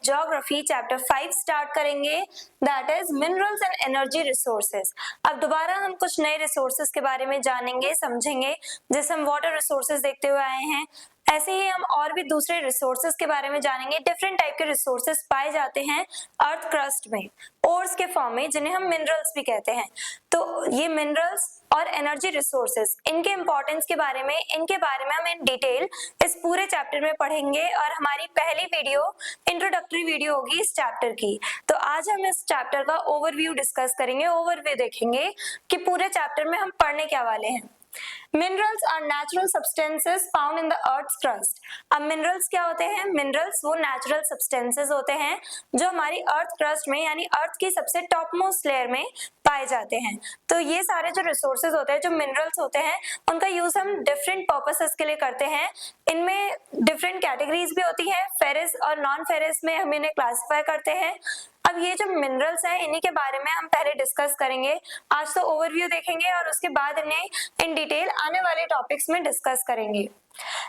Geography chapter 5 start करेंगे, that is minerals and energy resources. अब दोबारा हम कुछ नए रिसोर्सेज के बारे में जानेंगे, समझेंगे। जैसे हम वाटर रिसोर्सेज देखते हुए आए हैं, ऐसे ही हम और भी दूसरे रिसोर्सेज के बारे में जानेंगे। डिफरेंट टाइप के रिसोर्सेज पाए जाते हैं अर्थ क्रस्ट में, ओर्स के फॉर्म में, जिन्हें हम मिनरल्स भी कहते हैं। तो ये मिनरल्स और एनर्जी रिसोर्सेज, इनके इंपॉर्टेंस के बारे में, इनके बारे में हम इन डिटेल इस पूरे चैप्टर में पढ़ेंगे। और हमारी पहली वीडियो इंट्रोडक्टरी वीडियो होगी इस चैप्टर की। तो आज हम इस चैप्टर का ओवरव्यू डिस्कस करेंगे, ओवरव्यू देखेंगे कि पूरे चैप्टर में हम पढ़ने क्या वाले हैं। Minerals are natural substances found in the earth's crust. अब मिनरल्स क्या होते हैं? मिनरल्स वो नेचुरल सब्सटेंसेस होते हैं जो हमारी अर्थ क्रस्ट में यानी अर्थ की सबसे टॉप मोस्ट लेयर में पाए जाते हैं। तो ये सारे जो रिसोर्सेज होते हैं, जो मिनरल्स होते हैं, उनका यूज हम डिफरेंट पर्पसेस के लिए करते हैं। इनमें डिफरेंट कैटेगरीज भी होती है, फेरस और नॉन फेरस में हम इन्हें क्लासिफाई करते हैं। अब ये जो मिनरल्स हैं, इन्हीं के बारे में हम पहले डिस्कस करेंगे। आज तो ओवरव्यू देखेंगे और उसके बाद इन्हें इन डिटेल आने वाले टॉपिक्स में डिस्कस करेंगे।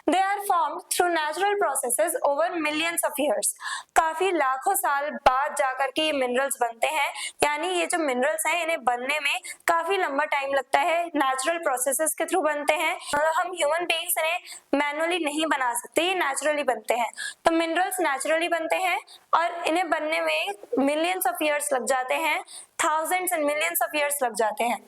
They are formed through natural processes over millions of years. काफी लाखों साल बाद जाकर के ये मिनरल्स बनते हैं, यानी ये जो मिनरल्स हैं इन्हें बनने में काफी लंबा टाइम लगता है। नेचुरल प्रोसेसेस के थ्रू बनते हैं, हम ह्यूमन बीइंग्स इन्हें मैनुअली नहीं बना सकते, ये नेचुरली बनते हैं। तो मिनरल्स नेचुरली बनते हैं और इन्हें बनने में मिलियंस ऑफ ईयर्स लग जाते हैं, thousands and millions of years लग जाते हैं।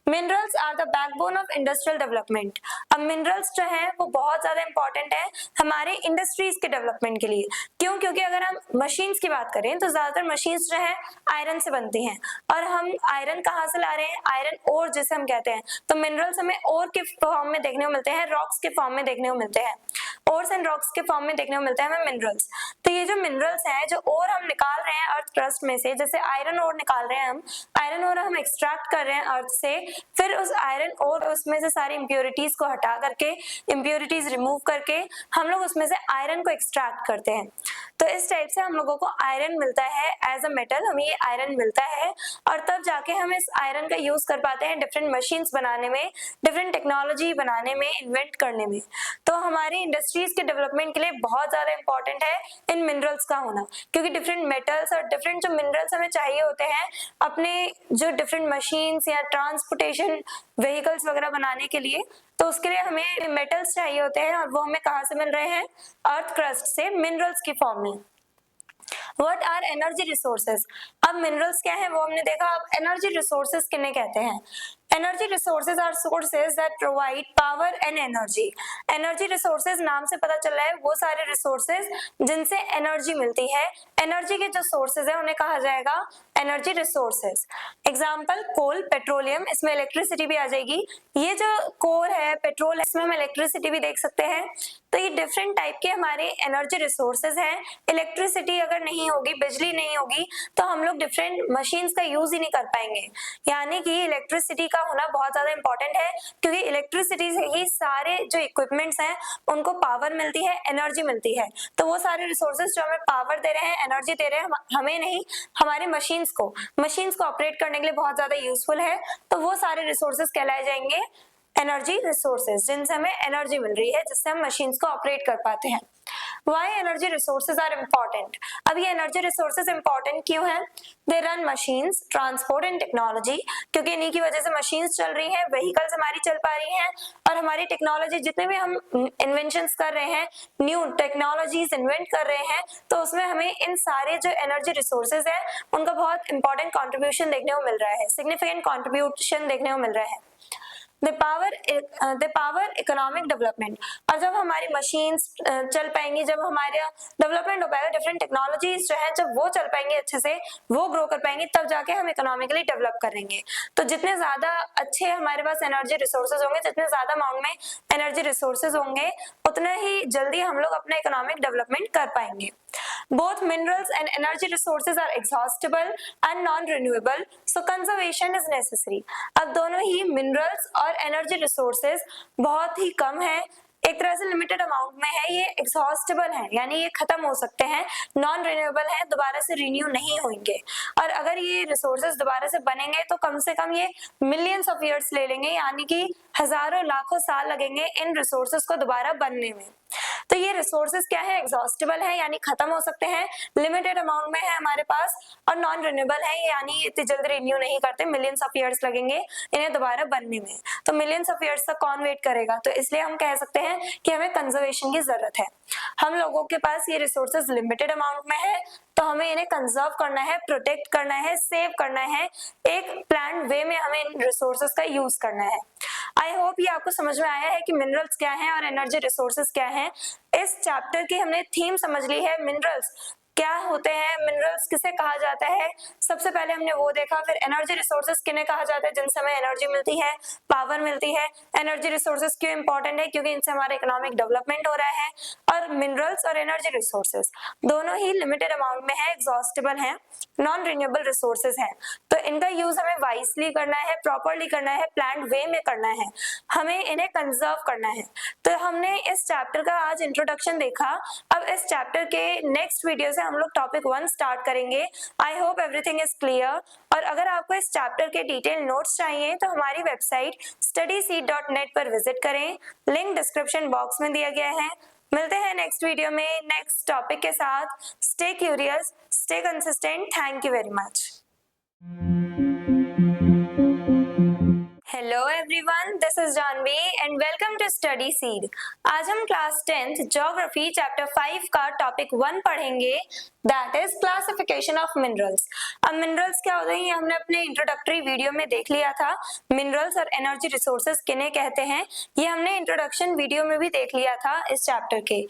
Minerals are the backbone of industrial development. अब मिनरल्स जो है वो बहुत ज्यादा इंपॉर्टेंट है हमारे इंडस्ट्रीज के डेवलपमेंट के लिए। क्यों? क्योंकि अगर हम मशीन्स की बात करें तो ज्यादातर मशीन्स जो है आयरन से बनती हैं, और हम आयरन कहाँ से ला रहे हैं? आयरन ओर जिसे हम कहते हैं। तो मिनरल्स हमें ओर के फॉर्म में देखने को मिलते हैं, रॉक्स के फॉर्म में देखने को मिलते हैं, ओर्स एंड रॉक्स के फॉर्म में देखने को मिलते हैं हमें मिनरल्स। तो ये जो मिनरल्स हैं, जो ओर हम निकाल रहे हैं अर्थ क्रस्ट में से, जैसे आयरन ओर निकाल रहे हैं, हम आयरन ओर हम एक्सट्रैक्ट कर रहे हैं अर्थ से, फिर उस आयरन ओर उसमें से सारी इंप्योरिटीज को हटा करके, इंप्योरिटीज रिमूव करके हम लोग उसमें से आयरन को एक्सट्रैक्ट करते हैं। तो इस टाइप से हम लोगों को आयरन मिलता है एज अ मेटल, हमें ये आयरन मिलता है, और तब जाके हम इस आयरन का यूज कर पाते हैं डिफरेंट मशीन्स बनाने में, डिफरेंट टेक्नोलॉजी बनाने में, इन्वेंट करने में। तो हमारी इंडस्ट्रीज के डेवलपमेंट के लिए बहुत ज्यादा इंपॉर्टेंट है इन मिनरल्स का होना, क्योंकि डिफरेंट मेटल्स और डिफरेंट जो मिनरल्स हमें चाहिए होते हैं अपने जो डिफरेंट मशीन्स या ट्रांसपोर्टेशन व्हीकल्स वगैरह बनाने के लिए, तो उसके लिए हमें मेटल्स चाहिए होते हैं, और वो हमें कहाँ से मिल रहे हैं? अर्थ क्रस्ट से, मिनरल्स की फॉर्म में। What are energy resources? अब मिनरल्स क्या है वो हमने देखा। अब एनर्जी रिसोर्सेज किन्हें कहते हैं? Energy resources are sources that provide power and energy. Energy resources नाम से पता चल रहा है वो सारे रिसोर्सेज जिनसे एनर्जी मिलती है। एनर्जी के जो सोर्सेज है उन्हें कहा जाएगा एनर्जी रिसोर्सेज। एग्जाम्पल कोल, पेट्रोलियम, इसमें इलेक्ट्रिसिटी भी आ जाएगी। ये जो कोल है, पेट्रोल है, इसमें हम इलेक्ट्रिसिटी भी देख सकते हैं। तो ये डिफरेंट टाइप के हमारे एनर्जी रिसोर्सेज हैं। इलेक्ट्रिसिटी अगर नहीं होगी, बिजली नहीं होगी, तो हम लोग डिफरेंट मशीन्स का यूज ही नहीं कर पाएंगे। यानी कि इलेक्ट्रिसिटी का होना बहुत ज्यादा इंपॉर्टेंट है, क्योंकि इलेक्ट्रिसिटी से ही सारे जो इक्विपमेंट्स हैं उनको पावर मिलती है, एनर्जी मिलती है। तो वो सारे रिसोर्सेज जो हमें पावर दे रहे हैं, एनर्जी दे रहे हैं, हमें नहीं, हमारे मशीन्स को ऑपरेट करने के लिए बहुत ज्यादा यूजफुल है। तो वो सारे रिसोर्सेज कहलाए जाएंगे एनर्जी रिसोर्सेज, जिनसे हमें एनर्जी मिल रही है, जिससे हम मशीन्स को ऑपरेट कर पाते हैं। Why energy resources are important? अब ये एनर्जी रिसोर्सेज इंपॉर्टेंट क्यों हैं? They run machines, transport and technology, क्योंकि इन्हीं की वजह से मशीन्स चल रही हैं, व्हीकल्स हमारी चल पा रही हैं, और हमारी टेक्नोलॉजी, जितने भी हम इन्वेंशंस कर रहे हैं, न्यू टेक्नोलॉजीज इन्वेंट कर रहे हैं, तो उसमें हमें इन सारे जो एनर्जी रिसोर्सेज है उनका बहुत इंपॉर्टेंट कॉन्ट्रीब्यूशन देखने को मिल रहा है, सिग्निफिकेंट कॉन्ट्रीब्यूशन देखने को मिल रहा है। The power economic development। और जब हमारी मशीन्स चल पाएंगी, जब हमारा डेवलपमेंट हो पाएगा, डिफरेंट टेक्नोलॉजीज जो है जब वो चल पाएंगी अच्छे से, वो ग्रो कर पाएंगे, तब जाके हम इकोनॉमिकली डेवलप करेंगे। तो जितने ज्यादा अच्छे हमारे पास एनर्जी रिसोर्सेज होंगे, जितने ज्यादा अमाउंट में एनर्जी रिसोर्सेज होंगे, उतना ही जल्दी हम लोग अपना इकोनॉमिक डेवलपमेंट कर पाएंगे। Both minerals and energy resources are exhaustible and non-renewable, so conservation is necessary। अब दोनों ही minerals और energy resources बहुत ही कम है, एक तरह से लिमिटेड अमाउंट में है, ये एग्जॉस्टेबल है, यानी ये खत्म हो सकते हैं, नॉन रिन्यूएबल है, दोबारा से रिन्यू नहीं होंगे। और अगर ये रिसोर्सेज दोबारा से बनेंगे तो कम से कम ये मिलियंस ऑफ ईयर्स ले लेंगे, यानी कि हजारों लाखों साल लगेंगे इन रिसोर्सेज को दोबारा बनने में। तो ये रिसोर्सेज क्या है, एग्जॉस्टेबल है यानी खत्म हो सकते हैं, लिमिटेड अमाउंट में है हमारे पास, और नॉन रिन्यूएबल है यानी इतनी जल्दी रिन्यू नहीं करते, मिलियंस ऑफ ईयर्स लगेंगे इन्हें दोबारा बनने में। तो मिलियंस ऑफ ईयर्स तक कौन वेट करेगा, तो इसलिए हम कह सकते हैं कि हमें कंजर्वेशन की जरूरत है। हम लोगों के पास ये रिसोर्सेज लिमिटेड अमाउंट में है, तो हमें इन्हें कंजर्व करना है, प्रोटेक्ट करना है, सेव करना है, एक प्लान वे में हमें इन रिसोर्सेज का यूज करना है। आई होप ये आपको समझ में आया है कि मिनरल्स क्या हैं और एनर्जी रिसोर्सेज क्या हैं। इस चैप्टर की हमने थीम समझ ली है, मिनरल्स क्या होते हैं, मिनरल्स किसे कहा जाता है, सबसे पहले हमने वो देखा। फिर एनर्जी रिसोर्सेज किन्हें कहा जाता है, जिनसे हमें एनर्जी मिलती है, पावर मिलती है। एनर्जी रिसोर्सेज क्यों इंपॉर्टेंट है, क्योंकि इनसे हमारा इकोनॉमिक डेवलपमेंट हो रहा है। और मिनरल्स और एनर्जी रिसोर्सेज दोनों ही लिमिटेड अमाउंट में है, एग्जॉस्टेबल है, नॉन रिन्यूएबल रिसोर्सेज हैं। तो इनका यूज हमें वाइसली करना है, प्रॉपरली करना है, प्लान्ड वे में करना है, हमें इन्हें कंजर्व करना है। तो हमने इस चैप्टर का आज इंट्रोडक्शन देखा। अब इस चैप्टर के नेक्स्ट वीडियो से हम लोग टॉपिक 1 स्टार्ट करेंगे। I hope everything is clear. और अगर आपको इस चैप्टर के डिटेल नोट्स चाहिए तो हमारी वेबसाइट studyseed.net पर विजिट करें, लिंक डिस्क्रिप्शन बॉक्स में दिया गया है। मिलते हैं नेक्स्ट वीडियो में नेक्स्ट टॉपिक के साथ। Stay curious, stay consistent. Thank you very much. Hello everyone, this is Janvi and welcome to Study Seed. आज हम क्लास 10th ज्योग्राफी चैप्टर 5 का टॉपिक 1 पढ़ेंगे, that is classification of minerals. अब minerals क्या होते हैं ये हमने अपने इंट्रोडक्टरी वीडियो में देख लिया था। मिनरल्स और एनर्जी रिसोर्सेज किन्हें कहते हैं ये हमने इंट्रोडक्शन वीडियो में भी देख लिया था इस चैप्टर के।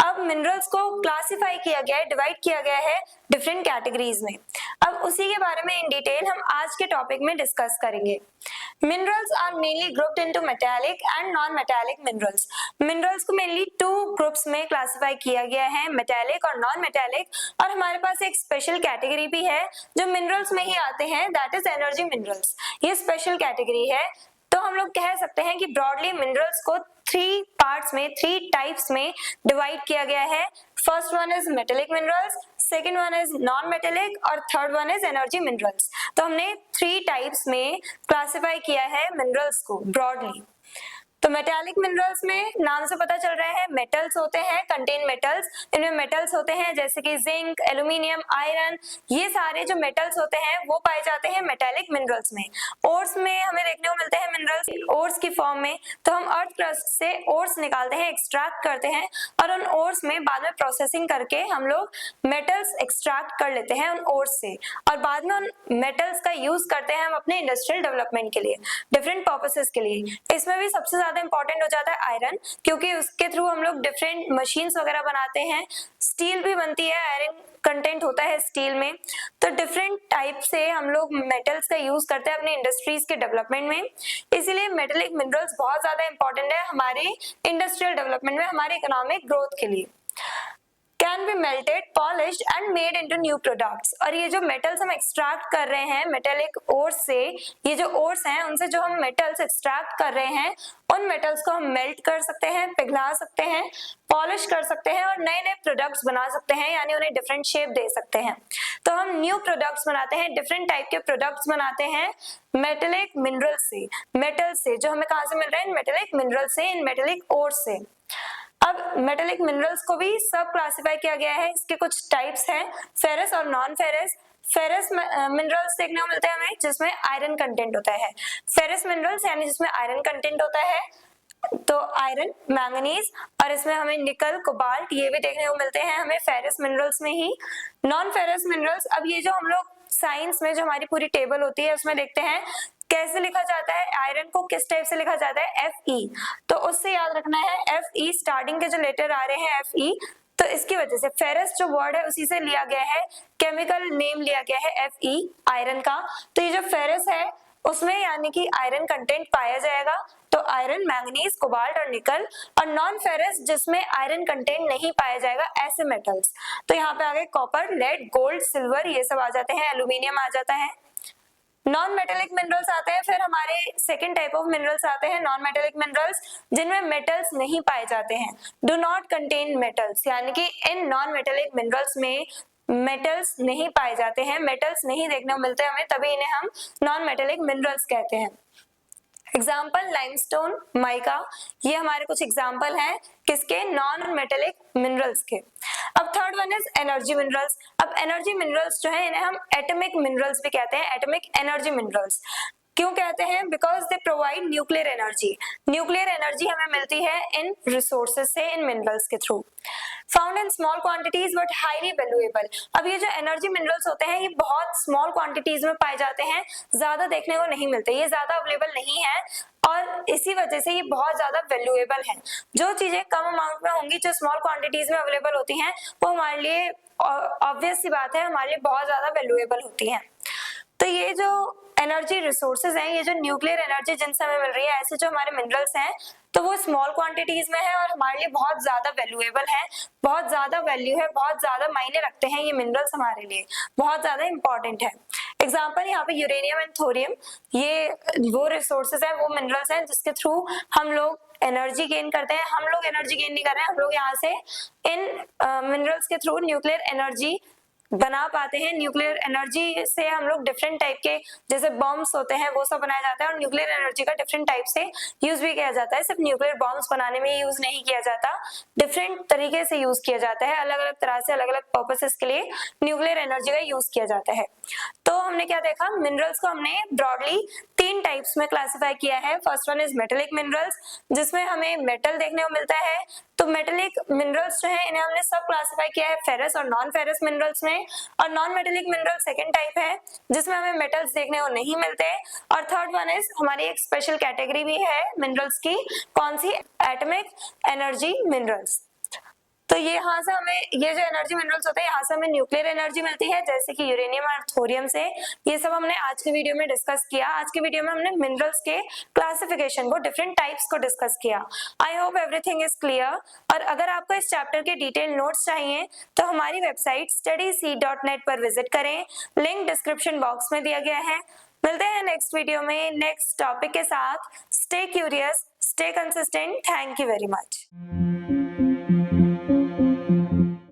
अब मिनरल्स को क्लासिफाई किया गया है, डिवाइड किया गया है डिफरेंट कैटेगरीज में। अब उसी के बारे में इन डिटेल हम आज के टॉपिक में डिस्कस करेंगे। Minerals are mainly grouped into metallic and non-metallic minerals. Minerals को mainly 2 ग्रुप्स में क्लासिफाई किया गया है, metallic और non-metallic। और हमारे पास एक स्पेशल कैटेगरी भी है जो मिनरल्स में ही आते हैं, दैट इज एनर्जी मिनरल्स। ये स्पेशल कैटेगरी है। तो हम लोग कह सकते हैं कि ब्रॉडली मिनरल्स को 3 पार्ट्स में, 3 टाइप्स में डिवाइड किया गया है। First one is metallic minerals, second one is non metallic और third one is energy minerals. तो हमने 3 टाइप्स में क्लासिफाई किया है मिनरल्स को ब्रॉडली। तो मेटालिक मिनरल्स में नाम से पता चल रहा है मेटल्स होते हैं, कंटेन मेटल्स। इनमें मेटल्स होते हैं जैसे कि जिंक, एल्यूमिनियम, आयरन, ये सारे जो मेटल्स होते हैं वो पाए जाते हैं मेटालिक मिनरल्स में। ओर्स में हमें देखने को मिलते हैं मिनरल्स ओर्स की फॉर्म में। तो हम अर्थ क्रस्ट से ओर्स निकालते हैं, एक्सट्रैक्ट करते हैं और उन ओर्स में बाद में प्रोसेसिंग करके हम लोग मेटल्स एक्सट्रैक्ट कर लेते हैं उन ओर्स से, और बाद में उन मेटल्स का यूज करते हैं हम अपने इंडस्ट्रियल डेवलपमेंट के लिए, डिफरेंट पर्पसेस के लिए। इसमें भी सबसे ज्यादा इंपॉर्टेंट हो जाता है आयरन, क्योंकि उसके थ्रू हम लोग डिफरेंट मशीन्स वगैरह बनाते हैं। स्टील भी बनती है, आयरन कंटेंट होता है स्टील में। तो डिफरेंट टाइप से हम लोग मेटल्स का यूज करते हैं अपने इंडस्ट्रीज के डेवलपमेंट में। इसीलिए मेटेलिक मिनरल्स बहुत ज्यादा इंपॉर्टेंट है हमारे इंडस्ट्रियल डेवलपमेंट में, हमारे इकोनॉमिक ग्रोथ के लिए। Can be melted, polished and made into new products. और ये जो मेटल्स हम एक्सट्रैक्ट कर रहे हैं मेटेलिक ओर्स से, ये जो ओर्स हैं उनसे जो हम मेटल्स एक्सट्रैक्ट कर रहे हैं उन मेटल्स को हम मेल्ट कर सकते हैं, पिघला सकते हैं, पॉलिश कर सकते हैं और नए नए प्रोडक्ट्स बना सकते हैं, यानी उन्हें डिफरेंट शेप दे सकते हैं। तो हम न्यू प्रोडक्ट्स बनाते हैं, डिफरेंट टाइप के प्रोडक्ट्स बनाते हैं मेटेलिक मिनरल से, मेटल से, जो हमें कहां से मिल रहे हैं, मिनरल मिनरल से, इन मेटेलिक ओर्स से। अब मेटेलिक मिनरल्स को भी सब क्लासिफाई किया गया है। इसके कुछ टाइप्स हैं, फेरस और नॉन फेरस। फेरस मिनरल्स देखने को मिलते हैं हमें जिसमें आयरन कंटेंट होता है। फेरस मिनरल्स यानी जिसमें आयरन कंटेंट होता है, तो आयरन, मैंगनीज, और इसमें हमें निकल, कोबाल्ट, ये भी देखने को मिलते हैं हमें फेरस मिनरल्स में ही। नॉन फेरस मिनरल्स, अब ये जो हम लोग साइंस में जो हमारी पूरी टेबल होती है उसमें देखते हैं कैसे लिखा जाता है, आयरन को किस टाइप से लिखा जाता है, Fe। तो उससे याद रखना है Fe, स्टार्टिंग के जो लेटर आ रहे हैं Fe, तो इसकी वजह से फेरस जो वर्ड है उसी से लिया गया है, केमिकल नेम लिया गया है Fe, आयरन का। तो ये जो फेरस है उसमें यानी कि आयरन कंटेंट पाया जाएगा, तो आयरन, मैंगनीज, कोबाल्ट और निकल। और नॉन फेरस जिसमें आयरन कंटेंट नहीं पाया जाएगा, ऐसे मेटल्स, तो यहाँ पे आ गए कॉपर, लेड, गोल्ड, सिल्वर, ये सब आ जाते हैं, एल्यूमिनियम आ जाता है। नॉन मेटेलिक मिनरल्स आते हैं, फिर हमारे सेकेंड टाइप ऑफ मिनरल्स आते हैं नॉन मेटेलिक मिनरल्स, जिनमें मेटल्स नहीं पाए जाते हैं, डू नॉट कंटेन मेटल्स, यानी कि इन नॉन मेटेलिक मिनरल्स में मेटल्स नहीं पाए जाते हैं, मेटल्स नहीं देखने को मिलते हमें, तभी इन्हें हम नॉन मेटेलिक मिनरल्स कहते हैं। एग्जाम्पल लाइमस्टोन, माइका, ये हमारे कुछ एग्जाम्पल हैं किसके, नॉन मेटेलिक मिनरल्स के। अब third one is energy minerals. अब एनर्जी मिनरल्स जो है इन्हें हम एटॉमिक मिनरल्स भी कहते हैं, एटॉमिक एनर्जी मिनरल्स। क्यों कहते हैं? Because they provide nuclear energy. Nuclear energy हमें मिलती है इन रिसोर्सेज से, इन मिनरल्स के through. Found in small quantities but highly valuable. अब ये जो एनर्जी मिनरल्स होते हैं ये बहुत स्मॉल क्वांटिटीज में पाए जाते हैं, ज्यादा देखने को नहीं मिलते, ये ज्यादा अवेलेबल नहीं है और इसी वजह से ये बहुत ज्यादा वैल्यूएबल है। जो चीजें कम अमाउंट में होंगी, जो स्मॉल क्वांटिटीज में अवेलेबल होती हैं, वो हमारे लिए ऑब्वियस सी बात है हमारे लिए बहुत ज्यादा वैल्यूएबल होती हैं। तो ये जो एनर्जी रिसोर्सेज हैं, ये जो न्यूक्लियर एनर्जी जिनसे हमें मिल रही है, ऐसे जो हमारे मिनरल्स हैं, तो वो स्मॉल क्वांटिटीज में है और हमारे लिए बहुत ज्यादा वैल्यूएबल है, बहुत ज्यादा वैल्यू है, बहुत ज्यादा मायने रखते हैं ये मिनरल्स हमारे लिए, बहुत ज्यादा इंपॉर्टेंट है। एग्जाम्पल यहाँ पे यूरेनियम एंड थोरियम, ये वो रिसोर्सेज है, वो मिनरल्स हैं जिसके थ्रू हम लोग एनर्जी गेन करते हैं। हम लोग एनर्जी गेन नहीं कर रहे हैं, हम लोग यहाँ से इन मिनरल्स के थ्रू न्यूक्लियर एनर्जी बना पाते हैं। न्यूक्लियर एनर्जी से हम लोग डिफरेंट टाइप के, जैसे बॉम्ब्स होते हैं वो सब बनाया जाता है, और न्यूक्लियर एनर्जी का डिफरेंट टाइप से यूज भी किया जाता है। सिर्फ न्यूक्लियर बॉम्ब्स बनाने में यूज नहीं किया जाता, डिफरेंट तरीके से यूज किया जाता है, अलग अलग तरह से, अलग अलग पर्पसेस के लिए न्यूक्लियर एनर्जी का यूज किया जाता है। तो हमने क्या देखा, मिनरल्स को हमने ब्रॉडली 3 टाइप्स में क्लासिफाई किया है। First one is metallic minerals, जिसमें हमें मेटल देखने को मिलता है। तो मेटेलिक मिनरल्स जो है इन्हें हमने सब क्लासिफाई किया है फेरस और नॉन फेरस मिनरल्स में। और non metallic mineral second type है जिसमें हमें मेटल्स देखने को नहीं मिलते। और थर्ड वन इज हमारी एक स्पेशल कैटेगरी भी है मिनरल्स की, कौन सी, एटॉमिक एनर्जी मिनरल्स। तो ये यहाँ से हमें, ये जो एनर्जी मिनरल्स होते हैं यहाँ से हमें न्यूक्लियर एनर्जी मिलती है, जैसे कि यूरेनियम और थोरियम से। ये सब हमने आज के वीडियो में डिस्कस किया। आज के वीडियो में हमने मिनरल्स के क्लासिफिकेशन को, डिफरेंट टाइप्स को डिस्कस किया। I hope everything is clear. और अगर आपको इस चैप्टर के डिटेल नोट्स चाहिए तो हमारी वेबसाइट studyseed.net पर विजिट करें, लिंक डिस्क्रिप्शन बॉक्स में दिया गया है। मिलते हैं नेक्स्ट वीडियो में नेक्स्ट टॉपिक के साथ। Stay curious, stay consistent. Thank you very much.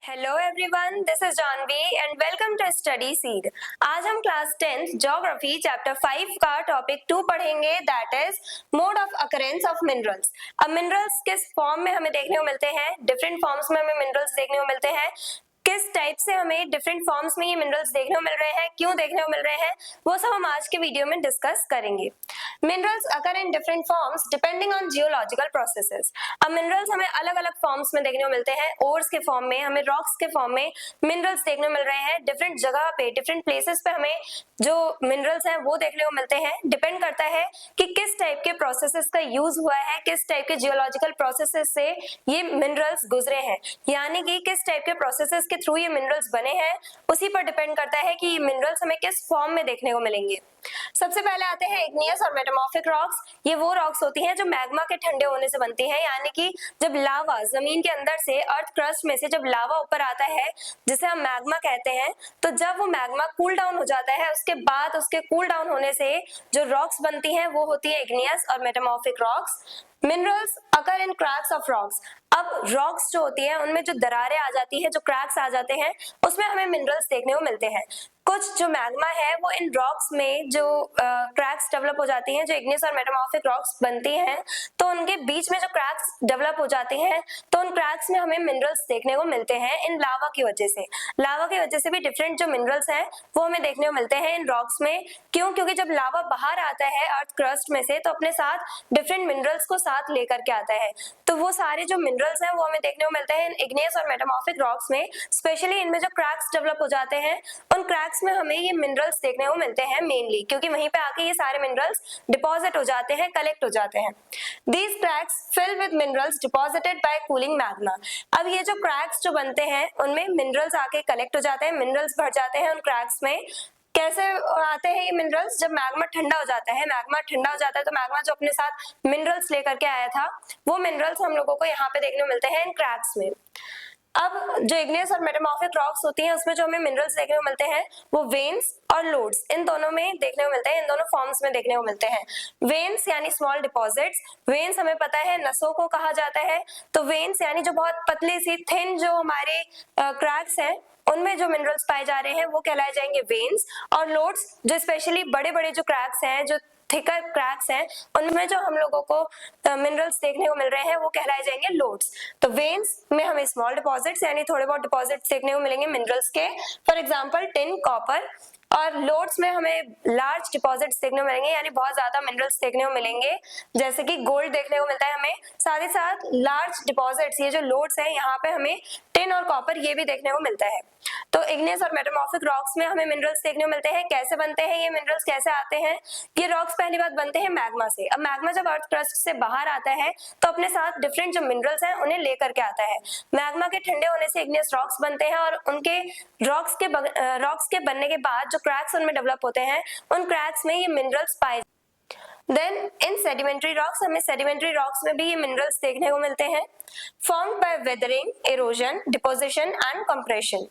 Hello everyone, this is Janvi and welcome to Study Seed. आज हम क्लास 10th ज्योग्राफी चैप्टर 5 का टॉपिक 2 पढ़ेंगे, that is mode of occurrence of minerals. अब minerals किस form में हमें देखने को मिलते हैं, डिफरेंट फॉर्म्स में हमें मिनरल्स देखने को मिलते हैं, किस टाइप से हमें डिफरेंट फॉर्म्स में ये मिनरल्स देखने को मिल रहे हैं, क्यों देखने को मिल रहे हैं, वो सब हम आज के वीडियो में डिस्कस करेंगे। Minerals occur in different forms depending on geological processes. अब मिनरल्स हमें अलग अलग फॉर्म्स में देखने को मिलते हैं, ओर्स के फॉर्म में, हमें रॉक्स के फॉर्म में मिनरल्स देखने को मिल रहे हैं। डिफरेंट जगह पे, डिफरेंट प्लेसेस पे हमें जो मिनरल्स हैं वो देखने को मिलते हैं। डिपेंड करता है कि किस टाइप के प्रोसेसेस का यूज हुआ है, किस टाइप के जियोलॉजिकल प्रोसेसेस से ये मिनरल्स गुजरे हैं, यानी कि किस टाइप के प्रोसेसेस के थ्रू ये मिनरल्स बने हैं, उसी पर डिपेंड करता है कि ये मिनरल्स हमें किस फॉर्म में देखने को मिलेंगे। सबसे पहले आते हैं इग्नियस और मेटामॉर्फिक रॉक्स। ये वो रॉक्स होती हैं जो मैग्मा के ठंडे होने से बनती हैं, यानी कि जब लावा जमीन के अंदर से, अर्थ क्रस्ट में से जब लावा ऊपर आता है, जिसे हम मैग्मा कहते हैं, तो जब वो मैग्मा कूल डाउन हो जाता है, उसके बाद उसके कूल डाउन होने से जो रॉक्स बनती हैं वो होती है इग्नियस और metamorphic rocks. Minerals occur in cracks of rocks. अब रॉक्स जो होती है उनमें जो दरारें आ जाती है, जो क्रैक्स आ जाते हैं, उसमें हमें मिनरल्स देखने को मिलते हैं। कुछ जो मैग्मा है वो इन रॉक्स में जो क्रैक्स डेवलप हो जाती हैं, जो इग्नियस और मेटामॉर्फिक रॉक्स बनती हैं, तो उनके बीच में जो क्रैक्स डेवलप हो जाते हैं, तो उन क्रैक्स में हमें मिनरल्स देखने को मिलते हैं इन लावा की वजह से। लावा की वजह से भी डिफरेंट जो मिनरल्स हैं वो हमें देखने को मिलते हैं इन रॉक्स में। क्यों? क्योंकि जब लावा बाहर आता है अर्थ क्रस्ट में से, तो अपने साथ डिफरेंट मिनरल्स को साथ लेकर के आता है, तो वो सारे जो मिनरल्स हैं वो हमें देखने को मिलते हैं इन इग्नियस और मेटामॉर्फिक रॉक्स में। स्पेशली इनमें जो क्रैक्स डेवलप हो जाते हैं, उन क्रैक्स में हमें ये मिनरल्स देखने को मिलते हैं मेनली, क्योंकि वहीं पे आके ये सारे मिनरल्स डिपॉजिट हो जाते हैं, कलेक्ट हो जाते हैं। These cracks fill with minerals deposited by cooling magma। अब ये जो क्रैक्स जो बनते हैं उनमें मिनरल्स आके कलेक्ट हो जाते हैं, मिनरल्स भर जाते हैं उन क्रैक्स में। कैसे आते हैं ये मिनरल्स? जब मैग्मा ठंडा हो जाता है, मैग्मा ठंडा हो जाता है तो मैग्मा जो अपने साथ मिनरल्स लेकर के आया था, वो मिनरल्स हम लोगों को यहाँ पे देखने को मिलते हैं इन क्रैक्स में। अब जो इग्नियस और मेटामॉर्फिक रॉक्स होती हैं उसमें जो हमें मिनरल्स देखने को मिलते हैं वो वेन्स और लोड्स, इन दोनों में देखने को मिलते हैं, इन दोनों फॉर्म्स में देखने को मिलते हैं। वेन्स यानी स्मॉल डिपॉजिट्स, वेन्स हमें पता है नसों को कहा जाता है, तो वेन्स यानी जो बहुत पतली सी थिन जो हमारे क्रैक्स हैं उनमें जो मिनरल्स पाए जा रहे हैं वो कहलाए जाएंगे वेन्स। और लोड्स जो स्पेशली बड़े बड़े जो क्रैक्स हैं, जो थिकर क्रैक्स हैं उनमें जो हम लोगों को मिनरल्स देखने को मिल रहे हैं वो कहलाए जाएंगे लोड्स। तो वेन्स में हमें स्मॉल डिपॉजिट्स यानी थोड़े बहुत डिपॉजिट्स देखने को मिलेंगे मिनरल्स के, फॉर एग्जांपल टिन, कॉपर। और लोड्स में हमें लार्ज डिपॉजिट्स देखने को मिलेंगे यानी बहुत ज्यादा मिनरल्स देखने को मिलेंगे, जैसे कि गोल्ड देखने को मिलता है हमें। साथ ही साथ लार्ज डिपॉजिट्स, ये जो लोड्स हैं यहाँ पे हमें टिन और कॉपर ये भी देखने को मिलता है। तो इग्नियस और मेटामॉर्फिक रॉक्स में हमें मिनरल्स देखने को मिलते हैं। कैसे बनते हैं ये मिनरल्स, कैसे आते हैं? ये रॉक्स पहली बात बनते हैं मैग्मा से। अब मैग्मा जब अर्थ क्रस्ट से बाहर आता है तो अपने साथ डिफरेंट जो मिनरल्स हैं उन्हें लेकर के आता है। मैग्मा के ठंडे होने से इग्नियस रॉक्स बनते हैं और उनके रॉक्स के बनने के बाद जो क्रैक्स उनमें डेवलप होते हैं उन क्रैक्स में ये मिनरल्स पाए। देन इन सेडिमेंट्री रॉक्स, हमें सेडिमेंट्री रॉक्स में भी ये मिनरल्स देखने को मिलते हैं, formed by weathering, erosion, deposition and compression।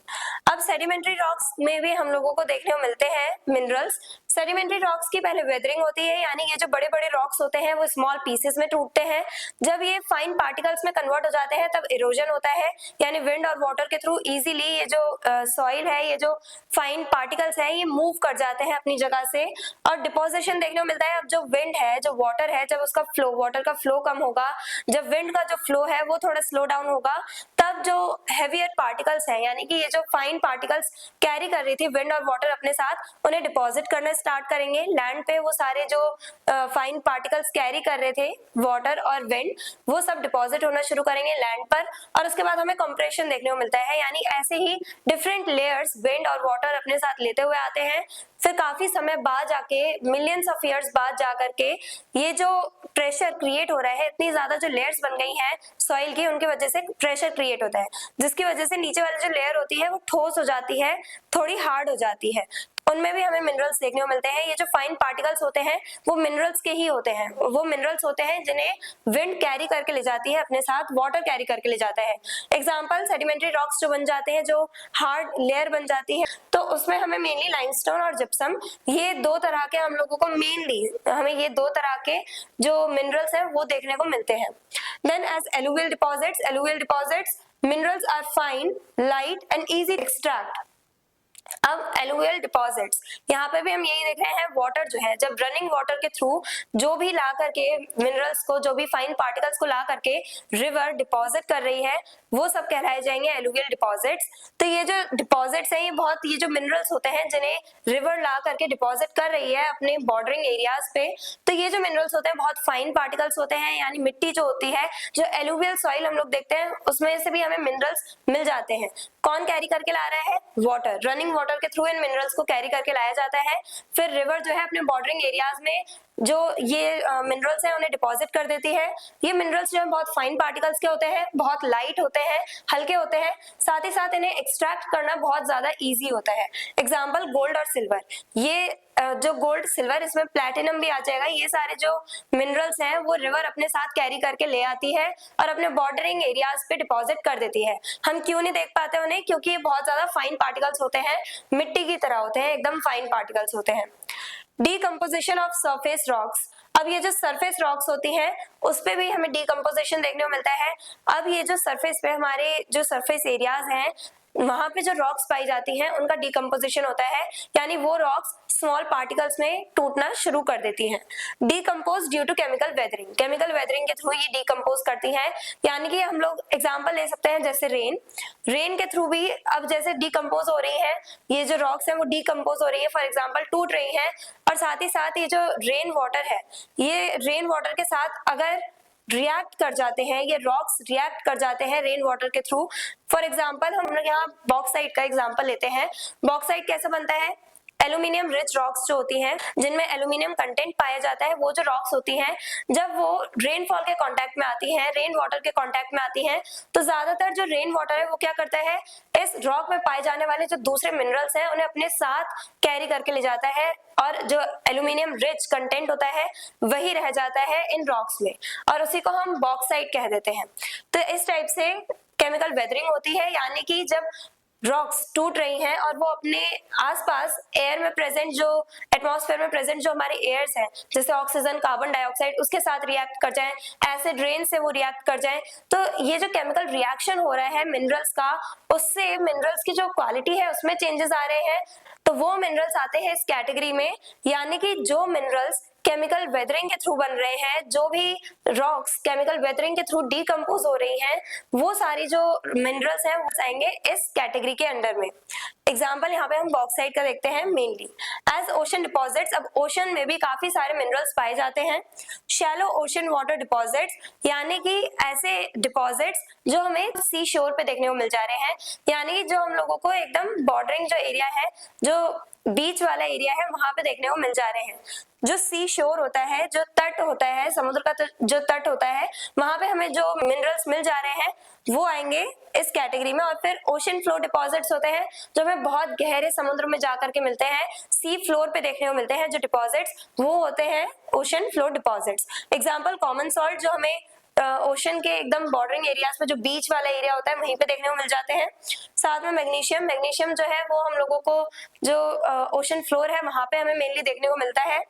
अब सेडिमेंट्री रॉक्स में भी हम लोगों को देखने को मिलते हैं मिनरल्स। सेडिमेंट्री रॉक्स की पहले वेदरिंग होती है, यानी ये जो बड़े बड़े रॉक्स होते हैं वो स्मॉल पीसेस में टूटते हैं। जब ये फाइन पार्टिकल्स में कन्वर्ट हो जाते हैं तब इरोजन होता है, यानी विंड और वाटर के थ्रू इजीली ये जो सॉइल है, ये जो फाइन पार्टिकल्स है, ये मूव कर जाते हैं अपनी जगह से। और डिपोजिशन देखने को मिलता है। अब जो विंड है, जो वाटर है, जब उसका फ्लो, वाटर का फ्लो कम होगा, जब विंड का जो फ्लो है वो थोड़ा स्लो डाउन होगा, तब जो हेवियर पार्टिकल्स हैं, यानी कि ये जो फाइन पार्टिकल्स कैरी कर रही थी विंड और वाटर अपने साथ, उन्हें डिपॉजिट करना स्टार्ट करेंगे लैंड पे। वो सारे जो फाइन पार्टिकल्स कैरी कर रहे थे वाटर और विंड, वो सब डिपॉजिट होना शुरू करेंगे लैंड पर। और उसके बाद हमें कंप्रेशन देखने को मिलता है, यानी ऐसे ही डिफरेंट लेयर्स विंड और वाटर अपने साथ लेते हुए आते हैं। फिर काफी समय बाद जाके, मिलियंस ऑफ ईयर्स बाद जाकर के, ये जो प्रेशर क्रिएट हो रहा है, इतनी ज्यादा जो लेयर्स बन गई हैं सॉइल की, उनकी वजह से प्रेशर क्रिएट होता है, जिसकी वजह से नीचे वाली जो लेयर होती है वो ठोस हो जाती है, थोड़ी हार्ड हो जाती है। उनमें भी हमें मिनरल्स देखने को मिलते हैं। ये जो फाइन पार्टिकल्स होते हैं वो मिनरल्स के ही होते हैं। वो मिनरल्स होते हैं जिन्हें विंड कैरी करके ले जाती है अपने साथ, वाटर कैरी करके ले जाता है। एग्जांपल सेडिमेंट्री रॉक्स जो बन जाते हैं, जो हार्ड लेयर बन जाती है, तो उसमें हमें मेनली लाइमस्टोन और जिप्सम, ये दो तरह के हम लोगों को मेनली हमें ये दो तरह के जो मिनरल्स हैं वो देखने को मिलते हैं। Then as alluvial deposits minerals are fine, light and easy extract. अब एलुवियल डिपॉजिट्स, यहाँ पे भी हम यही देख रहे हैं, वाटर जो है, जब रनिंग वाटर के थ्रू जो भी ला करके मिनरल्स को, जो भी फाइन पार्टिकल्स को ला करके रिवर डिपॉजिट कर रही है, वो सब कहलाए जाएंगे एलुवियल डिपॉजिट्स। तो ये जो डिपॉजिट्स हैं, ये जो मिनरल्स होते हैं जिन्हें रिवर ला करके डिपॉजिट कर रही है अपने बॉर्डरिंग एरियाज पे, तो ये जो मिनरल्स होते हैं बहुत फाइन पार्टिकल्स होते हैं, यानी मिट्टी जो होती है, जो एलुवियल सॉइल हम लोग देखते हैं उसमें से भी हमें मिनरल्स मिल जाते हैं। कौन कैरी करके ला रहा है? वाटर। रनिंग वाटर के थ्रू इन मिनरल्स को कैरी करके लाया जाता है। फिर रिवर जो है अपने बॉर्डरिंग एरियाज में जो ये मिनरल्स हैं उन्हें डिपॉजिट कर देती है। ये मिनरल्स जो है बहुत फाइन पार्टिकल्स के होते हैं, बहुत लाइट होते हैं, हल्के होते हैं, साथ ही साथ इन्हें एक्सट्रैक्ट करना बहुत ज्यादा इजी होता है। एग्जांपल गोल्ड और सिल्वर, ये जो गोल्ड सिल्वर, इसमें प्लैटिनम भी आ जाएगा। ये सारे जो मिनरल्स हैं वो रिवर अपने साथ कैरी करके ले आती है और अपने बॉर्डरिंग एरियाज पे डिपॉजिट कर देती है। हम क्यों नहीं देख पाते उन्हें? क्योंकि ये बहुत ज्यादा फाइन पार्टिकल्स होते हैं, मिट्टी की तरह होते हैं, एकदम फाइन पार्टिकल्स होते हैं। डीकम्पोजिशन ऑफ सरफेस रॉक्स, अब ये जो सरफेस रॉक्स होती हैं उस पे भी हमें डीकम्पोजिशन देखने को मिलता है। अब ये जो सरफेस पे हमारे जो सरफेस एरियाज हैं वहां पे जो रॉक्स पाई जाती हैं उनका डीकम्पोजिशन होता है, यानी वो रॉक्स स्मॉल पार्टिकल्स में टूटना शुरू कर देती हैं। Decompose due to chemical weathering, chemical weathering के थ्रू ये डीकम्पोज करती हैं, यानी कि हम लोग एग्जांपल ले सकते हैं जैसे रेन के थ्रू भी अब जैसे डीकम्पोज हो रही है, ये जो रॉक्स हैं वो डीकम्पोज हो रही है, फॉर एग्जांपल टूट रही हैं। और साथ ही साथ ये जो रेन वाटर है, ये रेन वाटर के साथ अगर रिएक्ट कर जाते हैं, ये रॉक्स रिएक्ट कर जाते हैं रेन वाटर के थ्रू। फॉर एग्जांपल हम लोग यहाँ बॉक्साइट का एग्जांपल लेते हैं। बॉक्साइट कैसे बनता है? एल्यूमिनियम रिच रॉक्स जो होती हैं, जिनमें एल्यूमिनियम कंटेंट पाया जाता है, वो जो रॉक्स होती हैं, जब वो रेनफॉल के कांटेक्ट में आती हैं, रेन वाटर के कांटेक्ट में आती हैं, तो ज्यादातर जो रेन वाटर है वो क्या करता है, इस रॉक में पाए जाने वाले जो दूसरे मिनरल्स हैं उन्हें अपने साथ कैरी करके ले जाता है, और जो एल्यूमिनियम रिच कंटेंट होता है वही रह जाता है इन रॉक्स में, और उसी को हम बॉक्साइट कह देते हैं। तो इस टाइप से केमिकल वेदरिंग होती है, यानी कि जब रॉक्स टूट रही हैं और वो अपने आसपास एयर में प्रेजेंट, जो एटमॉस्फेयर में प्रेजेंट जो हमारे एयर्स हैं, जैसे ऑक्सीजन, कार्बन डाइऑक्साइड, उसके साथ रिएक्ट कर जाएं, एसिड रेन से वो रिएक्ट कर जाएं, तो ये जो केमिकल रिएक्शन हो रहा है मिनरल्स का, उससे मिनरल्स की जो क्वालिटी है उसमें चेंजेस आ रहे हैं। तो वो मिनरल्स आते हैं इस कैटेगरी में, यानी कि जो मिनरल्स केमिकल वेदरिंग के थ्रू बन रहे हैं, जो भी रॉक्स केमिकल वेदरिंग के थ्रू डीकम्पोज हो रही हैं, वो सारी जो मिनरल्स हैं वो आएंगे इस कैटेगरी के अंडर में। एग्जाम्पल यहाँ पे हम बॉक्साइट का देखते हैं मेनली एज ओशन डिपॉजिट्स। अब ओशन में भी काफी सारे मिनरल्स पाए जाते हैं। शैलो ओशन वाटर डिपॉजिट्स, यानी कि ऐसे डिपॉजिट्स जो हमें सी शोर पे देखने को मिल जा रहे हैं, यानी कि जो हम लोगों को एकदम बॉर्डरिंग जो एरिया है, जो बीच वाला एरिया है, वहां पे देखने को मिल जा रहे हैं। जो सी शोर होता है, जो तट होता है, समुद्र का जो तट होता है, वहां पे हमें जो मिनरल्स मिल जा रहे हैं वो आएंगे इस कैटेगरी में। और फिर ओशन फ्लोर डिपॉजिट्स होते हैं जो हमें बहुत गहरे समुद्र में जाकर के मिलते हैं, सी फ्लोर पे देखने को मिलते हैं जो डिपॉजिट्स, वो होते हैं ocean floor deposits. Example common salt जो हमें ओशन के एकदम बॉर्डरिंग एरियाज पे, जो बीच वाला एरिया होता है, वहीं पे देखने को मिल जाते हैं। साथ में मैग्नीशियम, मैग्नीशियम जो है वो हम लोगों को जो ओशन फ्लोर है वहां पे हमें मेनली देखने को मिलता है।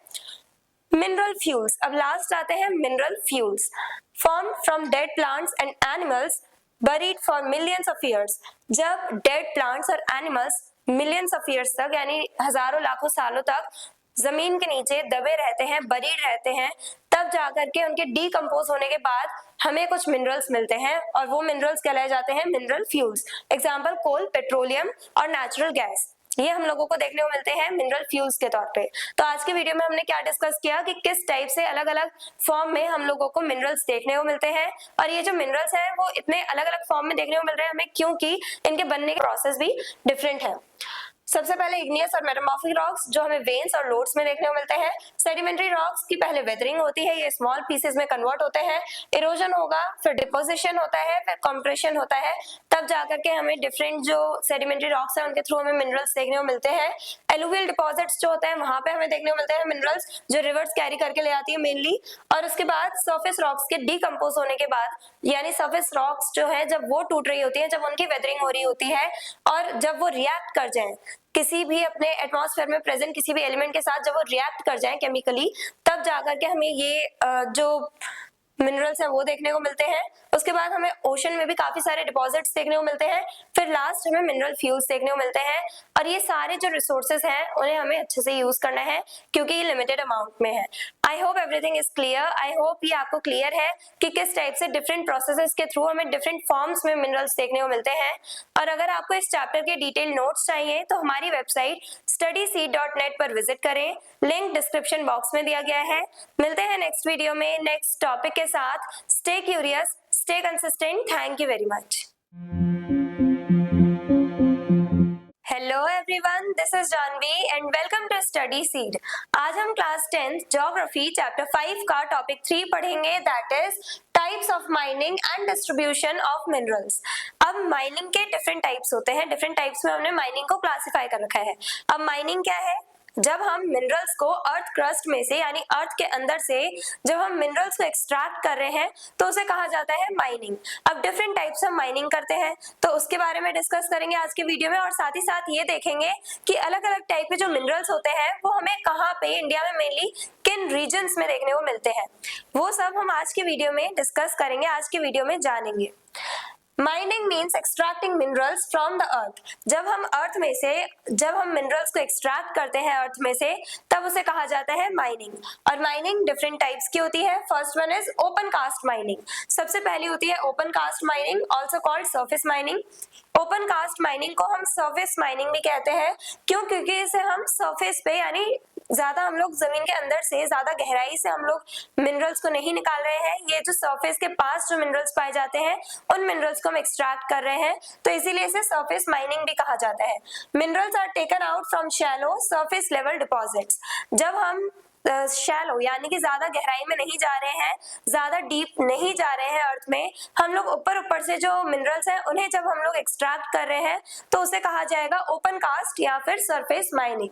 मिनरल फ्यूल्स, अब लास्ट आते हैं mineral fuels. Form from dead plants and animals buried for millions of years। जब डेड प्लांट्स और एनिमल्स मिलियंस ऑफ ईयर्स तक, यानी हजारों लाखों सालों तक जमीन के नीचे दबे रहते हैं, बरीड रहते हैं, तब जाकर के उनके डीकम्पोज होने के बाद हमें कुछ मिनरल्स मिलते हैं और वो मिनरल्स कहलाए जाते हैं मिनरल फ्यूल्स। एग्जाम्पल कोल, पेट्रोलियम और नेचुरल गैस, ये हम लोगों को देखने को मिलते हैं मिनरल फ्यूल्स के तौर पे। तो आज के वीडियो में हमने क्या डिस्कस किया कि किस टाइप से अलग अलग फॉर्म में हम लोगों को मिनरल्स देखने को मिलते हैं, और ये जो मिनरल्स हैं वो इतने अलग अलग फॉर्म में देखने को मिल रहे हैं हमें क्योंकि इनके बनने का प्रोसेस भी डिफरेंट है। सबसे पहले इग्नियस और मेटामॉर्फिक रॉक्स जो हमें वेन्स और लोड्स में देखने को मिलते हैं। सेडिमेंट्री रॉक्स की पहले वेदरिंग होती है, ये स्मॉल पीसेस में कन्वर्ट होते हैं, इरोजन होगा, फिर डिपोजिशन होता है, फिर कंप्रेशन होता है, तब जाकर के हमें डिफरेंट जो सेडिमेंट्री रॉक्स हैं उनके थ्रू हमें मिनरल्स देखने को मिलते हैं। एलुवियल डिपॉजिट्स जो होते हैं वहां पे हमें देखने को मिलते हैं मिनरल्स, जो रिवर्स कैरी करके ले आती है मेनली। और उसके बाद सरफेस रॉक्स के डीकम्पोज होने के बाद, यानी सरफेस रॉक्स जो है जब वो टूट रही होती है, जब उनकी वेदरिंग हो रही होती है और जब वो रिएक्ट कर जाए किसी भी अपने एटमॉस्फेयर में प्रेजेंट किसी भी एलिमेंट के साथ, जब वो रिएक्ट कर जाए केमिकली, तब जाकर के हमें ये जो मिनरल्स हैं वो देखने को मिलते हैं। उसके बाद हमें ओशन में भी काफी सारे डिपॉजिट्स देखने को मिलते हैं, फिर लास्ट हमें मिनरल फ्यूल्स देखने को मिलते हैं। और ये सारे जो रिसोर्सेज हैं उन्हें हमें अच्छे से यूज करना है क्योंकि ये लिमिटेड अमाउंट में है। I hope everything is clear. I hope ये आपको क्लियर है कि किस टाइप से डिफरेंट प्रोसेसेस के थ्रू हमें डिफरेंट फॉर्म्स में मिनरल्स देखने को मिलते हैं। और अगर आपको इस चैप्टर के डिटेल नोट्स चाहिए तो हमारी वेबसाइट studyseed.net पर विजिट करें, लिंक डिस्क्रिप्शन बॉक्स में दिया गया है। मिलते हैं नेक्स्ट वीडियो में नेक्स्ट टॉपिक के साथ। Stay curious, stay consistent. Thank you very much. Hello everyone, this is Janvi and welcome to Study Seed. आज हम क्लास 10th ज्योग्राफी चैप्टर 5 का टॉपिक 3 पढ़ेंगे, that is types of mining and distribution of minerals. अब mining के different types होते हैं, different types में हमने माइनिंग को क्लासिफाई कर रखा है। अब माइनिंग क्या है? जब हम मिनरल्स को अर्थ क्रस्ट में से, यानी अर्थ के अंदर से जब हम मिनरल्स को एक्सट्रैक्ट कर रहे हैं तो उसे कहा जाता है माइनिंग। अब डिफरेंट टाइप्स हम माइनिंग करते हैं तो उसके बारे में डिस्कस करेंगे आज के वीडियो में, और साथ ही साथ ये देखेंगे कि अलग अलग टाइप के जो मिनरल्स होते हैं वो हमें कहाँ पे इंडिया में मेनली किन रीजन्स में देखने को मिलते हैं, वो सब हम आज के वीडियो में डिस्कस करेंगे, आज के वीडियो में जानेंगे। Mining means extracting minerals from the earth. जब हम मिनरल्स को एक्सट्रैक्ट करते हैं अर्थ में से तब उसे कहा जाता है माइनिंग। और माइनिंग डिफरेंट टाइप्स की होती है। First one is open cast mining. सबसे पहली होती है open cast mining, also called surface mining. Open cast mining को हम सरफेस माइनिंग भी कहते हैं, क्यों? क्योंकि इसे हम सरफेस पे, यानी ज्यादा हम लोग जमीन के अंदर से, ज्यादा गहराई से हम लोग मिनरल्स को नहीं निकाल रहे हैं, ये जो सरफेस के पास जो मिनरल्स पाए जाते हैं उन मिनरल्स को हम एक्सट्रैक्ट कर रहे हैं, तो इसीलिए इसे सरफेस माइनिंग भी कहा जाता है। Minerals are taken out from shallow surface level deposits. जब हम शैलो यानी कि ज्यादा गहराई में नहीं जा रहे हैं, ज्यादा डीप नहीं जा रहे हैं अर्थ में, हम लोग ऊपर से जो मिनरल्स हैं उन्हें जब हम लोग एक्सट्रैक्ट कर रहे हैं तो उसे कहा जाएगा ओपन कास्ट या फिर सरफेस माइनिंग।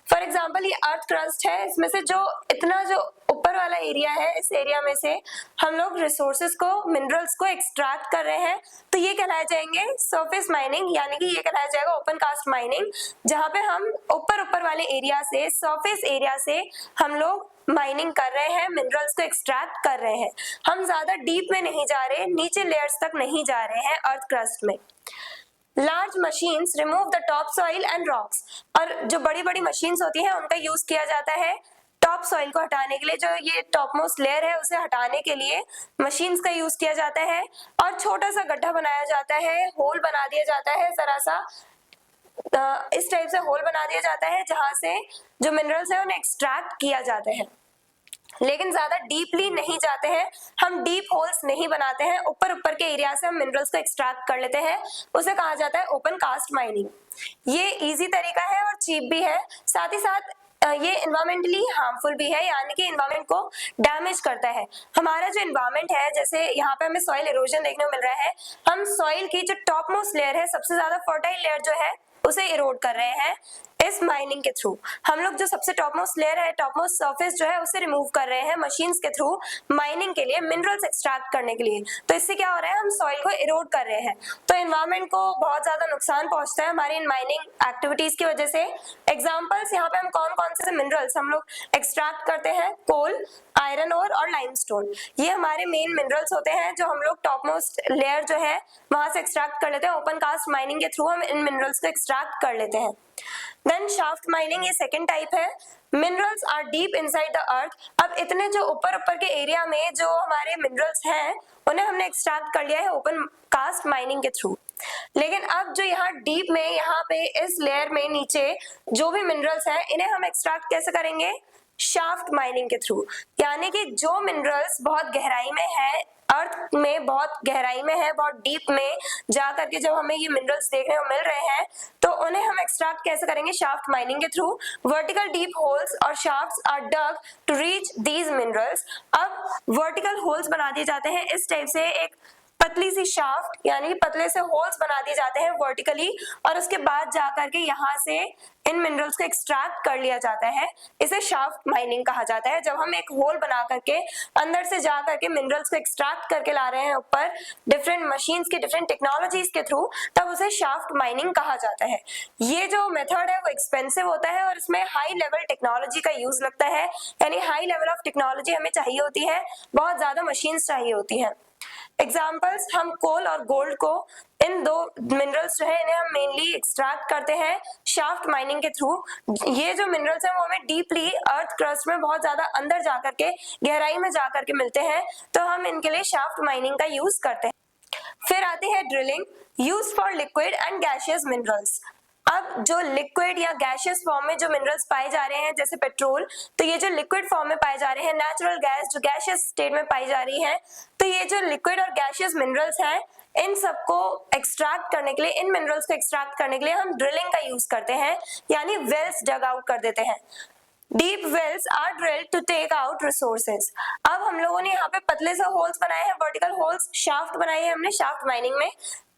फॉर एग्जांपल ये अर्थ क्रस्ट है, इसमें से जो इतना जो ऊपर वाला एरिया है, इस एरिया में से हम लोग रिसोर्सेज को, मिनरल्स को एक्सट्रैक्ट कर रहे हैं, तो ये कहलाए जाएंगे सरफेस माइनिंग, यानी कि ये कहलाया जाएगा ओपन कास्ट माइनिंग, जहां पे हम ऊपर वाले एरिया से, सरफेस एरिया से हम लोग माइनिंग कर रहे हैं, मिनरल्स को एक्सट्रैक्ट कर रहे हैं। हम ज्यादा डीप में नहीं जा रहे, नीचे लेयर्स तक नहीं जा रहे हैं अर्थ क्रस्ट में। Large machines remove the top soil and rocks. और जो बड़ी बड़ी मशीन्स होती हैं उनका यूज किया जाता है टॉप सॉइल को हटाने के लिए, जो ये टॉप मोस्ट लेयर है उसे हटाने के लिए मशीन्स का यूज किया जाता है और छोटा सा गड्ढा बनाया जाता है, होल बना दिया जाता है, जरा सा इस टाइप से होल बना दिया जाता है जहां से जो मिनरल्स है उन्हें एक्सट्रैक्ट किया जाता है। लेकिन ज्यादा डीपली नहीं जाते हैं, हम डीप होल्स नहीं बनाते हैं, ऊपर ऊपर के एरिया से हम मिनरल्स को एक्सट्रैक्ट कर लेते हैं, उसे कहा जाता है ओपन कास्ट माइनिंग। ये इजी तरीका है और चीप भी है, साथ ही साथ ये एनवायरमेंटली हार्मफुल भी है, यानी कि एनवायरमेंट को डैमेज करता है। हमारा जो एनवायरमेंट है, जैसे यहाँ पे हमें सॉइल इरोजन देखने को मिल रहा है, हम सॉइल की जो टॉप मोस्ट लेयर है, सबसे ज्यादा फर्टाइल लेयर जो है उसे इरोड कर रहे हैं इस माइनिंग के थ्रू। हम लोग जो सबसे टॉप मोस्ट लेयर है, टॉप मोस्ट सरफेस जो है उसे रिमूव कर रहे हैं मशीन्स के थ्रू माइनिंग के लिए, मिनरल्स एक्सट्रैक्ट करने के लिए। तो इससे क्या हो रहा है, हम सॉइल को इरोड कर रहे हैं, तो एनवायरमेंट को बहुत ज्यादा नुकसान पहुंचता है हमारी इन माइनिंग एक्टिविटीज की वजह से। एग्जाम्पल्स यहाँ पे हम कौन कौन से मिनरल्स हम लोग एक्सट्रैक्ट करते हैं, कोल, आयरन ओर और लाइमस्टोन, ये हमारे मेन मिनरल्स होते हैं जो हम लोग टॉप मोस्ट लेयर जो है वहां से एक्सट्रैक्ट कर लेते हैं। ओपन कास्ट माइनिंग के थ्रू हम इन मिनरल्स को एक्सट्रैक्ट कर लेते हैं। देन शाफ्ट माइनिंग, ये सेकंड टाइप है। Minerals are deep inside the earth. अब इतने जो ऊपर ऊपर के एरिया में जो हमारे मिनरल्स हैं उन्हें हमने एक्सट्रैक्ट कर लिया है ओपन कास्ट माइनिंग के थ्रू। लेकिन अब जो यहाँ डीप में, यहाँ पे इस लेयर में नीचे जो भी मिनरल्स हैं इन्हें हम एक्सट्रैक्ट कैसे करेंगे, शाफ्ट माइनिंग के थ्रू। यानी कि जो मिनरल्स बहुत गहराई में है, अर्थ में बहुत गहराई में है, बहुत डीप में जा करके जब हमें ये मिनरल्स देखने को मिल रहे हैं तो उन्हें हम एक्सट्रैक्ट कैसे करेंगे, शाफ्ट माइनिंग के थ्रू। वर्टिकल डीप होल्स और shafts are dug to reach these minerals. अब वर्टिकल होल्स बना दिए जाते हैं इस टाइप से, एक पतली सी शाफ्ट यानी कि पतले से होल्स बना दिए जाते हैं वर्टिकली, और उसके बाद जाकर के यहाँ से इन मिनरल्स को एक्सट्रैक्ट कर लिया जाता है। इसे शाफ्ट माइनिंग कहा जाता है। जब हम एक होल बना करके अंदर से जा करके मिनरल्स को एक्सट्रैक्ट करके ला रहे हैं ऊपर डिफरेंट मशीन्स के, डिफरेंट टेक्नोलॉजीज के थ्रू, तब उसे शाफ्ट माइनिंग कहा जाता है। ये जो मेथड है वो एक्सपेंसिव होता है और इसमें हाई लेवल टेक्नोलॉजी का यूज लगता है, यानी हाई लेवल ऑफ टेक्नोलॉजी हमें चाहिए होती है, बहुत ज्यादा मशीन्स चाहिए होती हैं। एग्जाम्पल्स, हम कोल और गोल्ड को, इन दो मिनरल्स जो है इन्हें हम मेनली एक्सट्रैक्ट करते हैं शाफ्ट माइनिंग के थ्रू। ये जो मिनरल्स हैं वो हमें डीपली अर्थ क्रस्ट में बहुत ज्यादा अंदर जाकर के, गहराई में जाकर के मिलते हैं, तो हम इनके लिए शाफ्ट माइनिंग का यूज करते हैं। फिर आती है drilling, use for liquid and gaseous minerals. अब जो लिक्विड या गैसियस फॉर्म में जो मिनरल्स पाए जा रहे हैं जैसे पेट्रोल, तो ये जो लिक्विड फॉर्म में पाए जा रहे हैं, नेचुरल गैस जो गैसियस स्टेट में पाई जा रही है, तो ये जो लिक्विड और गैसियस मिनरल्स हैं इन सबको एक्सट्रैक्ट करने के लिए, इन मिनरल्स को एक्सट्रैक्ट करने के लिए हम ड्रिलिंग का यूज करते हैं, यानी वेल्स डग आउट कर देते हैं। Deep wells are drilled to take out resources. अब हम लोगों ने यहाँ पे पतले से होल्स बनाए हैं, वर्टिकल होल्स, शाफ्ट बनाई है हमने, शाफ्ट माइनिंग में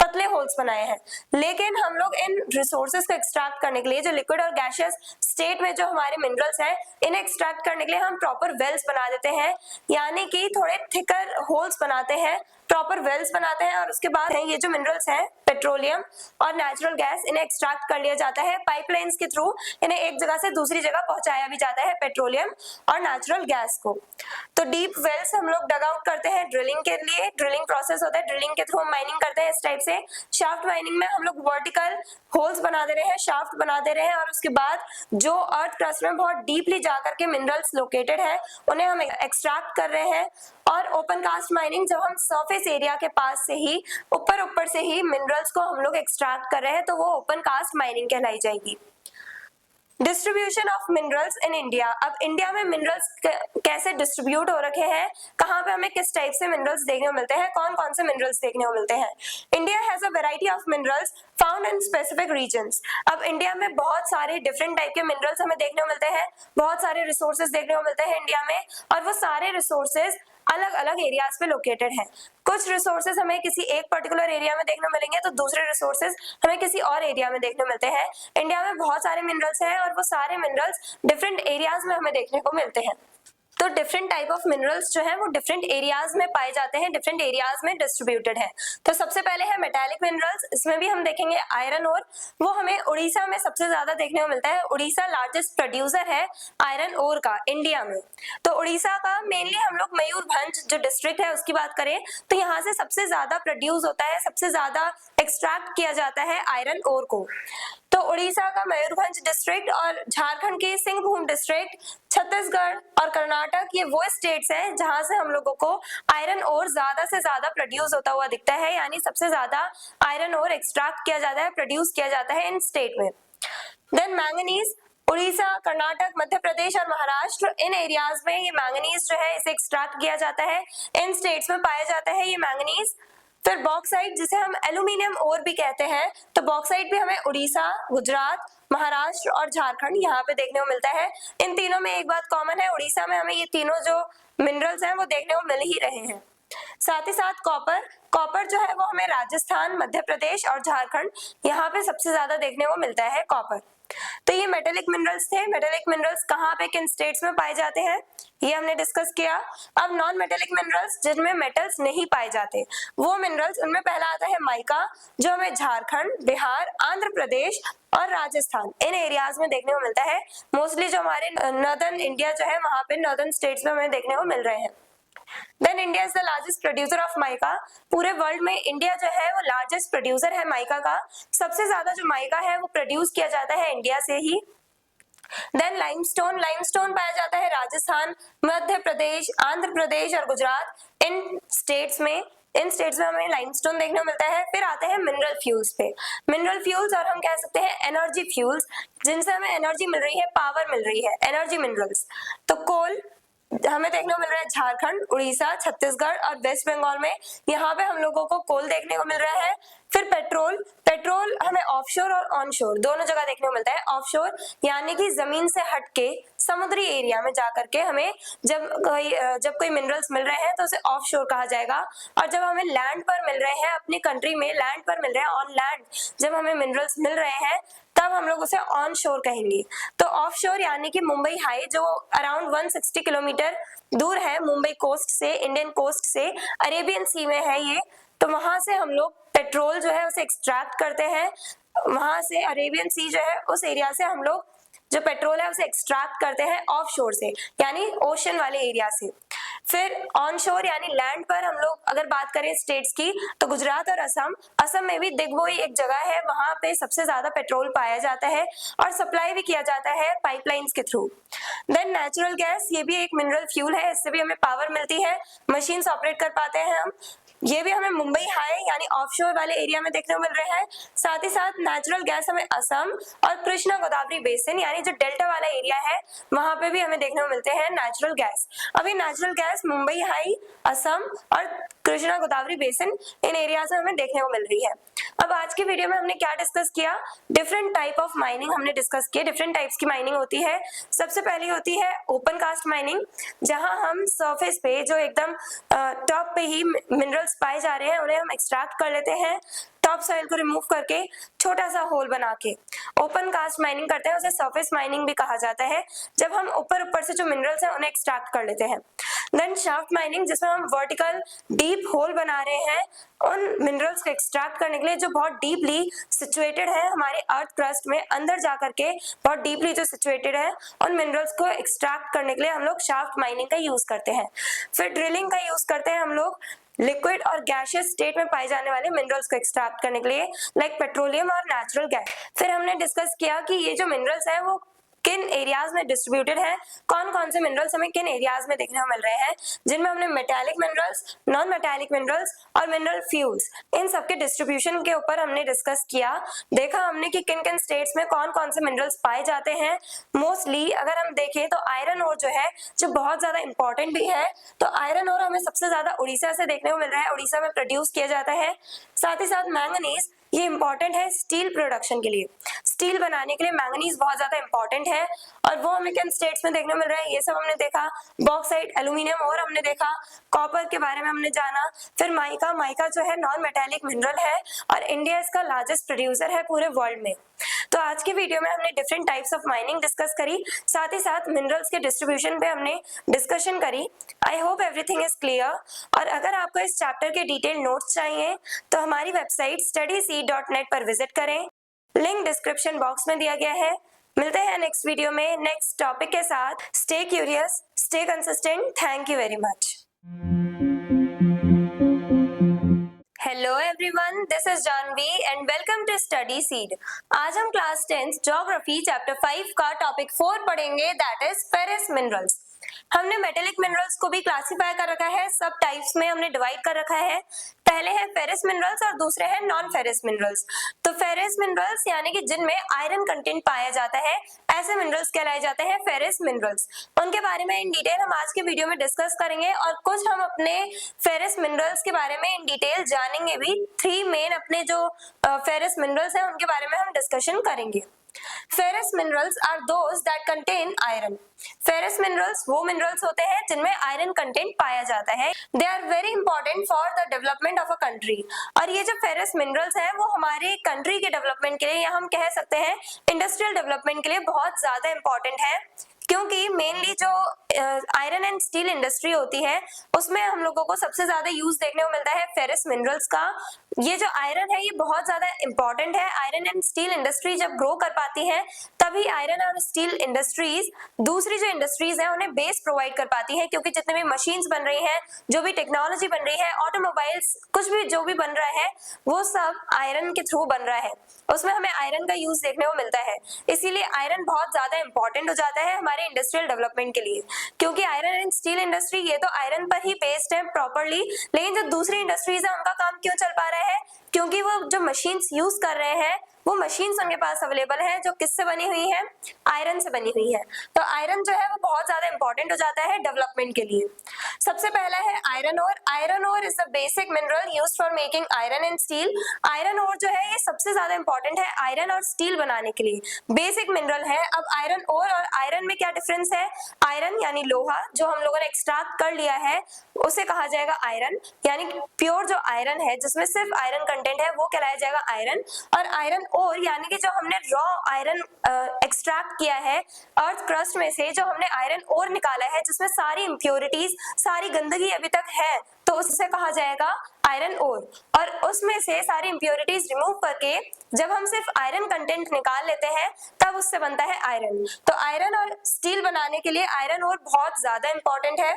पतले होल्स बनाए हैं, लेकिन हम लोग इन रिसोर्सेज को एक्सट्रैक्ट करने के लिए, जो लिक्विड और गैसियस स्टेट में जो हमारे मिनरल्स हैं इन्हें एक्सट्रैक्ट करने के लिए हम प्रॉपर वेल्स बना देते हैं, यानी कि थोड़े थिकर होल्स बनाते हैं, प्रॉपर वेल्स बनाते हैं, और उसके बाद ये जो मिनरल्स हैं पेट्रोलियम और नेचुरल गैस, इन्हें एक्सट्रैक्ट कर लिया जाता है पाइपलाइंस के थ्रू, इन्हें एक जगह से दूसरी जगह पहुंचाया भी जाता है पेट्रोलियम और नेचुरल गैस को। तो डीप वेल्स हम लोग डग आउट करते हैं ड्रिलिंग के लिए, ड्रिलिंग प्रोसेस होता है, ड्रिलिंग के थ्रू हम माइनिंग करते हैं इस टाइप से। शाफ्ट माइनिंग में हम लोग वर्टिकल होल्स बना दे रहे हैं, शाफ्ट बना दे रहे हैं, और उसके बाद जो अर्थ क्रस्ट में बहुत डीपली जाकर के मिनरल्स लोकेटेड है उन्हें हम एक्सट्रैक्ट कर रहे हैं। और ओपन कास्ट माइनिंग, जब हम सरफेस एरिया के पास से ही, ऊपर से ही मिनरल्स को हम लोग एक्सट्रैक्ट कर रहे हैं, तो वो ओपन कास्ट माइनिंग कहलाई जाएगी। Distribution of minerals in India. अब इंडिया में मिनरल्स कैसे डिस्ट्रीब्यूट हो रखे हैं, कहाँ पे हमें किस टाइप से मिनरल्स देखने को मिलते हैं, कौन कौन से मिनरल्स देखने को मिलते हैं। India has a variety of minerals found in specific regions. अब इंडिया में बहुत सारे डिफरेंट टाइप के मिनरल्स हमें देखने को मिलते हैं, बहुत सारे रिसोर्सेज देखने को मिलते हैं इंडिया में, और वो सारे रिसोर्सेज अलग अलग एरियाज पे लोकेटेड हैं। कुछ रिसोर्सेज हमें किसी एक पर्टिकुलर एरिया में देखने मिलेंगे, तो दूसरे रिसोर्सेज हमें किसी और एरिया में देखने मिलते हैं। इंडिया में बहुत सारे मिनरल्स हैं और वो सारे मिनरल्स डिफरेंट एरियाज में हमें देखने को मिलते हैं। तो डिफरेंट टाइप ऑफ मिनरल्स जो है वो डिफरेंट एरियाज में पाए जाते हैं, डिफरेंट एरियाज में डिस्ट्रीब्यूटेड है। तो सबसे पहले है मेटालिक मिनरल्स, इसमें भी हम देखेंगे आयरन ओर, वो हमें उड़ीसा में सबसे ज्यादा देखने को मिलता है। उड़ीसा लार्जेस्ट प्रोड्यूसर है आयरन ओर का इंडिया में। तो उड़ीसा का मेनली हम लोग मयूरभंज जो डिस्ट्रिक्ट है उसकी बात करें तो यहाँ से सबसे ज्यादा प्रोड्यूस होता है, सबसे ज्यादा एक्सट्रैक्ट किया जाता है आयरन ओर को। तो उड़ीसा का मयूरभंज डिस्ट्रिक्ट और झारखंड की सिंहभूम डिस्ट्रिक्ट, छत्तीसगढ़ और कर्नाटक ये वो स्टेट्स हैं जहां से हम लोगों को आयरन ओर ज्यादा से ज्यादा प्रोड्यूस होता हुआ दिखता है, यानी सबसे ज्यादा आयरन ओर एक्सट्रैक्ट किया जाता है, प्रोड्यूस किया जाता है इन स्टेट में। देन मैंगनीज, उड़ीसा, कर्नाटक, मध्य प्रदेश और महाराष्ट्र, इन एरियाज में ये मैंगनीज जो है इसे एक्सट्रैक्ट किया जाता है, इन स्टेट्स में पाया जाता है ये मैंगनीज। फिर बॉक्साइट जिसे हम एल्यूमिनियम ओर भी कहते हैं, तो बॉक्साइट भी हमें उड़ीसा, गुजरात, महाराष्ट्र और झारखंड यहाँ पे देखने को मिलता है। इन तीनों में एक बात कॉमन है, उड़ीसा में हमें ये तीनों जो मिनरल्स हैं वो देखने को मिल ही रहे हैं। साथ ही साथ कॉपर, कॉपर जो है वो हमें राजस्थान, मध्य प्रदेश और झारखंड यहाँ पे सबसे ज्यादा देखने को मिलता है कॉपर। तो ये मेटेलिक मिनरल्स थे। मेटेलिक मिनरल्स कहाँ पे किन स्टेट्स में पाए जाते हैं ये हमने डिस्कस किया। अब नॉन मेटेलिक मिनरल्स जिनमें मेटल्स नहीं पाए जाते वो मिनरल्स, उनमें पहला आता है माइका, जो हमें झारखंड, बिहार, आंध्र प्रदेश और राजस्थान इन एरियाज में देखने को मिलता है। मोस्टली जो हमारे नॉर्दर्न इंडिया जो है वहां पे नॉर्दर्न स्टेट्स में हमें देखने को मिल रहे हैं। Then India is the largest producer of mica. पूरे वर्ल्ड में इंडिया जो है वो लार्जेस्ट प्रोड्यूसर है माइका का। सबसे ज्यादा जो माइका है वो प्रोड्यूस किया जाता है इंडिया से ही। देन लाइमस्टोन, लाइमस्टोन पाया जाता है राजस्थान, मध्य प्रदेश, आंध्र प्रदेश और गुजरात इन स्टेट्स में हमें लाइमस्टोन देखने को मिलता है। फिर आते हैं मिनरल फ्यूल्स पे। मिनरल फ्यूल्स और हम कह सकते हैं एनर्जी फ्यूल्स, जिनसे हमें एनर्जी मिल रही है, पावर मिल रही है, एनर्जी मिनरल्स। तो कोल हमें देखने को मिल रहा है झारखंड, उड़ीसा, छत्तीसगढ़ और वेस्ट बंगाल में, यहाँ पे हम लोगों को कोल देखने को मिल रहा है। फिर पेट्रोल, पेट्रोल हमें ऑफशोर और ऑनशोर दोनों जगह देखने को मिलता है। ऑफशोर यानी कि जमीन से हटके समुद्री एरिया में जाकर के हमें जब कोई मिनरल्स मिल रहे हैं तो उसे ऑफशोर कहा जाएगा। और जब हमें लैंड पर मिल रहे हैं, अपनी कंट्री में लैंड पर मिल रहे हैं, ऑन लैंड जब हमें मिनरल्स मिल रहे हैं तब हम लोग उसे ऑन शोर कहेंगे। तो ऑफ शोर यानी कि मुंबई हाई जो अराउंड 160 किलोमीटर दूर है मुंबई कोस्ट से, इंडियन कोस्ट से, अरेबियन सी में है ये। तो वहां से हम लोग पेट्रोल जो है उसे एक्सट्रैक्ट करते हैं, वहां से अरेबियन सी जो है उस एरिया से हम लोग जो पेट्रोल है उसे एक्सट्रैक्ट करते हैं ऑफ शोर से, यानी ओशन वाले एरिया से। फिर ऑन शोर यानी लैंड पर हम लोग अगर बात करें स्टेट्स की तो गुजरात और असम, असम में भी दिग्बोई एक जगह है, वहां पे सबसे ज्यादा पेट्रोल पाया जाता है और सप्लाई भी किया जाता है पाइपलाइंस के थ्रू। देन नेचुरल गैस, ये भी एक मिनरल फ्यूल है, इससे भी हमें पावर मिलती है, मशीन्स ऑपरेट कर पाते हैं हम। ये भी हमें मुंबई हाई यानी ऑफशोर वाले एरिया में देखने को मिल रहे हैं। साथ ही साथ नेचुरल गैस हमें असम और कृष्णा गोदावरी बेसिन यानी जो डेल्टा वाला एरिया है वहां पे भी हमें देखने को मिलते हैं नेचुरल गैस। अभी natural gas Mumbai high, Assam और कृष्णा गोदावरी बेसिन इन एरियाज में हमें देखने को मिल रही है। अब आज की वीडियो में हमने क्या डिस्कस किया, डिफरेंट टाइप ऑफ माइनिंग हमने डिस्कस किया। डिफरेंट टाइप्स की माइनिंग होती है। सबसे पहली होती है ओपन कास्ट माइनिंग, जहां हम सरफेस पे जो एकदम टॉप पे ही मिनरल्स पाए जा रहे हैं उन्हें हम एक्सट्रैक्ट कर लेते हैं, टॉप सॉइल को रिमूव करके छोटा सा होल बना के ओपन कास्ट माइनिंग करते हैं, उसे सरफेस माइनिंग भी कहा जाता है, जब हम ऊपर से जो मिनरल्स हैं उन्हें एक्सट्रैक्ट कर लेते हैं। देन शाफ्ट माइनिंग, जिसमें हम वर्टिकल डीप होल बना रहे हैं उन मिनरल्स को एक्सट्रैक्ट करने के लिए जो बहुत डीपली सिचुएटेड है हमारे अर्थ क्रस्ट में, अंदर जाकर के बहुत डीपली जो सिचुएटेड है उन मिनरल्स को एक्सट्रैक्ट करने के लिए हम लोग शाफ्ट माइनिंग का यूज करते हैं। फिर ड्रिलिंग का यूज करते हैं हम लोग लिक्विड और गैसियस स्टेट में पाए जाने वाले मिनरल्स को एक्सट्रैक्ट करने के लिए, लाइक पेट्रोलियम और नेचुरल गैस। फिर हमने डिस्कस किया कि ये जो मिनरल्स हैं वो किन एरियाज में डिस्ट्रीब्यूटेड है, कौन कौन से मिनरल्स हमें किन एरियाज में देखने को मिल रहे हैं, जिनमें हमने metallic minerals, non metallic minerals और मिनरल फ्यूल्स इन सबके डिस्ट्रीब्यूशन के ऊपर हमने डिस्कस किया। देखा हमने कि किन किन स्टेट्स में कौन कौन से मिनरल्स पाए जाते हैं। मोस्टली अगर हम देखें तो आयरन ओर जो है जो बहुत ज्यादा इंपॉर्टेंट भी है, तो आयरन ओर हमें सबसे ज्यादा उड़ीसा से देखने को मिल रहा है, उड़ीसा में प्रोड्यूस किया जाता है। साथ ही साथ मैंगनीज, ये इंपॉर्टेंट है स्टील प्रोडक्शन के लिए, स्टील बनाने के लिए मैंगनीज बहुत ज्यादा इंपॉर्टेंट है और वो हमें किन स्टेट्स में देखने को मिल रहा है ये सब हमने देखा। बॉक्साइट, एल्यूमिनियम और हमने देखा, कॉपर के बारे में हमने जाना। फिर माइका, माइका जो है नॉन मेटालिक मिनरल है और इंडिया इसका लार्जेस्ट प्रोड्यूसर है पूरे वर्ल्ड में। तो आज की वीडियो में हमने different types of mining discuss करी, साथ ही साथ मिनरल्स के डिस्ट्रीब्यूशन पे हमने डिस्कशन करी। I hope everything is clear. और अगर आपको इस चैप्टर के डिटेल नोट्स चाहिए तो हमारी वेबसाइट studyseed.net पर विजिट करें, लिंक डिस्क्रिप्शन बॉक्स में दिया गया है। मिलते हैं नेक्स्ट वीडियो में नेक्स्ट टॉपिक के साथ। Stay curious, stay consistent. Thank you very much. Hello everyone, this is Janvi and welcome to Study Seed. आज हम क्लास 10 ज्योग्राफी चैप्टर 5 का टॉपिक 4 पढ़ेंगे, दैट इज फेरस मिनरल्स। हमने मेटेलिक मिनरल्स को भी क्लासिफाई कर रखा है, सब टाइप्स में हमने डिवाइड कर रखा है। पहले है फेरस मिनरल्स और दूसरे हैं नॉन फेरस मिनरल्स। तो फेरस मिनरल्स यानी कि जिनमें आयरन कंटेंट पाया जाता है, ऐसे मिनरल्स कहलाए जाते हैं फेरस मिनरल्स। उनके बारे में इन डिटेल हम आज के वीडियो में डिस्कस करेंगे और कुछ हम अपने फेरस मिनरल्स के बारे में इन डिटेल जानेंगे भी। 3 मेन अपने जो फेरस मिनरल्स हैं उनके बारे में हम डिस्कशन करेंगे। Ferrous minerals are those that contain iron. Ferrous minerals वो मिनरल्स होते हैं जिनमें आयरन कंटेंट पाया जाता है। They are very important for the development of a country. और ये जो फेरस मिनरल्स हैं वो हमारे कंट्री के डेवलपमेंट के लिए, या हम कह सकते हैं इंडस्ट्रियल डेवलपमेंट के लिए बहुत ज्यादा इंपॉर्टेंट है, क्योंकि मेनली जो आयरन एंड स्टील इंडस्ट्री होती है उसमें हम लोगों को सबसे ज्यादा यूज देखने को मिलता है फेरस मिनरल्स का। ये जो आयरन है ये बहुत ज्यादा इंपॉर्टेंट है। आयरन एंड स्टील इंडस्ट्री जब ग्रो कर पाती है तभी आयरन और स्टील इंडस्ट्रीज दूसरी जो इंडस्ट्रीज है उन्हें बेस प्रोवाइड कर पाती है, क्योंकि जितने भी मशीन्स बन रही हैं, जो भी टेक्नोलॉजी बन रही है, ऑटोमोबाइल्स, कुछ भी जो भी बन रहा है वो सब आयरन के थ्रू बन रहा है। उसमें हमें आयरन का यूज देखने को मिलता है, इसीलिए आयरन बहुत ज्यादा इंपॉर्टेंट हो जाता है हमारे इंडस्ट्रियल डेवलपमेंट के लिए। क्योंकि आयरन एंड स्टील इंडस्ट्री ये तो आयरन पर ही बेस्ड है प्रॉपरली, लेकिन जो दूसरी इंडस्ट्रीज है उनका काम क्यों चल पा रहा है? क्योंकि वो जो मशीन्स यूज कर रहे हैं वो मशीन्स उनके पास अवेलेबल है जो किससे बनी हुई है? आयरन से बनी हुई है। तो आयरन जो है वो बहुत ज्यादा इंपॉर्टेंट हो जाता है डेवलपमेंट के लिए। सबसे पहला है iron ore. Iron ore is the basic mineral used for making iron and steel. Iron ore जो है ये सबसे ज्यादा इंपॉर्टेंट है आयरन और स्टील बनाने के लिए, बेसिक मिनरल है। अब आयरन ओर और आयरन में क्या डिफरेंस है? आयरन यानी लोहा जो हम लोगों ने एक्सट्रैक्ट कर लिया है उसे कहा जाएगा आयरन, यानी प्योर जो आयरन है जिसमें सिर्फ आयरन कंटेंट है वो कहलाया जाएगा आयरन। और आयरन ओर यानी कि जो हमने रॉ आयरन एक्सट्रैक्ट किया है अर्थ क्रस्ट में से, जो हमने आयरन ओर निकाला है जिसमें सारी इंप्योरिटीज, सारी गंदगी अभी तक है, तो उससे कहा जाएगा आयरन ओर। और उसमें से सारी इंप्योरिटीज रिमूव करके जब हम सिर्फ आयरन कंटेंट निकाल लेते हैं तब उससे बनता है आयरन। तो आयरन और स्टील बनाने के लिए आयरन ओर बहुत ज्यादा इंपॉर्टेंट है।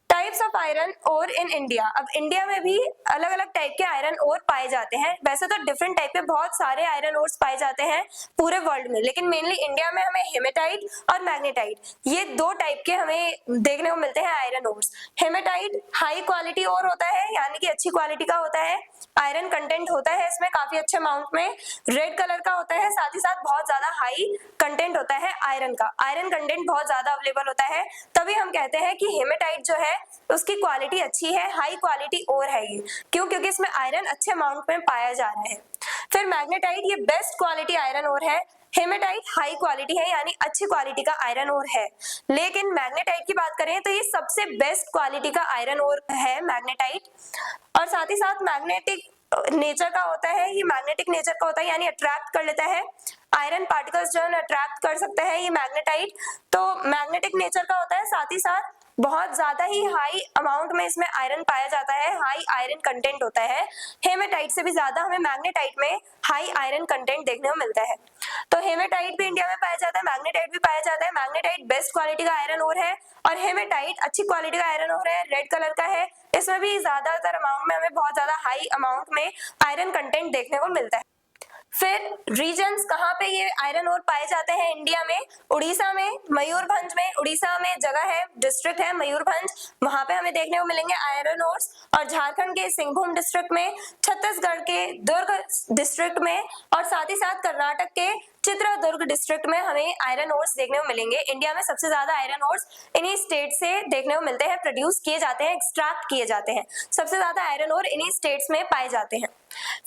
Types of iron ore in India. अब इंडिया में भी अलग अलग टाइप के आयरन ओर पाए जाते हैं। वैसे तो डिफरेंट टाइप के बहुत सारे आयरन ओर्स पाए जाते हैं पूरे वर्ल्ड में, लेकिन मेनली इंडिया में हमें हेमेटाइट और मैग्नेटाइट, ये दो टाइप के हमें देखने को मिलते हैं iron ores. Hematite high quality ore होता है, यानी कि अच्छी क्वालिटी का होता है, आयरन कंटेंट होता है इसमें काफी अच्छे अमाउंट में, रेड कलर का होता है, साथ ही साथ बहुत ज्यादा हाई कंटेंट होता है आयरन का, आयरन कंटेंट बहुत ज्यादा अवेलेबल होता है। तभी हम कहते हैं कि हेमेटाइट जो है उसकी क्वालिटी अच्छी है, हाई क्वालिटी ओर है ये। क्यों? क्योंकि इसमें आयरन अच्छे अमाउंट में पाया जा रहा है। फिर मैग्नेटाइट, ये बेस्ट क्वालिटी आयरन ओर है। हेमेटाइट हाई क्वालिटी है, यानी अच्छी क्वालिटी का आयरन ओर है। लेकिन मैग्नेटाइट की बात करें तो ये सबसे बेस्ट क्वालिटी का आयरन ओर है मैग्नेटाइट। और साथ ही साथ मैग्नेटिक नेचर का होता है, ये मैग्नेटिक नेचर का होता है, यानी अट्रैक्ट कर लेता है आयरन पार्टिकल्स जो है अट्रैक्ट कर सकता है ये मैग्नेटाइट। तो मैग्नेटिक नेचर का होता है, साथ ही साथ बहुत ज्यादा ही हाई अमाउंट में इसमें आयरन पाया जाता है, हाई आयरन कंटेंट होता है। हेमेटाइट से भी ज्यादा हमें मैग्नेटाइट में हाई आयरन कंटेंट देखने को मिलता है। तो हेमेटाइट भी इंडिया में पाया जाता है, मैग्नेटाइट भी पाया जाता है। मैग्नेटाइट बेस्ट क्वालिटी का आयरन ओर है और हेमेटाइट अच्छी क्वालिटी का आयरन ओर है, रेड कलर का है। इसमें भी ज्यादातर अमाउंट में हमें बहुत ज्यादा हाई अमाउंट में आयरन कंटेंट देखने को मिलता है। फिर रीजन्स कहाँ पे ये आयरन ओर पाए जाते हैं इंडिया में? उड़ीसा में, मयूरभंज में, उड़ीसा में जगह है, डिस्ट्रिक्ट है मयूरभंज, वहां पे हमें देखने को मिलेंगे आयरन ओर्स। और झारखंड के सिंहभूम डिस्ट्रिक्ट में, छत्तीसगढ़ के दुर्ग डिस्ट्रिक्ट में, और साथ ही साथ कर्नाटक के चित्रदुर्ग डिस्ट्रिक्ट में हमें आयरन ओर्स देखने को मिलेंगे। इंडिया में सबसे ज्यादा आयरन ओर्स इन्हीं स्टेट से देखने को मिलते हैं, प्रोड्यूस किए जाते हैं, एक्सट्रैक्ट किए जाते हैं। सबसे ज्यादा आयरन ओर इन्हीं स्टेट्स में पाए जाते हैं।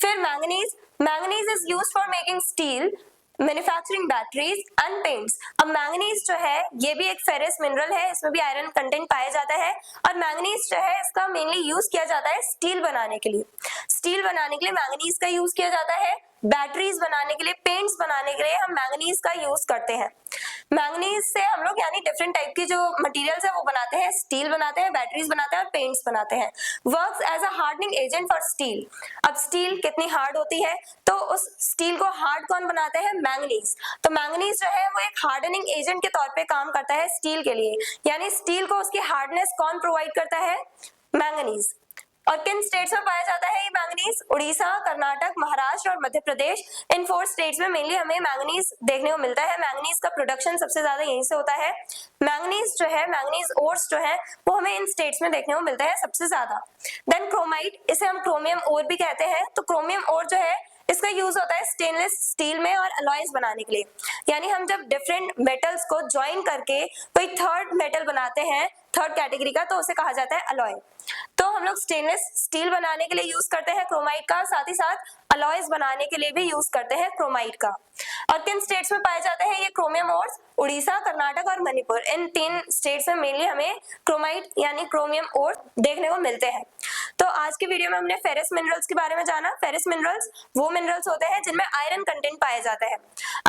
फिर manganese. Manganese is used for making steel, manufacturing batteries and paints. अब मैंगनीज जो है ये भी एक फेरस मिनरल है, इसमें भी आयरन कंटेंट पाया जाता है। और मैंगनीज जो है इसका मेनली यूज किया जाता है स्टील बनाने के लिए। स्टील बनाने के लिए मैंगनीज का यूज किया जाता है, बैटरीज बनाने के लिए, पेंट्स बनाने के लिए हम मैंगनीज का यूज करते हैं। मैंगनीज से हम लोग यानी डिफरेंट टाइप की जो मटेरियल्स है वो बनाते हैं, स्टील बनाते हैं, बैटरीज बनाते हैं और पेंट्स बनाते हैं। Works as a hardening agent for steel. अब स्टील कितनी हार्ड होती है, तो उस स्टील को हार्ड कौन बनाते हैं? मैंगनीज। तो मैंगनीज जो है वो एक हार्डनिंग एजेंट के तौर पे काम करता है स्टील के लिए, यानी स्टील को उसकी हार्डनेस कौन प्रोवाइड करता है? मैंगनीज। और किन स्टेट्स में पाया जाता है ये मैंगनीज? उड़ीसा, कर्नाटक, महाराष्ट्र और मध्य प्रदेश। इन 4 स्टेट्स में मेनली हमें मैंगनीज देखने को मिलता है। मैंगनीज का प्रोडक्शन सबसे ज्यादा यहीं से होता है। मैंगनीज जो है, मैंगनीज ओर्स जो है वो हमें इन स्टेट्स में देखने को मिलता है सबसे ज्यादा। देन क्रोमाइट, इसे हम क्रोमियम ओर भी कहते हैं। तो क्रोमियम ओर जो है इसका यूज होता है स्टेनलेस स्टील में और अलॉयज बनाने के लिए। यानी हम जब डिफरेंट मेटल्स को ज्वाइन करके कोई थर्ड मेटल बनाते हैं, थर्ड कैटेगरी का, तो उसे कहा जाता है अलॉय। तो हम लोग स्टेनलेस स्टील बनाने के लिए यूज करते हैं क्रोमाइट का, साथ ही साथ अलॉयज बनाने के लिए भी यूज करते हैं क्रोमाइट का। और किन स्टेट्स में पाए जाते हैं ये क्रोमियम ओर्स? उड़ीसा, कर्नाटक और मणिपुर। इन 3 स्टेट्स में मेनली हमें क्रोमाइट यानी क्रोमियम ओर्स देखने को मिलते हैं। तो आज की वीडियो में हमने फेरस मिनरल्स के बारे में जाना। फेरस मिनरल्स वो मिनरल्स होते हैं जिनमें आयरन कंटेंट पाया जाता है।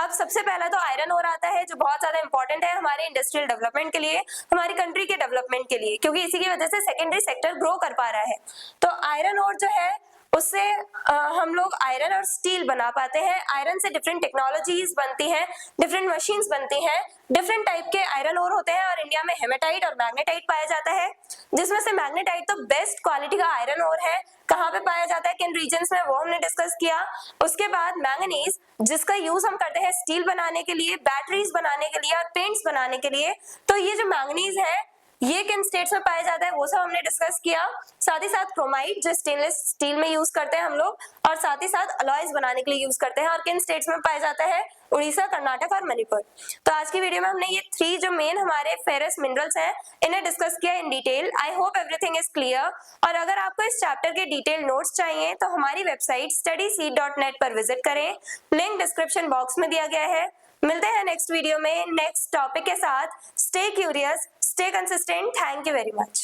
अब सबसे पहला तो आयरन ओर आता है, जो बहुत ज्यादा इंपॉर्टेंट है हमारे इंडस्ट्रियल डेवलपमेंट के लिए, हमारी कंट्री के डेवलपमेंट के लिए, क्योंकि इसी की वजह से सेकेंडरी सेक्टर ग्रो कर पा रहा है। तो आयरन ओर जो है उससे हम लोग आयरन और स्टील बना पाते हैं। आयरन से डिफरेंट टेक्नोलॉजीज बनती हैं, डिफरेंट मशीन्स बनती हैं, डिफरेंट टाइप के आयरन ओर होते हैं। और इंडिया में हेमेटाइट और मैग्नेटाइट पाया जाता है, जिसमें से मैग्नेटाइट तो बेस्ट क्वालिटी का आयरन ओर है। कहाँ पे पाया जाता है, किन रीजन्स में, वो हमने डिस्कस किया। उसके बाद मैंगनीज, जिसका यूज हम करते हैं स्टील बनाने के लिए, बैटरीज बनाने के लिए और पेंट्स बनाने के लिए। तो ये जो मैंगनीज है ये किन स्टेट्स में पाया जाता है वो सब हमने डिस्कस किया। साथ ही साथ क्रोमाइट जो स्टेनलेस स्टील में यूज करते हैं हम लोग, और साथ ही साथ अलॉयज बनाने के लिए यूज करते हैं। और किन स्टेट्स में पाया जाता है? उड़ीसा, कर्नाटक और मणिपुर। तो आज की वीडियो में हमने ये 3 जो मेन हमारे फेरस मिनरल्स हैं इन्हें डिस्कस किया in detail. I hope everything is clear. और अगर आपको इस चैप्टर के डिटेल नोट्स चाहिए तो हमारी वेबसाइट studyseed.net पर विजिट करें, लिंक डिस्क्रिप्शन बॉक्स में दिया गया है। मिलते हैं नेक्स्ट वीडियो में नेक्स्ट टॉपिक के साथ। Stay curious, stay consistent. Thank you very much.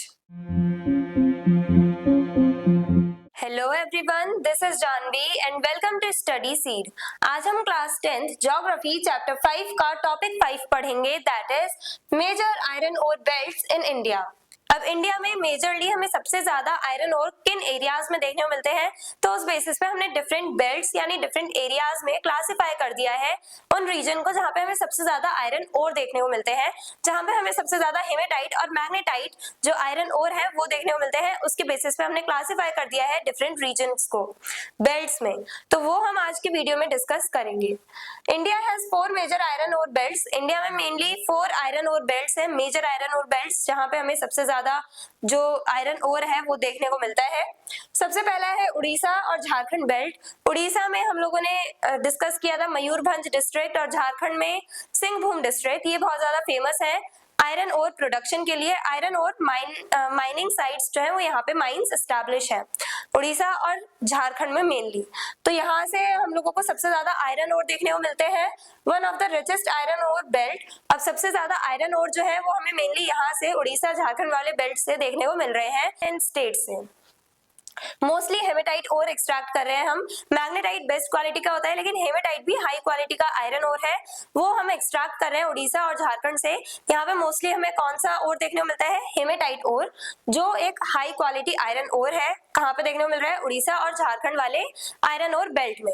Hello everyone, this is Janvi and welcome to Study Seed. आज हम क्लास 10th ज्योग्राफी चैप्टर 5 का टॉपिक 5 पढ़ेंगे, that is major iron ore belts in India. अब India में majorly हमें सबसे ज्यादा iron ore किन एरियाज में देखने को मिलते हैं, तो उस बेसिस पे हमने डिफरेंट बेल्ट्स यानी डिफरेंट एरियाज में क्लासिफाई कर दिया है उन रीजन को जहां पे हमें सबसे ज्यादा आयरन ओर देखने को मिलते हैं, जहां पे हमें सबसे ज्यादा हेमेटाइट और मैग्नेटाइट जो आयरन ओर है वो देखने को मिलते हैं। उसके बेसिस पे हमने क्लासिफाई कर दिया है डिफरेंट रीजन्स को बेल्ट्स में, तो वो हम आज की वीडियो में डिस्कस करेंगे। India has 4 major iron ore belts. India में मेनली 4 आयरन ओर बेल्ट्स है, मेजर आयरन ओर बेल्ट्स, जहां पे हमें सबसे ज्यादा जो आयरन ओर है वो देखने को मिलता है। सबसे पहला है उड़ीसा और झारखंड बेल्ट। उड़ीसा में हम लोगों ने डिस्कस किया था मयूरभंज डिस्ट्रिक्ट, और झारखंड में सिंहभूम डिस्ट्रिक्ट। ये बहुत ज्यादा फेमस है आयरन ओर प्रोडक्शन के लिए। आयरन ओर माइनिंग साइट्स जो है वो यहाँ पे माइंस एस्टैब्लिश है उड़ीसा और झारखंड में मेनली। तो यहाँ से हम लोगों को सबसे ज्यादा आयरन ओर देखने को मिलते हैं। One of the richest iron ore belt. अब सबसे ज्यादा आयरन ओर जो है वो हमें मेनली यहाँ से उड़ीसा झारखंड वाले बेल्ट से देखने को मिल रहे हैं, इन स्टेट से। मोस्टली हेमेटाइट ओर एक्सट्रैक्ट कर रहे हैं हम। मैग्नेटाइट बेस्ट क्वालिटी का होता है, लेकिन हेमेटाइट भी हाई क्वालिटी का आयरन ओर है, वो हम एक्सट्रैक्ट कर रहे हैं उड़ीसा और झारखंड से। यहाँ पे मोस्टली हमें कौन सा ओर देखने को मिलता है? हेमेटाइट ओर, जो एक हाई क्वालिटी आयरन ओर है। कहाँ पे देखने को मिल रहा है? उड़ीसा और झारखंड वाले आयरन ओर बेल्ट में।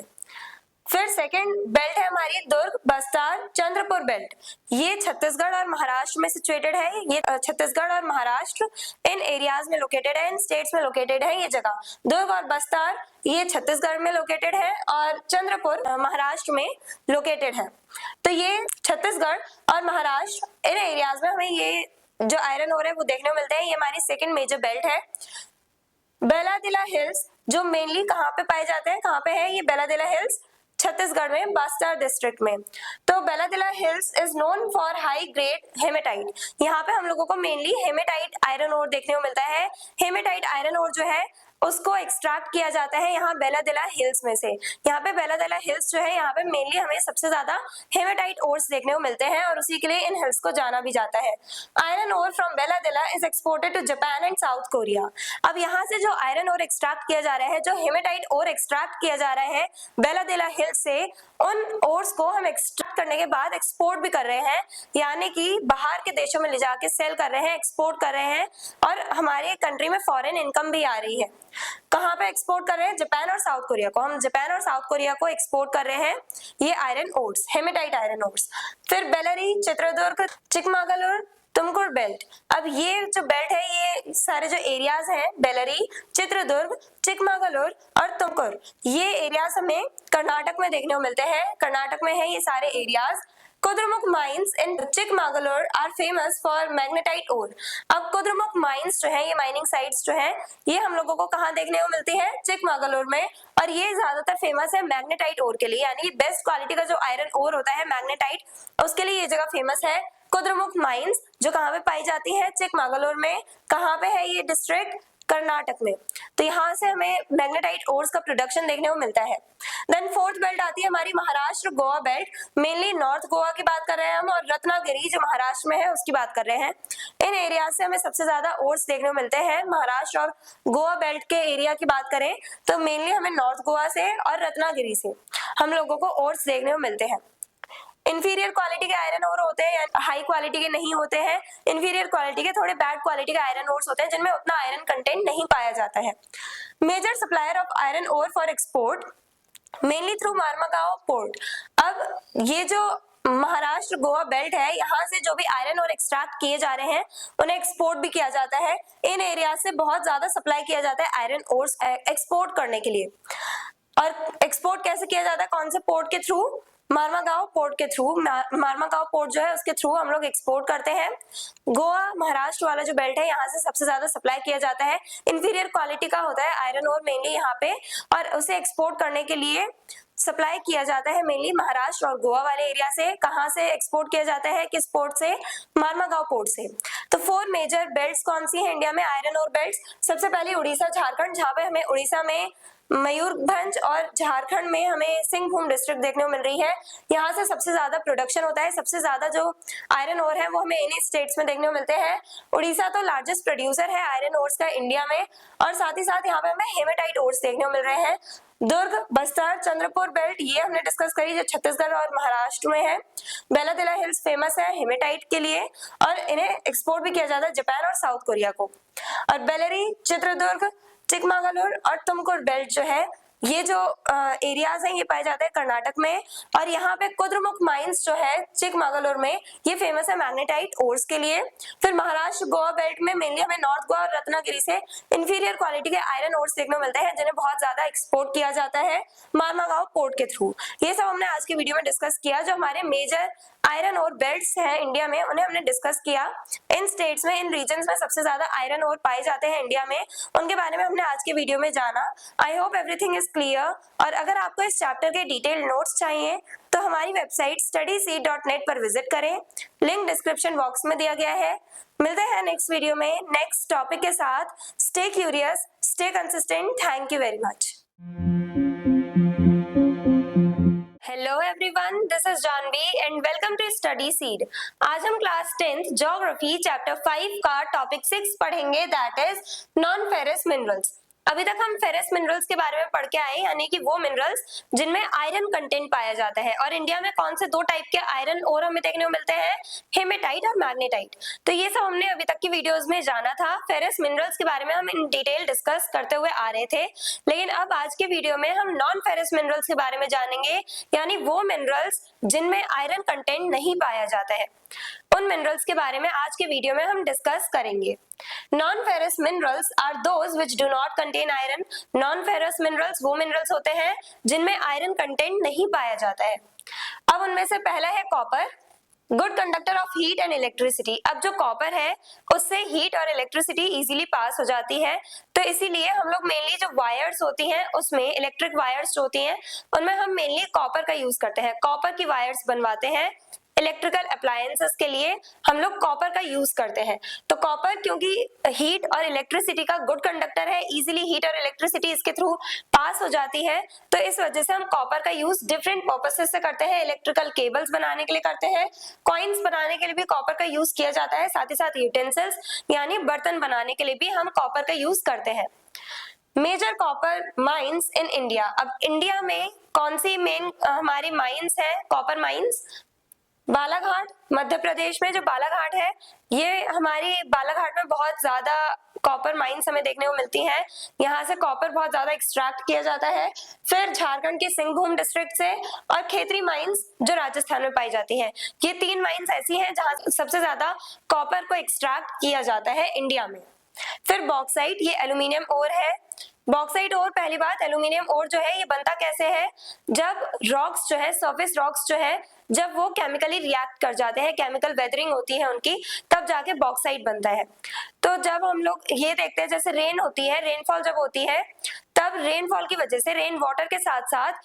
फिर सेकंड बेल्ट है हमारी दुर्ग, बस्तर, चंद्रपुर बेल्ट। ये छत्तीसगढ़ और महाराष्ट्र में सिचुएटेड है। ये छत्तीसगढ़ और महाराष्ट्र इन एरियाज में लोकेटेड है, इन स्टेट्स में लोकेटेड है ये जगह। दुर्ग और बस्तर ये छत्तीसगढ़ में लोकेटेड है और चंद्रपुर महाराष्ट्र में लोकेटेड है। तो ये छत्तीसगढ़ और महाराष्ट्र इन एरियाज में हमें ये जो आयरन ओर है वो देखने को मिलते हैं। ये हमारी सेकेंड मेजर बेल्ट है। बेलादिला हिल्स जो मेनली कहाँ पे पाए जाते हैं, कहाँ पे है ये बेलादिला हिल्स? छत्तीसगढ़ में, बस्तर डिस्ट्रिक्ट में। तो Bailadila hills is known for high grade hematite. यहाँ पे हम लोगों को मेनली हेमेटाइट आयरन ओर देखने को मिलता है। हेमेटाइट आयरन ओर जो है उसको एक्सट्रैक्ट किया जाता है यहाँ बेलादिला हिल्स में से। यहाँ पे बेलादिला हिल्स जो है यहाँ पे मेनली हमें सबसे ज्यादा हेमेटाइट ओर्स देखने को मिलते हैं, और उसी के लिए इन हिल्स को जाना भी जाता है। Iron ore from Bailadila is exported to Japan and South Korea. अब यहाँ से जो आयरन ओर एक्सट्रैक्ट किया जा रहा है, जो हेमेटाइट ओर एक्सट्रैक्ट किया जा रहा है बेलादिला हिल्स से, उन ओर्स को हम एक्सट्रैक्ट करने के बाद एक्सपोर्ट भी कर रहे हैं, यानी कि बाहर के देशों में ले जाके सेल कर रहे हैं, एक्सपोर्ट कर रहे हैं, और हमारे कंट्री में फॉरेन इनकम भी आ रही है। कहाँ पे एक्सपोर्ट कर रहे हैं? जापान और साउथ कोरिया को। हम जापान और साउथ कोरिया को एक्सपोर्ट कर रहे हैं ये iron ores, hematite iron ores. फिर बेलरी, चित्रदुर्ग, चिकमगलुर, तुमकुर बेल्ट। अब ये जो बेल्ट है, ये सारे जो एरियाज हैं, बेलरी, चित्रदुर्ग, चिकमगलुर और तुमकुर, ये एरियाज हमें कर्नाटक में देखने को मिलते हैं। कर्नाटक में है ये सारे areas. Kudremukh mines in Chikmagalur are famous for magnetite ore. अब कुद्रेमुख माइंस जो है, ये माइनिंग साइट्स जो है, ये हम लोगों को कहाँ देखने को मिलती है? चिकमगलुर में। और ये ज्यादातर फेमस है मैग्नेटाइट ओर के लिए, यानी बेस्ट क्वालिटी का जो आयरन ओर होता है मैग्नेटाइट, उसके लिए ये जगह फेमस है। कुद्रेमुख माइंस जो कहाँ पे पाई जाती है? चिकमगलुर में। कहाँ पे है ये डिस्ट्रिक्ट? कर्नाटक में। तो यहाँ से हमें मैग्नेटाइट ओर्स का प्रोडक्शन देखने को मिलता है। देन फोर्थ बेल्ट आती है हमारी Maharashtra Goa belt. Mainly north Goa की बात कर रहे हैं हम, और रत्नागिरी जो महाराष्ट्र में है उसकी बात कर रहे हैं। इन एरिया से हमें सबसे ज्यादा ओर्स देखने को मिलते हैं। महाराष्ट्र और गोवा बेल्ट के एरिया की बात करें तो मेनली हमें नॉर्थ गोवा से और रत्नागिरी से हम लोगों को ओर्स देखने को मिलते हैं। इंफीरियर क्वालिटी के आयरन ओर होते हैं, हाई क्वालिटी के नहीं होते हैं। इंफीरियर क्वालिटी के, थोड़े बैड क्वालिटी के आयरन ओर्स होते हैं जिनमें उतना आयरन कंटेंट नहीं पाया जाता है। Major supplier of iron ore for export mainly through Marmagao port. अब ये जो महाराष्ट्र गोवा बेल्ट है, यहाँ से जो भी आयरन और एक्सट्रैक्ट किए जा रहे हैं उन्हें एक्सपोर्ट भी किया जाता है। इन एरिया से बहुत ज्यादा सप्लाई किया जाता है आयरन ओर्स एक्सपोर्ट करने के लिए। और एक्सपोर्ट कैसे किया जाता है? कौन से पोर्ट के थ्रू? मार्मागांव पोर्ट के थ्रू। मार्मागांव पोर्ट जो है उसके थ्रू हम लोग एक्सपोर्ट करते हैं। गोवा महाराष्ट्र वाला जो बेल्ट है, यहाँ से सबसे ज्यादा सप्लाई किया जाता है। इंफीरियर क्वालिटी का होता है आयरन ओर मेनली यहाँ पे, और उसे एक्सपोर्ट करने के लिए सप्लाई किया जाता है मेनली महाराष्ट्र और गोवा वाले एरिया से। कहाँ से एक्सपोर्ट किया जाता है? किस पोर्ट से? मार्मागांव पोर्ट से। तो 4 मेजर बेल्ट्स कौन सी है इंडिया में आयरन ओर बेल्ट्स? सबसे पहले उड़ीसा झारखंड, जहाँ पे हमें उड़ीसा में मयूरभंज और झारखंड में हमें सिंहभूम डिस्ट्रिक्ट देखने को मिल रही है। यहाँ से सबसे ज्यादा प्रोडक्शन होता है। सबसे ज्यादा जो आयरन ओर है वो हमें इन्हीं स्टेट्स में देखने को मिलते हैं। उड़ीसा तो लार्जेस्ट प्रोड्यूसर है आयरन ओर्स का इंडिया में, और साथ ही साथ यहाँ पे हमें हेमेटाइट ओर्स देखने को मिल रहे हैं। दुर्ग, बस्तर, चंद्रपुर बेल्ट ये हमने डिस्कस करी, जो छत्तीसगढ़ और महाराष्ट्र में है। बेलादिला हिल्स फेमस है हेमेटाइट के लिए, और इन्हें एक्सपोर्ट भी किया जाता है जापान और साउथ कोरिया को। और बेलरी, चित्रदुर्ग, चिकमगलुर और तुमकुर बेल्ट जो है, ये जो एरियाज हैं ये पाए जाते हैं कर्नाटक में। और यहाँ पे कुद्रेमुख माइंस जो है चिकमगलुर में, ये फेमस है मैग्नेटाइट ओर्स के लिए। फिर महाराष्ट्र गोवा बेल्ट में मेनली हमें नॉर्थ गोवा और रत्नागिरी से इंफीरियर क्वालिटी के आयरन ओर्स देखने को मिलते हैं, जिन्हें बहुत ज्यादा एक्सपोर्ट किया जाता है मार्मागांव पोर्ट के थ्रू। ये सब हमने आज की वीडियो में डिस्कस किया। जो हमारे मेजर आयरन ओर बेल्ट्स हैं इंडिया में, उन्हें हमने डिस्कस किया। इन स्टेट्स में, इन रीजन्स में सबसे ज्यादा आयरन ओर पाए जाते हैं इंडिया में, उनके बारे में हमने आज के वीडियो में जाना। I hope everything is clear. और अगर आपको इस चैप्टर के डिटेल नोट्स चाहिए तो हमारी वेबसाइट studyseed.net पर विजिट करें। लिंक डिस्क्रिप्शन बॉक्स में दिया गया है। मिलते हैं नेक्स्ट वीडियो में नेक्स्ट टॉपिक के साथ। Stay curious, stay consistent. Thank you very much. Hello everyone, this is Janvi and welcome to Study Seed. आज हम क्लास 10th ज्योग्राफी चैप्टर 5 का टॉपिक 6 पढ़ेंगे, that is non ferrous minerals. अभी तक हम फेरस मिनरल्स के बारे में पढ़ के आए, यानी कि वो मिनरल्स जिनमें आयरन कंटेंट पाया जाता है। और इंडिया में कौन से 2 टाइप के आयरन ओर हमें देखने को मिलते हैं? हेमेटाइट और मैग्नेटाइट। तो ये सब हमने अभी तक की वीडियोस में जाना था। फेरस मिनरल्स के बारे में हम इन डिटेल डिस्कस करते हुए आ रहे थे, लेकिन अब आज के वीडियो में हम नॉन फेरस मिनरल्स के बारे में जानेंगे, यानी वो मिनरल्स जिनमें आयरन कंटेंट नहीं पाया जाता है। उन मिनरल्स के बारे में आज के वीडियो में हम डिस्कस करेंगे। Non-ferrous minerals are those which do not contain iron. Non-ferrous minerals वो मिनरल्स होते हैं जिनमें आयरन कंटेंट नहीं पाया जाता है। अब उनमें से पहला है copper, good conductor of heat and electricity. अब जो कॉपर है उससे हीट और इलेक्ट्रिसिटी इजीली पास हो जाती है, तो इसीलिए हम लोग मेनली जो वायर्स होती हैं उसमें, इलेक्ट्रिक वायर्स होती हैं उनमें हम मेनली कॉपर का यूज करते हैं। कॉपर की वायर्स बनवाते हैं इलेक्ट्रिकल अप्लायंसेस के लिए, हम लोग कॉपर का यूज करते हैं। तो कॉपर क्योंकि हीट और इलेक्ट्रिसिटी का गुड कंडक्टर है, इजीली हीट और इलेक्ट्रिसिटी इसके थ्रू पास हो जाती है, तो इस वजह से हम कॉपर का यूज डिफरेंट पर्पसेस से करते हैं। इलेक्ट्रिकल केबल्स बनाने के लिए करते हैं, कॉइन्स बनाने के लिए भी कॉपर का यूज किया जाता है, साथ ही साथ यूटेंसिल्स यानी बर्तन बनाने के लिए भी हम कॉपर का यूज करते हैं। Major copper mines in India. अब इंडिया में कौन सी मेन हमारी माइंस है, कॉपर माइंस? बालाघाट मध्य प्रदेश में जो बालाघाट है, ये हमारी बालाघाट में बहुत ज्यादा कॉपर माइंस हमें देखने को मिलती हैं। यहाँ से कॉपर बहुत ज्यादा एक्सट्रैक्ट किया जाता है। फिर झारखंड के सिंहभूम डिस्ट्रिक्ट से और खेतरी माइंस जो राजस्थान में पाई जाती हैं। ये 3 माइंस ऐसी हैं जहाँ सबसे ज्यादा कॉपर को एक्सट्रैक्ट किया जाता है इंडिया में। फिर बॉक्साइट, ये एल्यूमिनियम ओर है। बॉक्साइट ओर, पहली बात, एल्यूमिनियम ओर जो है ये बनता कैसे है, जब रॉक्स जो है, सरफेस रॉक्स जो है, जब वो केमिकली रिएक्ट कर जाते हैं, केमिकल वेदरिंग होती है उनकी, तब जाके बॉक्साइट बनता है। तो जब हम लोग ये देखते हैं, जैसे रेन होती है, रेनफॉल जब होती है, तब रेनफॉल की वजह से रेन वाटर के साथ साथ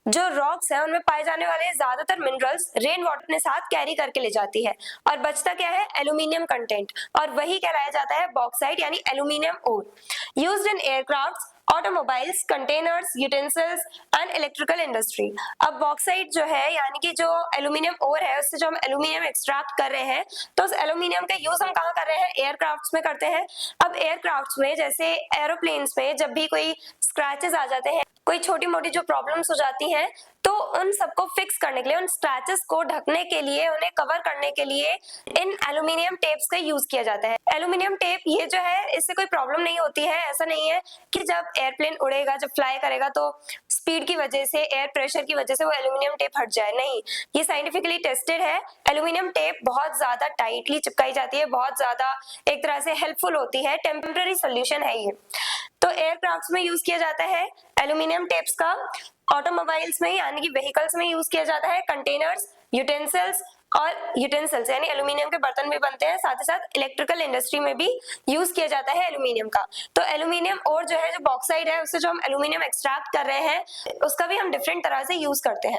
जो रॉक्स है उनमें पाए जाने वाले ज्यादातर मिनरल्स रेन वाटर के साथ कैरी करके ले जाती है, और बचता क्या है, एल्यूमिनियम कंटेंट, और वही कहलाया जाता है बॉक्साइट यानी aluminium ore. Used in aircraft, automobiles, containers, utensils and electrical industry. अब बॉक्साइट जो है यानी कि जो एल्यूमिनियम ओर है, उससे जो हम एल्यूमिनियम एक्सट्रैक्ट कर रहे हैं, तो उस एल्यूमिनियम का यूज हम कहाँ कर रहे हैं, एयरक्राफ्ट्स में करते हैं। अब एयरक्राफ्ट्स में, जैसे एरोप्लेन्स में जब भी कोई स्क्रैचेस आ जाते हैं, कोई छोटी मोटी जो प्रॉब्लम्स हो जाती हैं, तो उन सबको फिक्स करने के लिए, उन स्क्रैचेस को ढकने के लिए, उन्हें कवर करने के लिए इन एल्यूमिनियम टेप्स का यूज किया जाता है। एल्यूमिनियम टेप ये जो है, इससे कोई प्रॉब्लम नहीं होती है। ऐसा नहीं है कि जब एयरप्लेन उड़ेगा, जब फ्लाई करेगा, तो स्पीड की वजह से, एयर प्रेशर की वजह से वो एल्यूमिनियम टेप हट जाए, नहीं, ये साइंटिफिकली टेस्टेड है। एल्यूमिनियम टेप बहुत ज्यादा टाइटली चिपकाई जाती है, बहुत ज्यादा एक तरह से हेल्पफुल होती है, टेम्पररी सोल्यूशन है ये। तो एयरक्राफ्ट्स में यूज किया जाता है एल्यूमिनियम टेप्स का, ऑटोमोबाइल्स में यानी कि व्हीकल्स में यूज किया जाता है, कंटेनर्स, यूटेंसिल्स, और यूटेंसिल्स यानी एल्यूमिनियम के बर्तन भी बनते हैं, साथ ही साथ इलेक्ट्रिकल इंडस्ट्री में भी यूज किया जाता है एल्यूमिनियम का। तो एल्यूमिनियम और जो है, जो बॉक्साइट है, उससे जो हम एल्यूमिनियम एक्सट्रैक्ट कर रहे हैं, उसका भी हम डिफरेंट तरह से यूज करते हैं।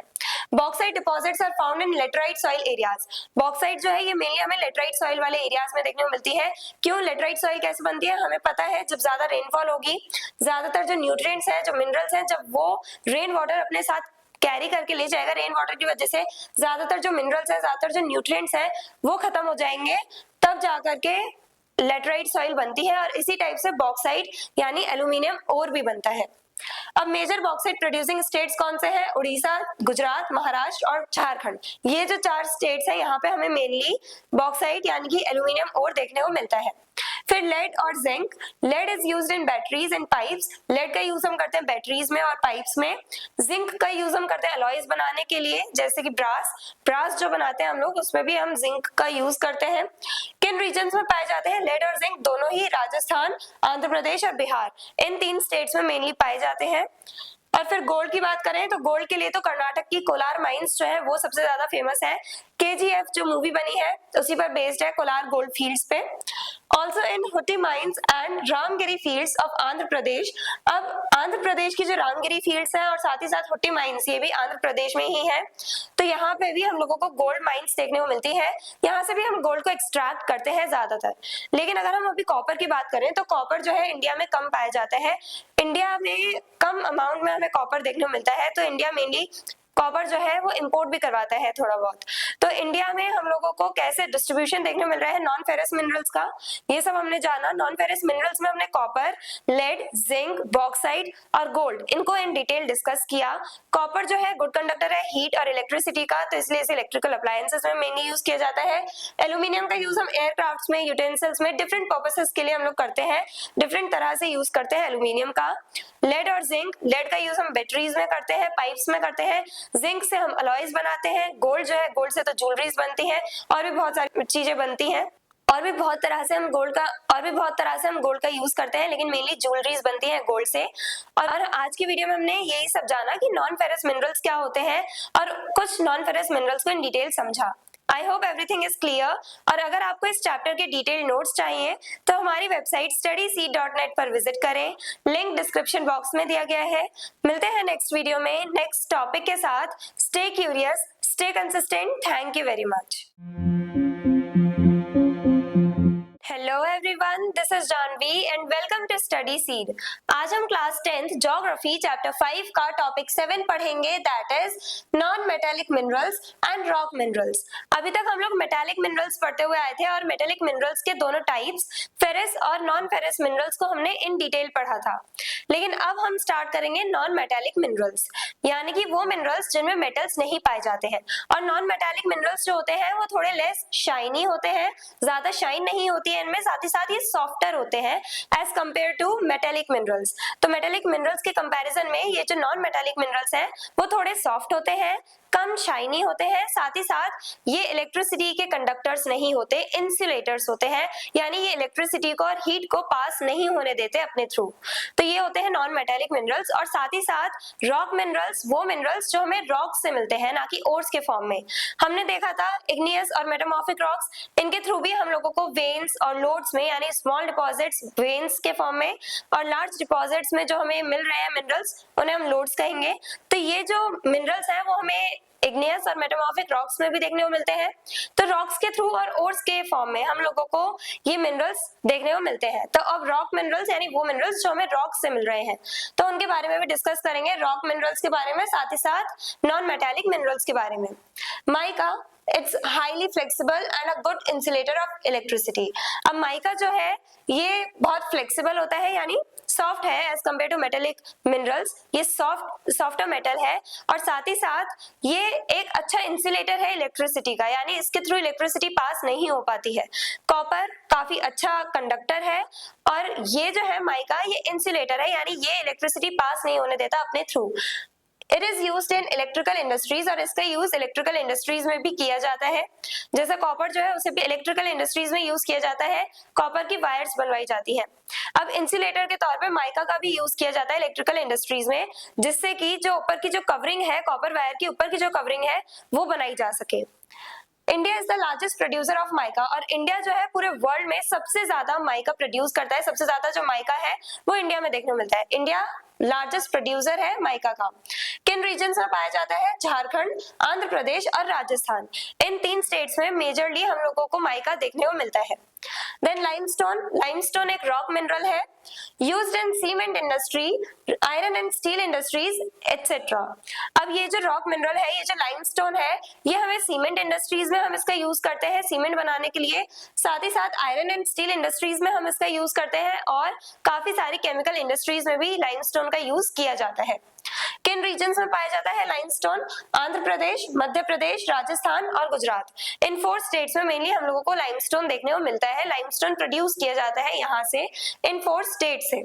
Bauxite deposits are found in laterite soil areas. Bauxite जो है ये मेनली हमें लेटराइट सॉइल वाले एरियाज में देखने को मिलती है। क्यों लेटराइट सॉइल कैसे बनती है, हमें पता है, जब ज्यादा रेनफॉल होगी, ज्यादातर जो न्यूट्रिएंट्स हैं, जो मिनरल्स हैं, जब वो रेन वाटर अपने साथ कैरी करके ले जाएगा, रेन वाटर की वजह से ज्यादातर जो मिनरल्स हैं, ज्यादातर जो न्यूट्रिएंट्स हैं, वो खत्म हो जाएंगे, तब जाकर के लेटराइट सॉइल बनती है, और इसी टाइप से बॉक्साइट यानी एल्यूमिनियम ओर भी बनता है। अब मेजर बॉक्साइट प्रोड्यूसिंग स्टेट्स कौन से हैं, उड़ीसा, गुजरात, महाराष्ट्र और झारखंड। ये जो 4 स्टेट्स हैं, यहाँ पे हमें मेनली बॉक्साइट यानी कि एल्यूमिनियम ओर देखने को मिलता है। फिर लेड और zinc. Lead is used in batteries and pipes. Lead का यूज हम करते हैं बैटरीज में और पाइप्स में। जिंक का यूज हम करते हैं अलॉयज बनाने के लिए, जैसे कि ब्रास जो बनाते हैं हम लोग, उसमें भी हम जिंक का यूज करते हैं। किन रीजन्स में पाए जाते हैं लेड और जिंक, दोनों ही राजस्थान, आंध्र प्रदेश और बिहार, इन 3 स्टेट्स में मेनली पाए जाते हैं। और फिर गोल्ड की बात करें तो गोल्ड के लिए तो कर्नाटक की कोलार माइंस जो है वो सबसे ज्यादा फेमस है। KGF जो मूवी बनी है उसी पर बेस्ड है, कोलार गोल्ड फील्ड्स पे। Also in Hutti mines and Ramagiri fields of Andhra Pradesh. अब आंध्र प्रदेश की जो रामगिरी फील्ड्स हैं और साथ ही साथ हुट्टी माइंस, ये भी आंध्र प्रदेश में ही है। तो यहाँ पे भी हम लोगों को गोल्ड माइंस देखने को मिलती है, यहाँ से भी हम गोल्ड को एक्सट्रैक्ट करते हैं ज्यादातर। लेकिन अगर हम अभी कॉपर की बात करें तो कॉपर जो है इंडिया में कम पाया जाता है। इंडिया में कम अमाउंट में हमें कॉपर देखने को मिलता है, तो इंडिया मेनली कॉपर जो है वो इंपोर्ट भी करवाता है थोड़ा बहुत। तो इंडिया में हम लोगों को कैसे डिस्ट्रीब्यूशन देखने मिल रहा है नॉन फेरस मिनरल्स का, ये सब हमने जाना। नॉन फेरस मिनरल्स में हमने कॉपर, लेड, जिंक, बॉक्साइट और गोल्ड, इनको इन डिटेल डिस्कस किया। कॉपर जो है गुड कंडक्टर है हीट और इलेक्ट्रिसिटी का, तो इसलिए इसे इलेक्ट्रिकल अप्लायंसेस में मेनली यूज किया जाता है। एल्यूमिनियम का यूज हम एयरक्राफ्ट्स में, यूटेंसिल्स में, डिफरेंट पर्पसेस के लिए हम लोग करते हैं, डिफरेंट तरह से यूज करते हैं एल्यूमिनियम का। लेड और जिंक, लेड का यूज हम बैटरीज में करते हैं, पाइप्स में करते हैं। जिंक से हम अलॉयज बनाते हैं। गोल्ड जो है, गोल्ड से तो ज्वेलरीज बनती हैं और भी बहुत सारी चीजें बनती हैं, और भी बहुत तरह से हम गोल्ड का यूज करते हैं, लेकिन मेनली ज्वेलरीज बनती हैं गोल्ड से। और आज की वीडियो में हमने यही सब जाना कि नॉन फेरस मिनरल्स क्या होते हैं और कुछ नॉन फेरस मिनरल्स को इन डिटेल समझा। I hope everything is clear. और अगर आपको इस चैप्टर के डिटेल नोट्स चाहिए तो हमारी वेबसाइट studyseed.net पर विजिट करें, लिंक डिस्क्रिप्शन बॉक्स में दिया गया है। मिलते हैं नेक्स्ट वीडियो में नेक्स्ट टॉपिक के साथ। Stay curious, stay consistent. Thank you very much. Hello everyone, this is is Janvi and welcome to Study Seed। आज हम क्लास 10th ज्योग्राफी चैप्टर 5 का टॉपिक 7 पढ़ेंगे, that is non metallic minerals and rock minerals. अभी तक हम लोग metallic minerals पढ़ते हुए आए थे और मेटेलिक मिनरल्स के दोनों टाइप्स फेरस और नॉन फेरस मिनरल्स को हमने इन डिटेल पढ़ा था, लेकिन अब हम स्टार्ट करेंगे नॉन मेटेलिक मिनरल्स, यानी कि वो मिनरल्स जिनमें मेटल्स नहीं पाए जाते हैं। और नॉन मेटेलिक मिनरल्स जो होते हैं वो थोड़े लेस शाइनी होते हैं, ज्यादा शाइन नहीं होती है इनमें, साथ ही साथ ये सॉफ्टर होते हैं as compare to metallic minerals. तो मेटेलिक मिनरल्स के कंपैरिजन में ये जो नॉन मेटेलिक मिनरल्स हैं वो थोड़े सॉफ्ट होते हैं, कम शाइनी होते हैं, साथ ही साथ ये इलेक्ट्रिसिटी के कंडक्टर्स नहीं होते, इंसुलेटर्स होते हैं, यानी ये इलेक्ट्रिसिटी को और हीट को पास नहीं होने देते अपने थ्रू। तो ये होते हैं नॉन मेटेलिक मिनरल्स। और साथ ही साथ रॉक मिनरल्स, वो मिनरल्स जो हमें रॉक से मिलते हैं, ना कि ओर्स के फॉर्म में। हमने देखा था इग्नियस और मेटामॉर्फिक रॉक्स, इनके थ्रू भी हम लोगों को वेन्स और लोड्स में, यानी स्मॉल डिपॉजिट्स वेन्स के फॉर्म में और लार्ज डिपॉजिट्स में जो हमें मिल रहे हैं मिनरल्स, उन्हें हम लोड्स कहेंगे। तो ये जो मिनरल्स हैं वो हमें इग्नियस और मेटामॉर्फिक रॉक्स में भी देखने को मिलते हैं। तो रॉक्स के थ्रू और ओर्स के फॉर्म में हम लोगों को ये मिनरल्स देखने को मिलते हैं। तो अब रॉक मिनरल्स यानी वो मिनरल्स जो हमें रॉक से मिल रहे हैं, तो उनके बारे में भी डिस्कस करेंगे, रॉक मिनरल्स के बारे में, साथ ही साथ नॉन मेटालिक मिनरल्स के बारे में। Mica, it's highly flexible and a good insulator of electricity. अब माइका जो है ये बहुत फ्लेक्सिबल होता है, यानी सॉफ्ट है as compare to metallic minerals. ये सॉफ्टर मेटल है और साथ ही साथ ये एक अच्छा इंसुलेटर है इलेक्ट्रिसिटी का, यानी इसके थ्रू इलेक्ट्रिसिटी पास नहीं हो पाती है। कॉपर काफी अच्छा कंडक्टर है और ये जो है माइका, ये इंसुलेटर है, यानी ये इलेक्ट्रिसिटी पास नहीं होने देता अपने through. It is used in electrical industries, और इसका यूज इलेक्ट्रिकल इंडस्ट्रीज में भी किया जाता है। जैसे कॉपर जो है उसे भी इलेक्ट्रिकल इंडस्ट्रीज में यूज किया जाता है, कॉपर की वायर्स बनवाई जाती है। अब इंसुलेटर के तौर पे माइका का भी यूज किया जाता है इलेक्ट्रिकल इंडस्ट्रीज में, जिससे कि जो ऊपर की जो कवरिंग है, कॉपर वायर की ऊपर की जो कवरिंग है वो बनाई जा सके। India is the largest producer of mica, और इंडिया जो है पूरे वर्ल्ड में सबसे ज्यादा माइका प्रोड्यूस करता है। सबसे ज्यादा जो माइका है वो इंडिया में देखने को मिलता है। इंडिया लार्जेस्ट प्रोड्यूसर है माइका का। किन रीजन्स में पाया जाता है? झारखंड, आंध्र प्रदेश और राजस्थान। इन 3 स्टेट्स में मेजरली हम लोगों को माइका देखने को मिलता है। देन लाइमस्टोन, लाइमस्टोन एक रॉक मिनरल है, used in cement industry, iron and steel industries etcetera. अब ये जो रॉक मिनरल है, ये जो लाइमस्टोन है, ये हमें सीमेंट इंडस्ट्रीज में हम इसका यूज करते हैं सीमेंट बनाने के लिए, साथ ही साथ आयरन एंड स्टील इंडस्ट्रीज में हम इसका यूज करते हैं और काफी सारी केमिकल इंडस्ट्रीज में भी लाइमस्टोन का यूज किया जाता है। किन रीजन्स में पाया जाता है लाइमस्टोन? आंध्र प्रदेश, मध्य प्रदेश, राजस्थान और गुजरात। इन 4 स्टेट्स में मेनली हम लोगों को लाइमस्टोन देखने को मिलता है। लाइमस्टोन प्रोड्यूस किया जाता है यहाँ से, इन 4 स्टेट से।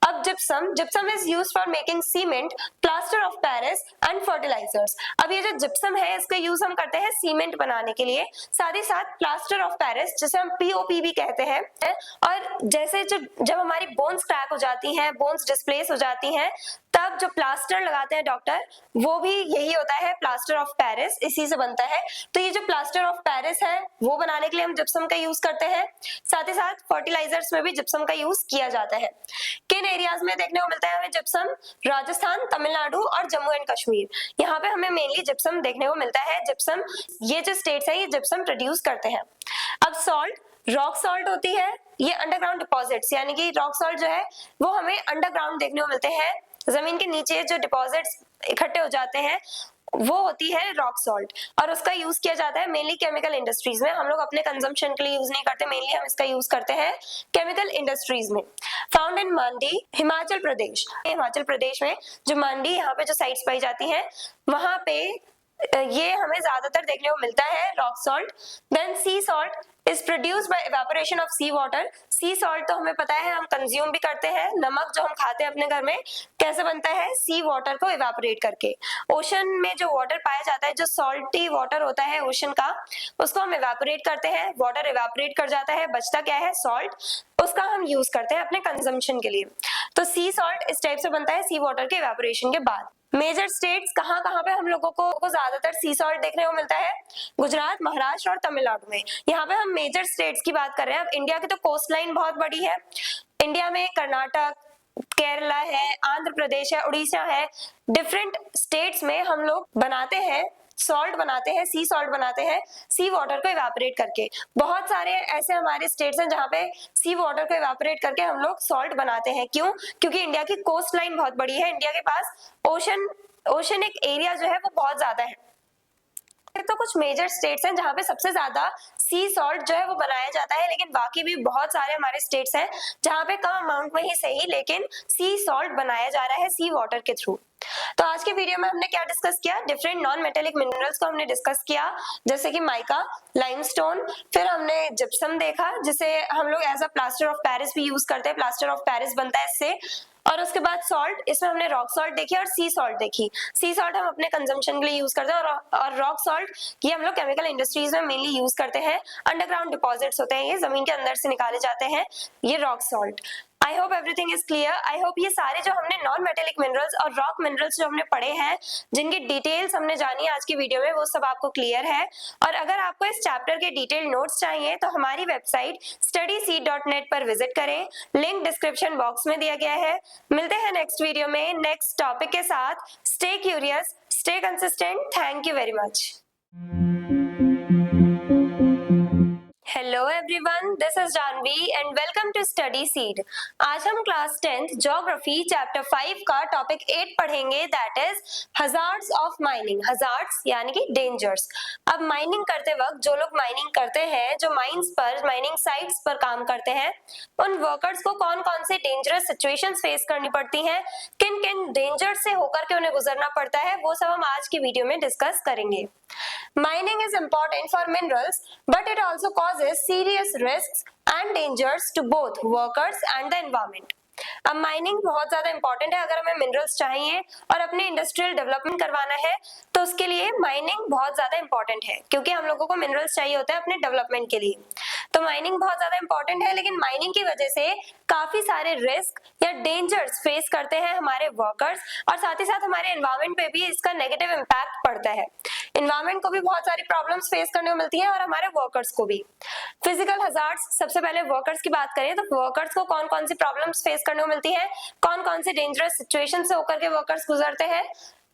अब gypsum, gypsum is used for making cement, plaster of Paris and fertilisers. अब ये जो जिप्सम है इसका यूज हम करते हैं सीमेंट बनाने के लिए, साथ ही साथ प्लास्टर ऑफ पेरिस जिसे हम पीओपी भी कहते हैं। और जैसे जब हमारी बोन्स क्रैक हो जाती हैं, बोन्स डिस्प्लेस हो जाती हैं, तब जो प्लास्टर लगाते हैं डॉक्टर, वो भी यही होता है, प्लास्टर ऑफ पेरिस, इसी से बनता है। तो ये जो प्लास्टर ऑफ पेरिस है वो बनाने के लिए हम जिप्सम का यूज करते हैं, साथ ही साथ फर्टिलाइजर्स में भी जिप्सम का यूज किया जाता है। किन एरियाज में देखने को मिलता है हमें जिप्सम? राजस्थान, तमिलनाडु और जम्मू एंड कश्मीर। यहाँ पे हमें मेनली जिप्सम देखने को मिलता है। जिप्सम, ये जो स्टेट्स है ये जिप्सम प्रोड्यूस करते हैं। अब सॉल्ट, रॉक सॉल्ट होती है, ये अंडरग्राउंड डिपॉजिट्स, यानी कि रॉक सॉल्ट जो है वो हमें अंडरग्राउंड देखने को मिलते हैं, जमीन के नीचे जो डिपॉजिट्स इकट्ठे हो जाते हैं वो होती है रॉक सॉल्ट, और उसका यूज किया जाता है मेनली केमिकल इंडस्ट्रीज में। हम लोग अपने कंजम्पशन के लिए यूज नहीं करते, मेनली हम इसका यूज करते हैं केमिकल इंडस्ट्रीज में। फाउंड इन मांडी, हिमाचल प्रदेश। हिमाचल प्रदेश में जो मांडी, यहाँ पे जो साइट्स पाई जाती हैं, वहां पे ये हमें ज्यादातर देखने को मिलता है rock salt. Then sea salt is produced by evaporation of sea water. Sea salt तो हमें पता है, हम कंज्यूम भी करते हैं। नमक जो हम खाते हैं अपने घर में, कैसे बनता है? सी वाटर को इवेपोरेट करके। ओशन में जो वाटर पाया जाता है, जो सॉल्टी वाटर होता है ओशन का, उसको हम इवेपोरेट करते हैं, वाटर इवेपोरेट कर जाता है, बचता क्या है? सॉल्ट। उसका हम यूज करते हैं अपने कंजम्पशन के लिए। तो सी सॉल्ट इस टाइप से बनता है सी वाटर के इवेपोरेशन के बाद। मेजर स्टेट्स कहाँ पे हम लोगों को ज्यादातर सी सॉल्ट देखने को मिलता है? गुजरात, महाराष्ट्र और तमिलनाडु में। यहाँ पे हम मेजर स्टेट्स की बात कर रहे हैं। अब इंडिया की तो कोस्ट लाइन बहुत बड़ी है। इंडिया में कर्नाटक, केरला है, आंध्र प्रदेश है, उड़ीसा है, डिफरेंट स्टेट्स में हम लोग बनाते हैं सॉल्ट बनाते हैं, सी सॉल्ट बनाते हैं सी वाटर को इवेपोरेट करके। बहुत सारे ऐसे हमारे स्टेट्स हैं जहाँ पे सी वाटर को इवेपोरेट करके हम लोग सॉल्ट बनाते हैं। क्यों? क्योंकि इंडिया की कोस्ट लाइन बहुत बड़ी है, इंडिया के पास ओशनिक एरिया जो है वो बहुत ज्यादा है। तो कुछ मेजर स्टेट्स हैं जहाँ पे सबसे ज्यादा सी सॉल्ट जो है वो बनाया जाता है, लेकिन बाकी भी बहुत सारे हमारे स्टेट्स हैं जहाँ पे कम अमाउंट में ही सही लेकिन सी सॉल्ट बनाया जा रहा है सी वाटर के थ्रू। तो आज के वीडियो में हमने क्या डिस्कस किया? डिफरेंट नॉन मेटेलिक मिनरल्स को हमने डिस्कस किया, जैसे कि माइका, लाइमस्टोन, फिर हमने जिप्सम देखा जिसे हम लोग as a plaster of Paris भी यूज करते हैं, प्लास्टर ऑफ पेरिस बनता है इससे। और उसके बाद सॉल्ट, इसमें हमने रॉक सॉल्ट देखी और सी सॉल्ट देखी। सी सॉल्ट हम अपने कंजम्पशन के लिए यूज करते हैं और रॉक सॉल्ट ये हम लोग केमिकल इंडस्ट्रीज में मेनली यूज करते हैं। अंडरग्राउंड डिपॉजिट्स होते हैं, ये जमीन के अंदर से निकाले जाते हैं, ये rock salt. I hope everything is clear. I hope ये सारे जो हमने नॉन मेटेलिक मिनरल्स और रॉक मिनरल्स जो हमने पढ़े हैं, जिनकी डिटेल्स हमने जानी आज की वीडियो में, वो सब आपको क्लियर है। और अगर आपको इस चैप्टर के डिटेल नोट्स चाहिए तो हमारी वेबसाइट studyseed.net पर विजिट करें, लिंक डिस्क्रिप्शन बॉक्स में दिया गया है। मिलते हैं नेक्स्ट वीडियो में नेक्स्ट टॉपिक के साथ। Stay curious, stay consistent. Thank you very much. Hello everyone, this is Janvi and welcome to Study Seed. आज हम क्लास 10th ज्योग्राफी चैप्टर 5 का टॉपिक 8 पढ़ेंगे, that is hazards of mining. Hazards यानी कि dangers. अब mining करते वक्त जो लोग माइनिंग करते हैं, जो माइंस पर, माइनिंग साइट्स पर काम करते हैं, उन वर्कर्स को कौन कौन से डेंजरस सिचुएशंस फेस करनी पड़ती हैं, किन किन डेंजर्स से होकर के उन्हें गुजरना पड़ता है, वो सब हम आज की वीडियो में डिस्कस करेंगे। Mining is important for minerals, but it also causes serious risks and dangers to both workers and the environment. अब माइनिंग बहुत ज्यादा इंपॉर्टेंट है। अगर हमें मिनरल्स चाहिए और अपने इंडस्ट्रियल डेवलपमेंट करवाना है तो उसके लिए माइनिंग बहुत ज्यादा इंपॉर्टेंट है, क्योंकि हम लोगों को मिनरल्स चाहिए होते हैं अपने डेवलपमेंट के लिए। तो माइनिंग बहुत ज्यादा इंपॉर्टेंट है, लेकिन माइनिंग की वजह से काफी सारे रिस्क या डेंजर्स फेस करते हैं हमारे वर्कर्स, और साथ ही साथ हमारे एनवायरमेंट पे भी इसका नेगेटिव इम्पैक्ट पड़ता है। एनवायरमेंट को भी बहुत सारी प्रॉब्लम्स फेस करने को मिलती है और हमारे वर्कर्स को भी। फिजिकल हजार्ड्स, सबसे पहले वर्कर्स की बात करें तो वर्कर्स को कौन कौन सी प्रॉब्लम्स फेस करने को मिलती है, कौन कौन से डेंजरस सिचुएशन से होकर के वर्कर्स गुजरते हैं।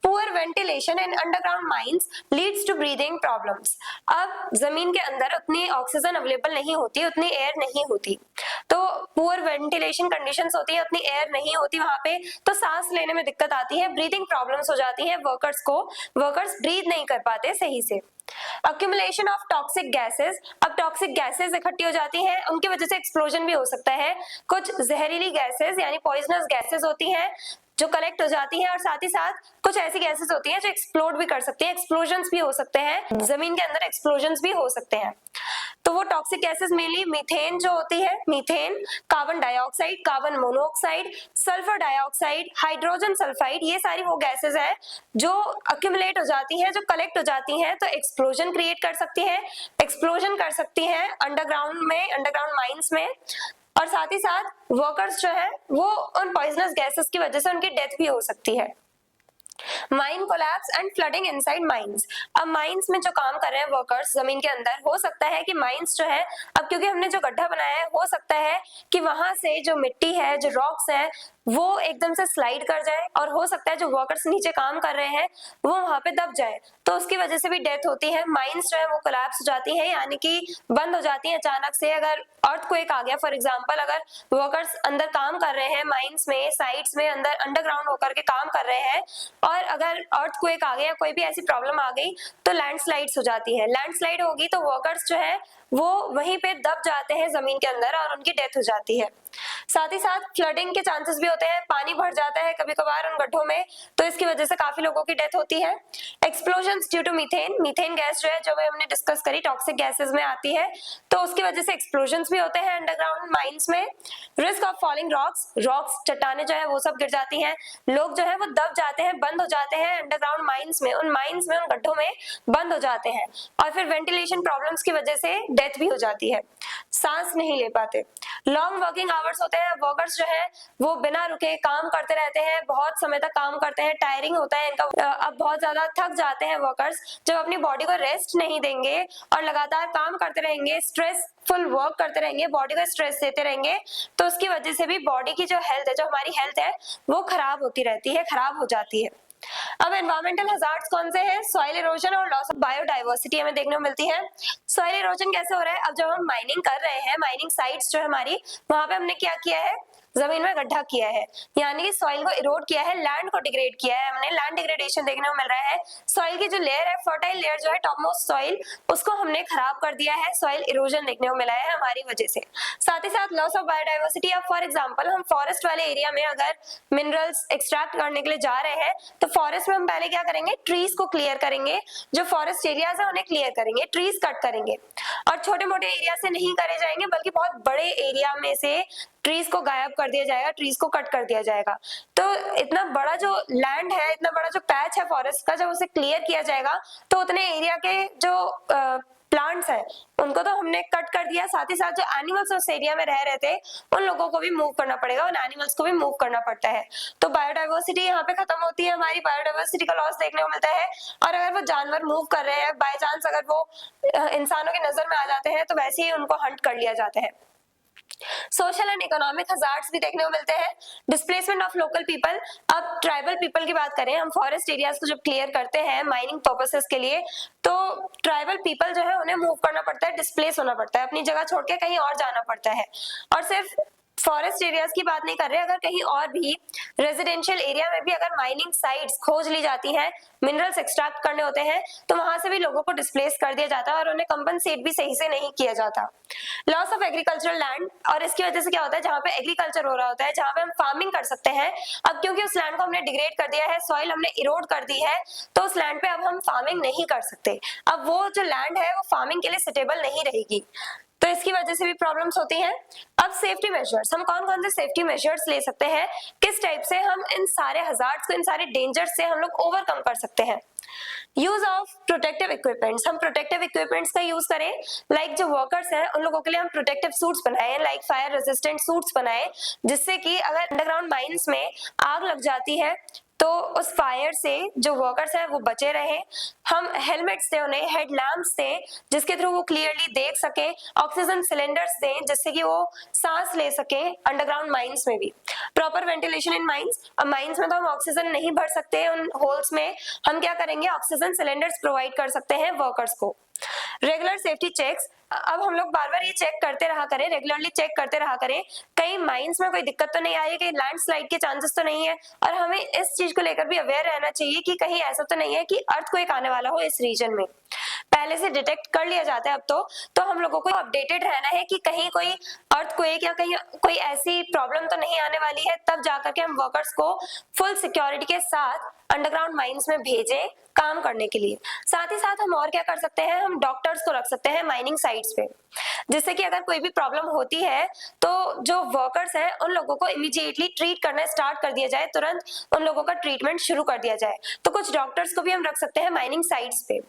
Poor ventilation in underground mines leads to breathing problems. अब जमीन के अंदर उतनी ऑक्सीजन अवेलेबल नहीं होती, उतनी एयर नहीं होती, तो पुअर वेंटिलेशन कंडीशंस होती है, उतनी एयर नहीं होती वहां पे, तो सांस लेने में दिक्कत आती है, ब्रीदिंग प्रॉब्लम्स हो जाती है वर्कर्स को, वर्कर्स ब्रीथ नहीं कर पाते सही से। अक्यूमुलेशन ऑफ टॉक्सिक गैसेस, अब टॉक्सिक गैसेस इकट्ठी हो जाती हैं, उनकी वजह से एक्सप्लोजन भी हो सकता है। कुछ जहरीली गैसेस यानी पॉइजनस गैसेस होती हैं जो कलेक्ट हो जाती है, और साथ ही साथ कुछ ऐसी गैसेस होती हैं जो एक्सप्लोड भी कर सकती हैं, एक्सप्लोजन्स भी हो सकते हैं, जमीन के अंदर एक्सप्लोजन्स भी हो सकते हैं। तो वो टॉक्सिक गैसेस मेनली मीथेन जो होती है, methane, carbon dioxide, carbon monoxide, sulphur dioxide, hydrogen sulphide, ये सारी वो गैसेस हैं जो अक्यूमुलेट हो जाती हैं, जो कलेक्ट हो जाती हैं, तो एक्सप्लोजन क्रिएट कर सकती है, एक्सप्लोजन कर सकती है अंडरग्राउंड में, अंडरग्राउंड माइंस में। और साथ ही साथ वर्कर्स जो है वो उन पॉइजनस गैसेस की वजह से उनकी डेथ भी हो सकती है। Mine collapse and flooding inside mines. अब माइंस में जो काम कर रहे हैं वर्कर्स जमीन के अंदर, हो सकता है कि माइंस जो है, अब क्योंकि हमने जो गड्ढा बनाया है, हो सकता है कि वहां से जो मिट्टी है, जो रॉक्स है, वो एकदम से स्लाइड कर जाए, और हो सकता है जो वर्कर्स नीचे काम कर रहे हैं वो वहां पे दब जाए, तो उसकी वजह से भी डेथ होती है। माइंस जो है वो कोलैप्स हो जाती है, यानी कि बंद हो जाती है अचानक से। अगर अर्थक्वेक आ गया फॉर एग्जांपल, अगर वर्कर्स अंदर काम कर रहे हैं माइंस में, साइट्स में, अंदर अंडरग्राउंड होकर के काम कर रहे हैं, और अगर अर्थक्वेक आ गया, कोई भी ऐसी प्रॉब्लम आ गई, तो लैंडस्लाइड्स हो जाती है। लैंडस्लाइड होगी तो वर्कर्स जो है वो वहीं पे दब जाते हैं जमीन के अंदर और उनकी डेथ हो जाती है। साथ ही साथ फ्लडिंग के चांसेस भी होते हैं, पानी भर जाता है कभी कभार उन गड्ढों में, तो इसकी वजह से काफी लोगों की डेथ होती है। Explosions due to methane, methane gas जो है, जो हमने डिस्कस करी, टॉक्सिक गैसेस में आती है, तो उसकी वजह से एक्सप्लोजन्स भी होते हैं अंडरग्राउंड माइंस में। Risk of falling rocks, rocks, चट्टाने जो है वो सब गिर जाती हैं, लोग जो है वो दब जाते हैं, बंद हो जाते हैं अंडरग्राउंड माइंस में, उन गड्ढों में बंद हो जाते हैं, और फिर वेंटिलेशन प्रॉब्लम्स की वजह से डेथ भी हो जाती है, सांस नहीं ले पाते। लॉन्ग वर्किंग आवर्स होते हैं, वर्कर्स जो है वो बिना रुके काम करते रहते हैं, बहुत समय तक काम करते हैं, टायरिंग होता है इनका। अब बहुत ज्यादा थक जाते हैं वर्कर्स, जब अपनी बॉडी को रेस्ट नहीं देंगे और लगातार काम करते रहेंगे, स्ट्रेसफुल वर्क करते रहेंगे, बॉडी को स्ट्रेस देते रहेंगे, तो उसकी वजह से भी बॉडी की जो हेल्थ है, जो हमारी हेल्थ है, वो खराब होती रहती है, खराब हो जाती है। अब एनवायरमेंटल हजार्ड्स कौन से हैं? सॉइल इरोजन और लॉस ऑफ बायोडाइवर्सिटी हमें देखने को मिलती है। सॉइल इरोजन कैसे हो रहा है? अब जब हम माइनिंग कर रहे हैं, माइनिंग साइट्स जो है हमारी, वहां पे हमने क्या किया है, जमीन में गड्ढा किया है, यानी कि सॉइल को इरोड किया है, लैंड को डिग्रेड किया है हमने, लैंड डिग्रेडेशन देखने को मिल रहा है। सॉइल की जो लेयर है, फर्टाइल लेयर जो है टॉप मोस्ट सॉइल, उसको हमने खराब कर दिया है, सॉइल इरोजन देखने को मिला है हमारी वजह से। साथ ही साथ लॉस ऑफ बायोडाइवर्सिटी। अब फॉर एग्जांपल हम फॉरेस्ट वाले एरिया में अगर मिनरल्स एक्सट्रैक्ट करने के लिए जा रहे हैं, तो फॉरेस्ट में हम पहले क्या करेंगे, ट्रीज को क्लियर करेंगे, जो फॉरेस्ट एरियाज है उन्हें क्लियर करेंगे, ट्रीज कट करेंगे, और छोटे मोटे एरिया से नहीं करे जाएंगे, बल्कि बहुत बड़े एरिया में से ट्रीज को गायब कर दिया जाएगा, ट्रीज को कट कर दिया जाएगा। तो इतना बड़ा जो लैंड है, इतना बड़ा जो पैच है फॉरेस्ट का, जब उसे क्लियर किया जाएगा तो उतने एरिया के जो प्लांट्स हैं उनको तो हमने कट कर दिया, साथ ही साथ जो एनिमल्स उस एरिया में रह रहे थे उन लोगों को भी मूव करना पड़ेगा, उन एनिमल्स को भी मूव करना पड़ता है। तो बायोडाइवर्सिटी यहाँ पे खत्म होती है, हमारी बायोडाइवर्सिटी का लॉस देखने को मिलता है। और अगर वो जानवर मूव कर रहे हैं, बाय चांस अगर वो इंसानों की नजर में आ जाते हैं, तो वैसे ही उनको हंट कर लिया जाता है। सोशल एंड इकोनॉमिक हजार्ड्स भी देखने को मिलते हैं। Displacement of local people. अब ट्राइबल पीपल की बात करें, हम फॉरेस्ट एरियाज को जब क्लियर करते हैं माइनिंग पर्पसेस के लिए, तो ट्राइबल पीपल जो है उन्हें मूव करना पड़ता है, डिस्प्लेस होना पड़ता है, अपनी जगह छोड़ के कहीं और जाना पड़ता है। और सिर्फ फॉरेस्ट एरियाज की बात नहीं कर रहे, अगर कहीं और भी रेजिडेंशियल एरिया में भी अगर माइनिंग साइट्स खोज ली जाती हैं, मिनरल्स एक्सट्रैक्ट करने होते हैं, तो वहां से भी लोगों को डिस्प्लेस कर दिया जाता है और उन्हें कंपनसेट भी सही से नहीं किया जाता। Loss of agricultural land. और इसकी वजह से क्या होता है, जहां पे एग्रीकल्चर हो रहा होता है, जहां पे हम फार्मिंग कर सकते हैं, अब क्योंकि उस लैंड को हमने डिग्रेड कर दिया है, सॉइल हमने इरोड कर दी है, तो उस लैंड पे अब हम फार्मिंग नहीं कर सकते। अब वो जो लैंड है वो फार्मिंग के लिए सुटेबल नहीं रहेगी, तो इसकी वजह से भी प्रॉब्लम्स होती हैं। अब सेफ्टी मेजर्स, हम कौन कौन से सेफ्टी मेजर्स ले सकते हैं, किस टाइप से हम इन सारे हजार्ड्स को, इन सारे डेंजर्स से हम लोग ओवरकम कर सकते हैं। यूज ऑफ प्रोटेक्टिव इक्विपमेंट्स, हम प्रोटेक्टिव इक्विपमेंट्स का यूज करें, लाइक जो वर्कर्स हैं उन लोगों के लिए हम प्रोटेक्टिव सूट्स बनाए, लाइक फायर रेजिस्टेंट सूट्स बनाए, जिससे कि अगर अंडरग्राउंड माइंस में आग लग जाती है तो उस फायर से जो वर्कर्स हैं वो बचे रहे। हम हेलमेट्स दें उन्हें, हेड लैम्प्स दें, जिसके थ्रू वो क्लियरली देख सके, ऑक्सीजन सिलेंडर्स दें जिससे कि वो सांस ले सके अंडरग्राउंड माइंस में भी। प्रॉपर वेंटिलेशन इन माइंस, अब माइंस में तो हम ऑक्सीजन नहीं भर सकते, उन होल्स में हम क्या करेंगे, ऑक्सीजन सिलेंडर्स प्रोवाइड कर सकते हैं वर्कर्स को। रेगुलर सेफ्टी चेक्स, अब हम लोग बार बार ये चेक करते रहा करें, रेगुलरली चेक करते रहा करें, कहीं माइंस में कोई दिक्कत तो नहीं आ रही है, कहीं लैंडस्लाइड के चांसेस तो नहीं है, और हमें इस चीज को लेकर भी अवेयर रहना चाहिए कि कहीं ऐसा तो नहीं है कि अर्थक्वेक आने वाला हो इस रीजन में। पहले से डिटेक्ट कर लिया जाता है अब तो हम लोगों को अपडेटेड रहना है कि कहीं कोई अर्थक्वेक या कहीं कोई ऐसी प्रॉब्लम तो नहीं आने वाली है, तब जाकर के हम वर्कर्स को फुल सिक्योरिटी के साथ अंडरग्राउंड माइंस में भेजें काम करने के लिए। साथ ही साथ हम और क्या कर सकते हैं, हम डॉक्टर्स को रख सकते हैं माइनिंग साइट्स पे, जिससे कि अगर कोई भी प्रॉब्लम होती है तो जो वर्कर्स हैं उन लोगों को इमीडिएटली ट्रीट करना स्टार्ट कर दिया जाए, तुरंत उन लोगों का ट्रीटमेंट शुरू कर दिया जाए। तो कुछ डॉक्टर्स को भी हम रख सकते हैं माइनिंग साइट्स पे,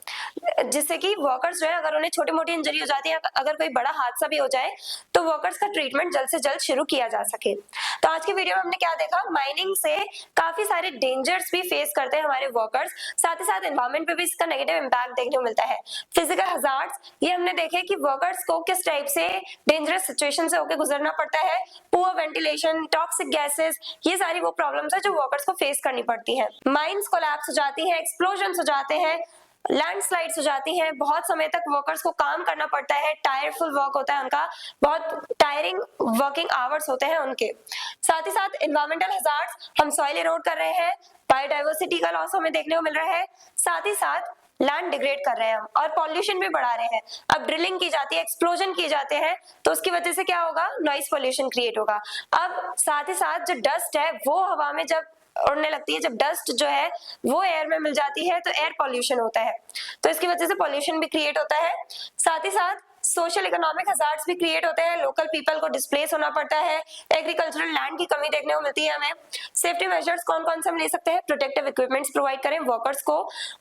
जिससे कि वर्कर्स जो है अगर उन्हें छोटी मोटी इंजरी हो जाती है, अगर कोई बड़ा हादसा भी हो जाए, तो वर्कर्स का ट्रीटमेंट जल्द से जल्द शुरू किया जा सके। तो आज की वीडियो में हमने क्या देखा, माइनिंग से काफी सारे डेंजर्स भी फेस करते हैं हमारे वर्कर्स, साथ ही साथ एनवायरमेंट पे भी इसका नेगेटिव इंपैक्ट देखने को मिलता है। फिजिकल हजार्ड्स, ये हमने देखे कि वर्कर्स को किस टाइप से डेंजरस सिचुएशन से होकर गुजरना पड़ता है, पुअर वेंटिलेशन, टॉक्सिक गैसेस, ये सारी वो प्रॉब्लम्स है जो वर्कर्स को फेस करनी पड़ती है। माइंस कोलैप्स हो जाती है, एक्सप्लोजन हो जाते हैं, लैंडस्लाइड्स हो जाती हैं, बहुत समय तक वर्कर्स को काम करना पड़ता है, टायरफुल वर्क होता है उनका, बहुत टायरिंग वर्किंग आवर्स होते हैं उनके। साथ ही साथ एनवायरमेंटल हजार्ड्स, हम सॉइल इरोड कर रहे हैं, बायोडाइवर्सिटी का लॉस हमें देखने को मिल रहा है, साथ ही साथ लैंड डिग्रेड कर रहे हैं हम, और पॉल्यूशन भी बढ़ा रहे हैं। अब ड्रिलिंग की जाती है, एक्सप्लोजन किए जाते हैं, तो उसकी वजह से क्या होगा, नॉइज पॉल्यूशन क्रिएट होगा। अब साथ ही साथ जो डस्ट है वो हवा में जब उड़ने लगती है, जब डस्ट जो है वो एयर में मिल जाती है तो एयर पॉल्यूशन होता है, तो इसकी वजह से पॉल्यूशन भी क्रिएट होता है। साथ ही साथ सोशल इकोनॉमिक हजार्ड्स भी क्रिएट होते हैं, लोकल पीपल को डिस्प्लेस होना पड़ता है, एग्रीकल्चरल लैंड की कमी देखने को मिलती है हमें। सेफ्टी मेजर्स कौन कौन से हम ले सकते हैं, प्रोटेक्टिव इक्विपमेंट्स प्रोवाइड करें वर्कर्स को,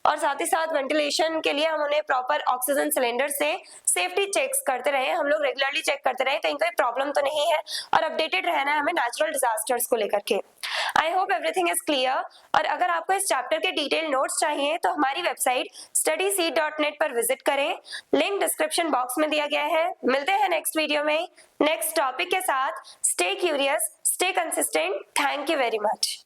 और साथ ही साथ वेंटिलेशन के लिए हम उन्हें प्रॉपर ऑक्सीजन सिलेंडर से सेफ्टी चेक्स करते रहे, हम लोग रेगुलरली चेक करते रहे कहीं कोई प्रॉब्लम तो नहीं है, और अपडेटेड रहना है हमें नेचुरल डिजास्टर्स को लेकर के। I hope everything is clear, और अगर आपको इस चैप्टर के डिटेल नोट्स चाहिए तो हमारी वेबसाइट studyseed.net पर विजिट करें, लिंक डिस्क्रिप्शन बॉक्स में दिया गया है। मिलते हैं नेक्स्ट वीडियो में नेक्स्ट टॉपिक के साथ। Stay curious, stay consistent, thank you very much.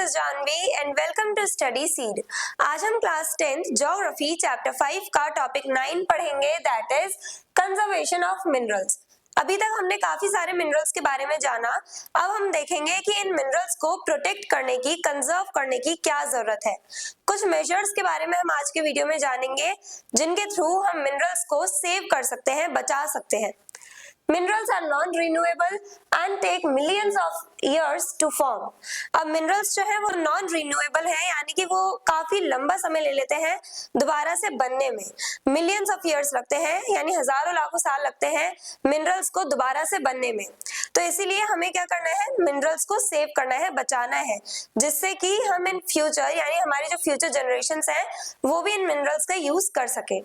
is Janvi and welcome to Study Seed। आज हम क्लास 10th ज्योग्राफी चैप्टर 5 का टॉपिक 9 पढ़ेंगे, that is conservation of minerals. अभी तक हमने काफी सारे मिनरल्स के बारे में जाना। अब हम देखेंगे कि इन मिनरल्स को प्रोटेक्ट करने की, कंजर्व करने की क्या जरूरत है। कुछ मेजर्स के बारे में हम आज के वीडियो में जानेंगे जिनके थ्रू हम मिनरल्स को सेव कर सकते हैं, बचा सकते हैं। Minerals are non-renewable and take millions of years to form। अब मिनरल्स जो है वो नॉन रिन्यूएबल है, यानी कि वो काफी लंबा समय ले लेते हैं दोबारा से बनने में। मिलियंस ऑफ ईयर्स लगते हैं, यानी हजारों लाखों साल लगते हैं मिनरल्स को दोबारा से बनने में। तो इसीलिए हमें क्या करना है, मिनरल्स को सेव करना है, बचाना है, जिससे कि हम इन फ्यूचर यानी हमारी जो फ्यूचर जनरेशंस हैं वो भी इन मिनरल्स का यूज कर सके।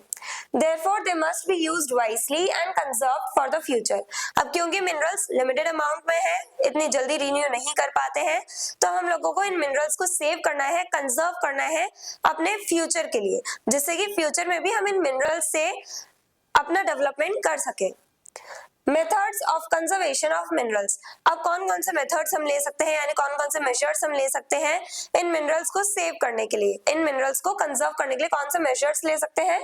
Therefore, they must be used wisely and conserved for the future। अब क्योंकि मिनरल्स लिमिटेड अमाउंट में है, इतनी जल्दी रिन्यू नहीं कर पाते हैं, तो हम लोगों को इन मिनरल्स को सेव करना है, कंजर्व करना है अपने फ्यूचर के लिए, जिससे कि फ्यूचर में भी हम इन मिनरल्स से अपना डेवलपमेंट कर सके। Methods of conservation of minerals. अब कौन कौन से मेथड्स हम ले सकते हैं, यानी कौन कौन से मेजर्स हम ले सकते हैं इन मिनरल्स को सेव करने के लिए, इन मिनरल्स को कंजर्व करने के लिए कौन से मेजर्स ले सकते हैं।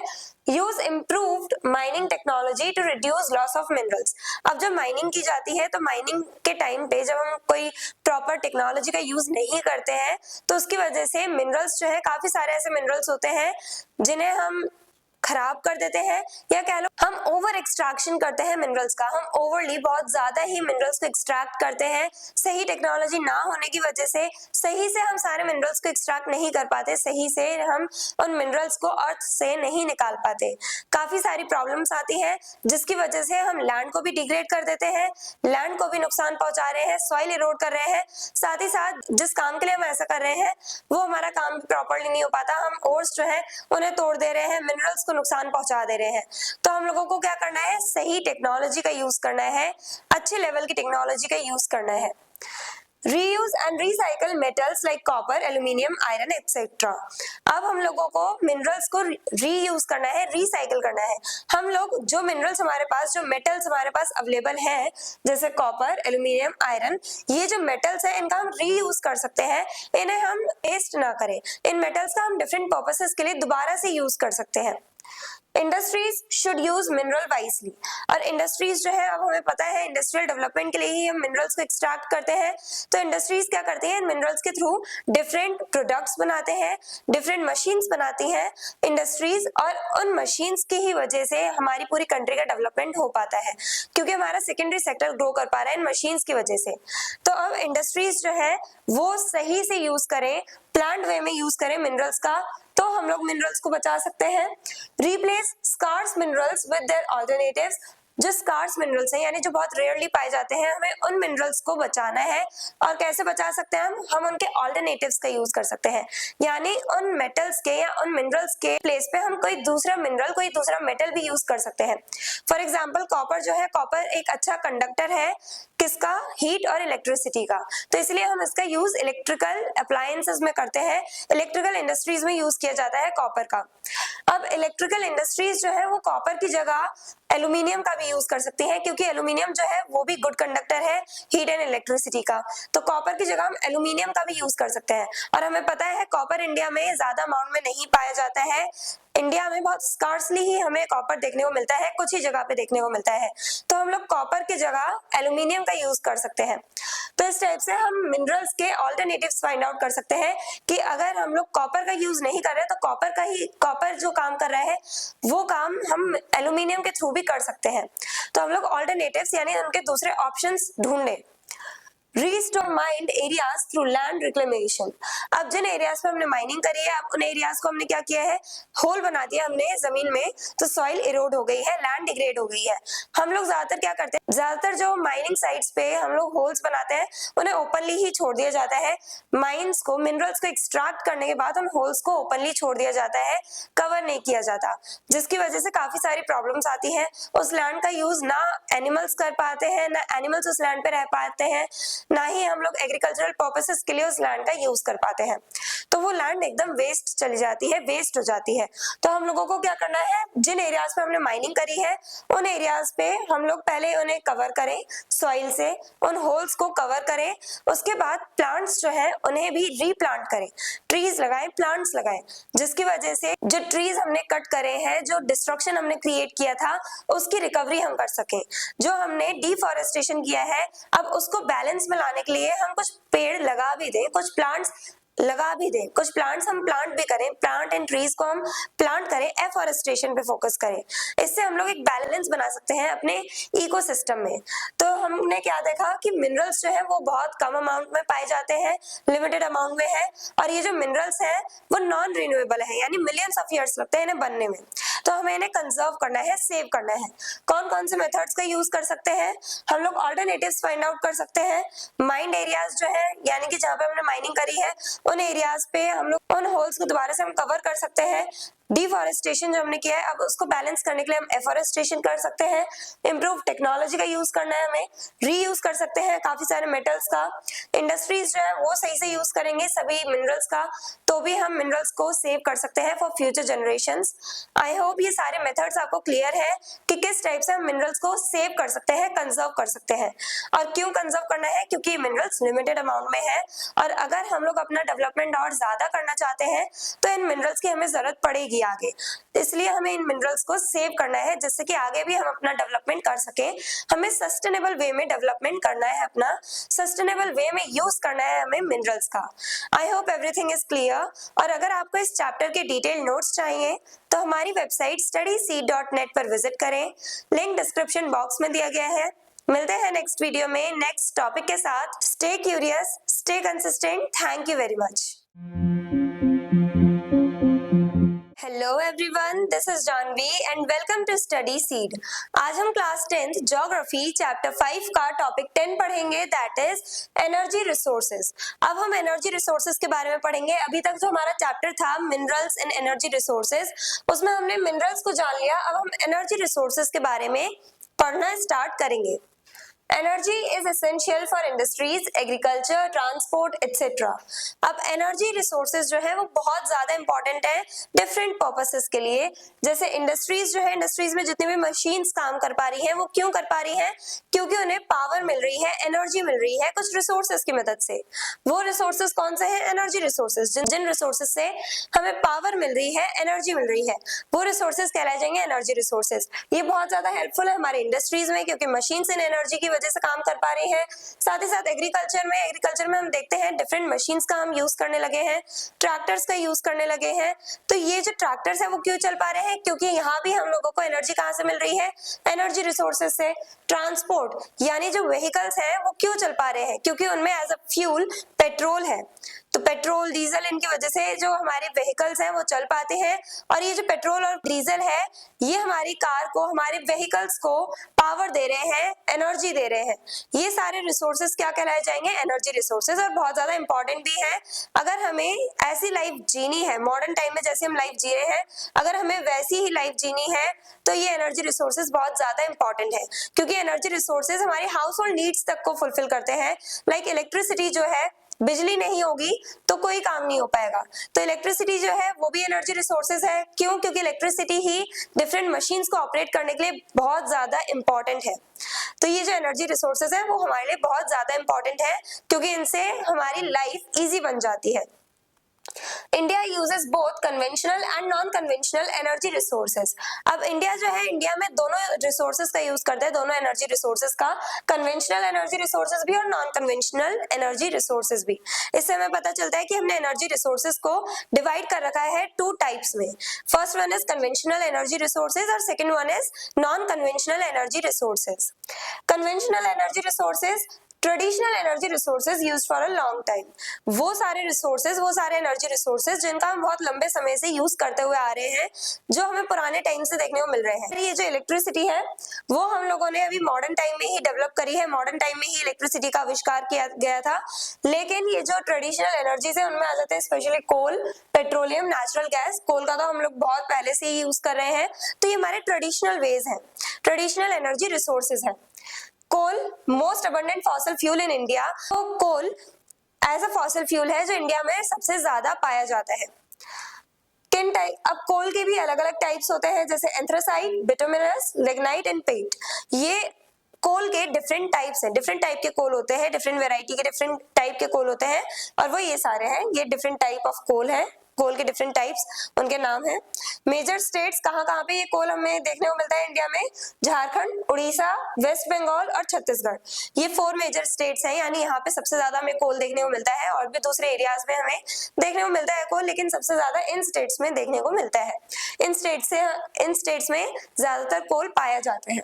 Use improved mining technology to reduce loss of minerals. अब जब माइनिंग की जाती है तो माइनिंग के टाइम पे जब हम कोई प्रॉपर टेक्नोलॉजी का यूज नहीं करते हैं तो उसकी वजह से मिनरल्स जो है, काफी सारे ऐसे मिनरल्स होते हैं जिन्हें हम खराब कर देते हैं, या कह लो हम ओवर एक्सट्रैक्शन करते हैं मिनरल्स का। हम ओवरली बहुत ज्यादा ही मिनरल्स को एक्सट्रैक्ट करते हैं। सही टेक्नोलॉजी ना होने की वजह से सही से हम सारे मिनरल्स को एक्सट्रैक्ट नहीं कर पाते, सही से हम उन मिनरल्स को अर्थ से नहीं निकाल पाते। काफी सारी प्रॉब्लम्स आती हैं जिसकी वजह से हम लैंड को भी डिग्रेड कर देते हैं, लैंड को भी नुकसान पहुंचा रहे हैं, सॉइल इरोड कर रहे हैं। साथ ही साथ जिस काम के लिए हम ऐसा कर रहे हैं वो हमारा काम प्रॉपरली नहीं हो पाता। हम ओर्स जो है उन्हें तोड़ दे रहे हैं, मिनरल्स नुकसान पहुंचा दे रहे हैं। तो हम लोगों को क्या करना है, सही टेक्नोलॉजी का यूज करना है, अच्छे लेवल की टेक्नोलॉजी का यूज करना है। Reuse and recycle metals like copper, aluminium, iron etcetera. अब हम लोगों को मिनरल्स को रीयूज करना है, रिसाइकल करना है। हम लोग जो मिनरल्स हमारे पास, जो मेटल्स हमारे पास अवेलेबल हैं, जैसे कॉपर, एल्यूमिनियम, आयरन, ये जो मेटल्स है इनका हम रीयूज कर सकते हैं। इन्हें हम वेस्ट ना करें, इन मेटल्स का हम डिफरेंट पर्पसेस के लिए दोबारा से यूज कर सकते हैं। Industries should use mineral wisely. और इंडस्ट्रीज जो है, अब हमें पता है इंडस्ट्रियल डेवलपमेंट के लिए ही हम मिनरल्स को एक्सट्रैक्ट करते हैं। तो इंडस्ट्रीज क्या करती हैं, मिनरल्स के थ्रू डिफरेंट प्रोडक्ट्स बनाते हैं, डिफरेंट मशीन्स बनाती हैं इंडस्ट्रीज, और उन मशीन्स की ही वजह से हमारी पूरी कंट्री का डेवलपमेंट हो पाता है, क्योंकि हमारा सेकेंडरी सेक्टर ग्रो कर पा रहा है इन मशीन्स की वजह से। तो अब इंडस्ट्रीज जो है वो सही से यूज करें, प्लांट वे में यूज करें मिनरल्स का, तो हम लोग मिनरल्स को बचा सकते हैं। Replace scarce minerals with their alternatives. जो स्कार्स मिनरल्स हैं, यानी जो बहुत रेयरली पाए जाते हैं, हमें उन मिनरल्स को बचाना है। और कैसे बचा सकते हैं हम उनके अल्टरनेटिव्स का यूज कर सकते हैं, यानी उन मेटल्स के या उन मिनरल्स के प्लेस पे हम कोई दूसरा मिनरल, कोई दूसरा मेटल भी यूज कर सकते हैं। फॉर एग्जाम्पल कॉपर जो है, कॉपर एक अच्छा कंडक्टर है, किसका, हीट और इलेक्ट्रिसिटी का। तो इसलिए हम इसका यूज इलेक्ट्रिकल अप्लायंसेस में करते हैं, इलेक्ट्रिकल इंडस्ट्रीज में यूज किया जाता है कॉपर का। अब इलेक्ट्रिकल इंडस्ट्रीज जो है वो कॉपर की जगह एल्यूमिनियम का भी यूज कर सकती है, क्योंकि एल्यूमिनियम जो है वो भी गुड कंडक्टर है हीट एंड इलेक्ट्रिसिटी का। तो कॉपर की जगह हम एल्यूमिनियम का भी यूज कर सकते हैं। और हमें पता है कॉपर इंडिया में ज्यादा अमाउंट में नहीं पाया जाता है, इंडिया में बहुत स्कार्सली ही हमें कॉपर देखने को मिलता है, कुछ ही जगह पे देखने को मिलता है। तो हम लोग कॉपर की जगह एल्यूमिनियम का यूज कर सकते हैं। तो इस टाइप से हम मिनरल्स के ऑल्टरनेटिव्स फाइंड आउट कर सकते हैं कि अगर हम लोग कॉपर का यूज नहीं कर रहे तो कॉपर जो काम कर रहा है वो काम हम एल्यूमिनियम के थ्रू भी कर सकते हैं। तो हम लोग ऑल्टरनेटिव्स यानी उनके दूसरे ऑप्शंस ढूंढें। Restore mind areas through land reclamation. अब जिन एरियाज पे हमने माइनिंग करी है, अब उन एरियाज को हमने क्या किया है, होल बना दिया हमने जमीन में, तो सॉइल इरोड हो गई है, लैंड डिग्रेड हो गई है। हम लोग ज्यादातर क्या करते हैं, ज्यादातर जो माइनिंग साइट्स पे हम लोग होल्स बनाते हैं उन्हें ओपनली ही छोड़ दिया जाता है। माइंस को, मिनरल्स को एक्सट्रैक्ट करने के बाद उन होल्स को ओपनली छोड़ दिया जाता है, कवर नहीं किया जाता, जिसकी वजह से काफी सारी प्रॉब्लम्स आती हैं। उस लैंड का यूज ना एनिमल्स कर पाते हैं, ना एनिमल्स उस लैंड पे रह पाते हैं, ना ही हम लोग एग्रीकल्चरल पर्पसेस के लिए उस लैंड का यूज कर पाते हैं, तो वो लैंड एकदम वेस्ट चली जाती है, वेस्ट हो जाती है। तो हम लोगों को क्या करना है, जिन एरियाज पे हमने माइनिंग करी है उन एरियाज पे हम लोग पहले उन्हें कवर करें सॉइल से, उन होल्स को कवर करें, उसके बाद प्लांट्स जो है उन्हें भी रीप्लांट करें, ट्रीज लगाएं, प्लांट्स लगाएं, जिसकी वजह से जो ट्रीज हमने कट करे हैं, जो डिस्ट्रक्शन हमने क्रिएट किया था, उसकी रिकवरी हम कर सकें। जो हमने डिफॉरेस्टेशन किया है, अब उसको बैलेंस में लाने के लिए हम कुछ पेड़ लगा भी दें, कुछ प्लांट्स लगा भी दें, कुछ प्लांट्स हम प्लांट भी करें, प्लांट एंड ट्रीज को हम प्लांट करें, एफॉरेस्टेशन पे फोकस करें। इससे हम लोग एक बैलेंस बना सकते हैं अपने इकोसिस्टम में। तो हमने क्या देखा कि मिनरल्स जो है वो बहुत कम अमाउंट में पाए जाते हैं, लिमिटेड अमाउंट में है, और ये जो मिनरल्स है वो नॉन रिन्यूएबल है, यानी मिलियंस ऑफ ईयर्स लगते हैं इन्हें बनने में। तो हमें इन्हें कंजर्व करना है, सेव करना है। कौन कौन से मेथड्स का यूज कर सकते हैं हम लोग? ऑल्टरनेटिव्स फाइंड आउट कर सकते हैं। माइंड एरियाज जो है, यानी कि जहाँ पे हमने माइनिंग करी है उन एरियाज पे हम लोग उन होल्स को दोबारा से हम कवर कर सकते हैं। डिफॉरेस्टेशन जो हमने किया है, अब उसको बैलेंस करने के लिए हम एफॉरेस्टेशन कर सकते हैं। इम्प्रूव टेक्नोलॉजी का यूज करना है हमें, रीयूज कर सकते हैं काफी सारे मेटल्स का। इंडस्ट्रीज जो है वो सही से यूज करेंगे सभी मिनरल्स का, तो भी हम मिनरल्स को सेव कर सकते हैं for future generations. I hope ये सारे मेथड्स आपको क्लियर है कि किस टाइप से हम मिनरल्स को सेव कर सकते हैं, कंजर्व कर सकते हैं। और क्यों कंजर्व करना है? क्योंकि मिनरल्स लिमिटेड अमाउंट में है, और अगर हम लोग अपना डेवलपमेंट और ज्यादा करना चाहते हैं तो इन मिनरल्स की हमें जरूरत पड़ेगी आगे, इसलिए हमें इन मिनरल्स को सेव करना है, जिससे कि आगे भी हम अपना डेवलपमेंट कर सके। हमें सस्टेनेबल वे में डेवलपमेंट करना है, अपना सस्टेनेबल वे में यूज करना है हमें मिनरल्स का। I hope everything is clear. और अगर आपको इस चैप्टर के डिटेल नोट्स चाहिए तो हमारी वेबसाइट studyseed.net पर विजिट करें, लिंक डिस्क्रिप्शन बॉक्स में दिया गया है। मिलते हैं नेक्स्ट वीडियो में नेक्स्ट टॉपिक के साथ। Stay curious, stay consistent. Thank you very much. Hello everyone, this is Janvi and welcome to Study Seed. आज हम क्लास 10th ज्योग्राफी चैप्टर 5 का टॉपिक 10 पढ़ेंगे, दैट इज एनर्जी रिसोर्सेज। अब हम एनर्जी रिसोर्सेज के बारे में पढ़ेंगे। अभी तक जो हमारा चैप्टर था मिनरल्स एंड एनर्जी रिसोर्सेज, उसमें हमने मिनरल्स को जान लिया। अब हम एनर्जी रिसोर्सेज के बारे में पढ़ना स्टार्ट करेंगे। Energy is essential for industries, agriculture, transport etcetera. अब एनर्जी रिसोर्सेज जो है वो बहुत ज्यादा इंपॉर्टेंट है डिफरेंट पर्पसेस के लिए। जैसे इंडस्ट्रीज जो है, इंडस्ट्रीज में जितनी भी मशीन्स काम कर पा रही हैं वो क्यों कर पा रही हैं? क्योंकि उन्हें पावर मिल रही है, एनर्जी मिल रही है कुछ रिसोर्सेज की मदद से। वो रिसोर्सेज कौन से हैं? Energy resources. जिन रिसोर्सेज से हमें पावर मिल रही है, एनर्जी मिल रही है, वो रिसोर्सेज कहलाए जाएंगे एनर्जी रिसोर्सेज। ये बहुत ज्यादा हेल्पफुल है हमारे इंडस्ट्रीज में, क्योंकि मशीन्स इन एनर्जी की वजह से काम कर पा रही है। साथ ही साथ एग्रीकल्चर में हम देखते हैं डिफरेंट मशीन्स का हम यूज करने लगे हैं, ट्रैक्टर्स का यूज करने लगे हैं। तो ये जो ट्रैक्टर्स है वो क्यों चल पा रहे हैं? क्योंकि यहाँ भी हम लोगों को एनर्जी कहाँ से मिल रही है? एनर्जी रिसोर्सेज से। ट्रांसपोर्ट यानी जो व्हीकल्स हैं वो क्यों चल पा रहे हैं? क्योंकि उनमें एज अ फ्यूल पेट्रोल है। तो पेट्रोल, डीजल, इनकी वजह से जो हमारे व्हीकल्स हैं वो चल पाते हैं। और ये जो पेट्रोल और डीजल है ये हमारी कार को, हमारे व्हीकल्स को पावर दे रहे हैं, एनर्जी दे रहे हैं। ये सारे रिसोर्सेज क्या कहलाए जाएंगे? Energy resources. और बहुत ज्यादा इंपॉर्टेंट भी है। अगर हमें ऐसी लाइफ जीनी है मॉडर्न टाइम में जैसे हम लाइफ जी रहे हैं, अगर हमें वैसी ही लाइफ जीनी है तो ये एनर्जी रिसोर्सेज बहुत ज्यादा इंपॉर्टेंट है, क्योंकि एनर्जी रिसोर्सेज हमारे हाउस होल्ड नीड्स तक को फुलफिल करते हैं। लाइक इलेक्ट्रिसिटी जो है, बिजली नहीं होगी तो कोई काम नहीं हो पाएगा। तो इलेक्ट्रिसिटी जो है वो भी एनर्जी रिसोर्सेज है। क्यों? क्योंकि इलेक्ट्रिसिटी ही डिफरेंट मशीन्स को ऑपरेट करने के लिए बहुत ज्यादा इंपॉर्टेंट है। तो ये जो एनर्जी रिसोर्सेज है वो हमारे लिए बहुत ज्यादा इंपॉर्टेंट है, क्योंकि इनसे हमारी लाइफ इजी बन जाती है। India uses both conventional and non conventional energy resources. अब इंडिया जो है, इंडिया में दोनों रिसोर्सेज का यूज करते हैं, दोनों एनर्जी रिसोर्सेज का, कन्वेंशनल एनर्जी रिसोर्सेज भी और नॉन कन्वेंशनल एनर्जी रिसोर्सेज भी। इससे हमें पता चलता है कि हमने एनर्जी रिसोर्सेज को डिवाइड कर रखा है 2 टाइप्स में। First one is conventional energy resources और second one is non conventional energy resources. Conventional energy resources traditional energy resources used for a long time. वो सारे रिसोर्सेज, वो सारे एनर्जी रिसोर्सेज जिनका हम बहुत लंबे समय से यूज करते हुए आ रहे हैं, जो हमें पुराने टाइम से देखने को मिल रहे हैं। ये जो इलेक्ट्रिसिटी है वो हम लोगों ने अभी मॉडर्न टाइम में ही डेवलप करी है, मॉडर्न टाइम में ही इलेक्ट्रिसिटी का आविष्कार किया गया था। लेकिन ये जो ट्रेडिशनल एनर्जीज है उनमें आ जाते हैं स्पेशली कोल, पेट्रोलियम, नेचुरल गैस। कोल का तो हम लोग बहुत पहले से ही यूज कर रहे हैं। तो ये हमारे ट्रेडिशनल वेज हैं, ट्रेडिशनल एनर्जी रिसोर्सेज हैं। Coal most abundant fossil fuel in India. तो coal as a fossil fuel है जो इंडिया में सबसे ज्यादा पाया जाता है। किन टाइप, अब कोल के भी अलग अलग टाइप्स होते हैं, जैसे एंथ्रासाइट, बिटुमिनस, लिग्नाइट एंड पेट। ये कोल के डिफरेंट टाइप्स हैं, डिफरेंट टाइप के कोल होते हैं, डिफरेंट वेराइटी के डिफरेंट टाइप के कोल होते हैं, और वो ये सारे हैं, ये डिफरेंट टाइप ऑफ कोल है। कोल के डिफरेंट टाइप्स, उनके नाम हैं। मेजर स्टेट्स कहाँ पे ये कोल हमें देखने को मिलता है इंडिया में? झारखंड, उड़ीसा, वेस्ट बंगाल और छत्तीसगढ़, ये 4 मेजर स्टेट्स हैं, यानी यहाँ पे सबसे ज्यादा हमें कोल देखने को मिलता है। और भी दूसरे एरियाज में हमें देखने को मिलता है कोल, लेकिन सबसे ज्यादा इन स्टेट्स में देखने को मिलता है। इन स्टेट्स में ज्यादातर कोल पाया जाता है।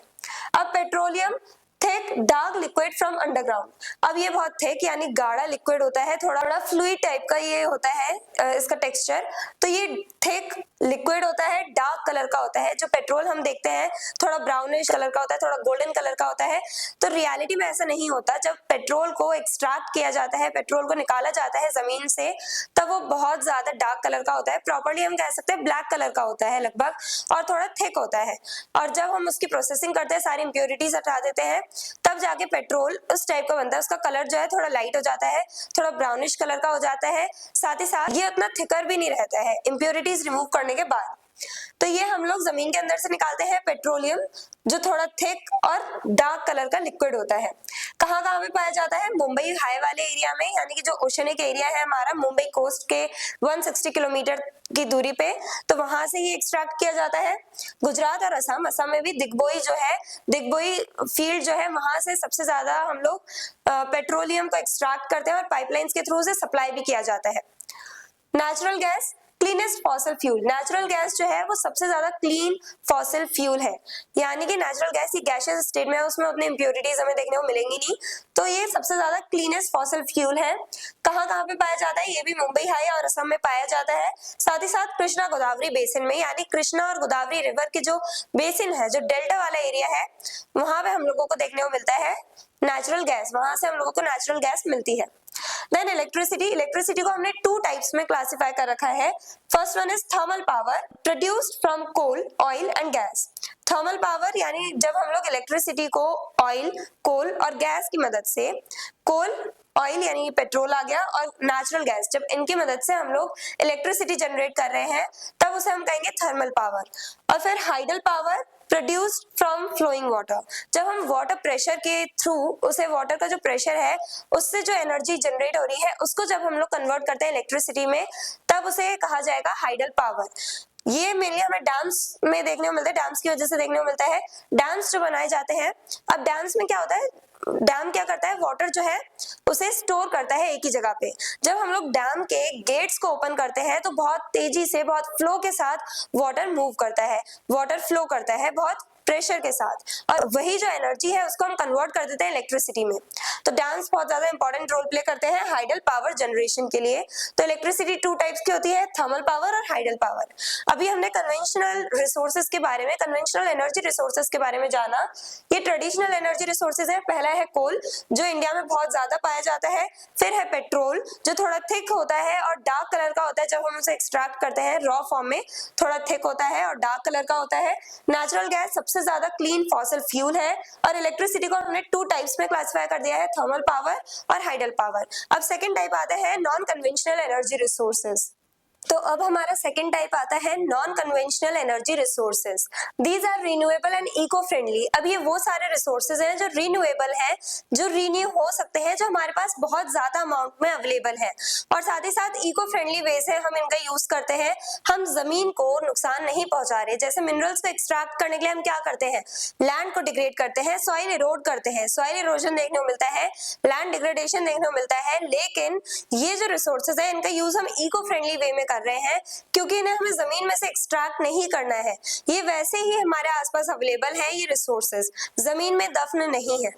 अब petroleum thick dark liquid from underground. अब ये बहुत थिक यानी गाढ़ा लिक्विड होता है, थोड़ा थोड़ा फ्लूइड टाइप का ये होता है इसका टेक्सचर। तो ये थिक लिक्विड होता है, डार्क कलर का होता है। जो पेट्रोल हम देखते हैं थोड़ा ब्राउनिश कलर का होता है, थोड़ा गोल्डन कलर का होता है। तो रियलिटी में ऐसा नहीं होता। जब पेट्रोल को एक्सट्रैक्ट किया जाता है, पेट्रोल को निकाला जाता है जमीन से, तब वो बहुत ज्यादा डार्क कलर का होता है। प्रॉपर्ली हम कह सकते हैं ब्लैक कलर का होता है लगभग, और थोड़ा थिक होता है। और जब हम उसकी प्रोसेसिंग करते हैं, सारी इंप्योरिटीज हटा देते हैं, तब जाके पेट्रोल उस टाइप का बनता है। उसका कलर जो है थोड़ा लाइट हो जाता है, थोड़ा ब्राउनिश कलर का हो जाता है। साथ ही साथ ये उतना थिकर भी नहीं रहता है इंप्योरिटीज रिमूव करने के बाद। तो ये हम लोग जमीन के अंदर से निकालते हैं पेट्रोलियम, जो थोड़ा थिक और डार्क कलर का लिक्विड होता है। कहाँ पे पाया जाता है? मुंबई हाई वाले एरिया में, यानी कि जो ओशनिक एरिया है हमारा, मुंबई कोस्ट के 160 किलोमीटर की दूरी पे, तो वहां से ही एक्सट्रैक्ट किया जाता है। गुजरात और असम में भी दिग्बोई जो है, दिग्बोई फील्ड जो है, वहां से सबसे ज्यादा हम लोग पेट्रोलियम को एक्सट्रैक्ट करते हैं और पाइपलाइंस के थ्रू से सप्लाई भी किया जाता है। Natural gas cleanest fossil fuel. Natural gas जो है वो सबसे ज्यादा क्लीन फॉसिल फ्यूल है, यानी कि नेचुरल गैस ही गैसियस स्टेट में है, उसमें उतनी इंप्योरिटीज हमें देखने को मिलेंगी नहीं। तो ये सबसे ज्यादा क्लीनेस्ट फॉसिल फ्यूल है। कहाँ पे पाया जाता है? ये भी मुंबई हाई और असम में पाया जाता है। साथ ही साथ कृष्णा गोदावरी बेसिन में, यानी कृष्णा और गोदावरी रिवर के जो बेसिन है, जो डेल्टा वाला एरिया है, वहां पे हम लोगों को देखने को मिलता है नेचुरल गैस। वहां से हम लोगों को नेचुरल गैस मिलती है। Then electricity. इलेक्ट्रिसिटी को हमने 2 टाइप्स में क्लासिफाई कर रखा है। First one is thermal power produced from coal, oil and gas. Thermal power यानी जब हम लोग इलेक्ट्रिसिटी को ऑयल, कोल और गैस की मदद से, कोल ऑयल यानी पेट्रोल आ गया, और नेचुरल गैस, जब इनकी मदद से हम लोग इलेक्ट्रिसिटी जनरेट कर रहे हैं, तब उसे हम कहेंगे थर्मल पावर। और फिर hydel power produced from flowing water. जब हम वाटर प्रेशर के थ्रू, उसे वाटर का जो प्रेशर है उससे जो एनर्जी जनरेट हो रही है, उसको जब हम लोग कन्वर्ट करते हैं इलेक्ट्रिसिटी में, तब उसे कहा जाएगा हाइडल पावर। ये मेनली हमें डैम्स में देखने को मिलता है, डैम्स की वजह से देखने को मिलता है। डैम्स जो बनाए जाते हैं, अब डैम्स में क्या होता है, डैम क्या करता है, वाटर जो है उसे स्टोर करता है एक ही जगह पे। जब हम लोग डैम के गेट्स को ओपन करते हैं, तो बहुत तेजी से, बहुत फ्लो के साथ वाटर मूव करता है, वाटर फ्लो करता है बहुत प्रेशर के साथ, और वही जो एनर्जी है उसको हम कन्वर्ट कर देते हैं इलेक्ट्रिसिटी में। तो डैम्स बहुत ज्यादा इंपॉर्टेंट रोल प्ले करते हैं हाइडल पावर जनरेशन के लिए। तो इलेक्ट्रिसिटी 2 टाइप्स की होती है, थर्मल पावर और हाइडल पावर। अभी हमने कन्वेंशनल रिसोर्सेज के बारे में, कन्वेंशनल एनर्जी रिसोर्सेज के बारे में जाना। ये ट्रेडिशनल एनर्जी रिसोर्सेज है। पहला है कोल, जो इंडिया में बहुत ज्यादा पाया जाता है। फिर है पेट्रोल, जो थोड़ा थिक होता है और डार्क कलर का होता है। जब हम उसे एक्सट्रैक्ट करते हैं रॉ फॉर्म में, थोड़ा थिक होता है और डार्क कलर का होता है। नेचुरल गैस सबसे ज्यादा क्लीन फॉसिल फ्यूल है। और इलेक्ट्रिसिटी को हमने 2 टाइप्स में क्लासिफाई कर दिया है, थर्मल पावर और हाइडल पावर। अब सेकंड टाइप आता है नॉन कन्वेंशनल एनर्जी रिसोर्सेज। तो अब हमारा सेकंड टाइप आता है non conventional energy resources. These are renewable and eco friendly. अब ये वो सारे रिसोर्सेज हैं जो रिन्यूएबल है, जो रिन्यू हो सकते हैं, जो हमारे पास बहुत ज्यादा अमाउंट में अवेलेबल है, और साथ ही साथ इको फ्रेंडली वे से हम इनका यूज करते हैं। हम जमीन को नुकसान नहीं पहुंचा रहे। जैसे मिनरल्स को एक्सट्रैक्ट करने के लिए हम क्या करते हैं, लैंड को डिग्रेड करते हैं, सॉइल इरोड करते हैं, सॉइल इरोजन देखने को मिलता है, लैंड डिग्रेडेशन देखने को मिलता है। लेकिन ये जो रिसोर्सेज है, इनका यूज हम इको फ्रेंडली वे में कर रहे हैं, क्योंकि इन्हें हमें जमीन में से एक्सट्रैक्ट नहीं करना है। ये वैसे ही हमारे आसपास अवेलेबल है, ये रिसोर्सेज जमीन में दफन नहीं है।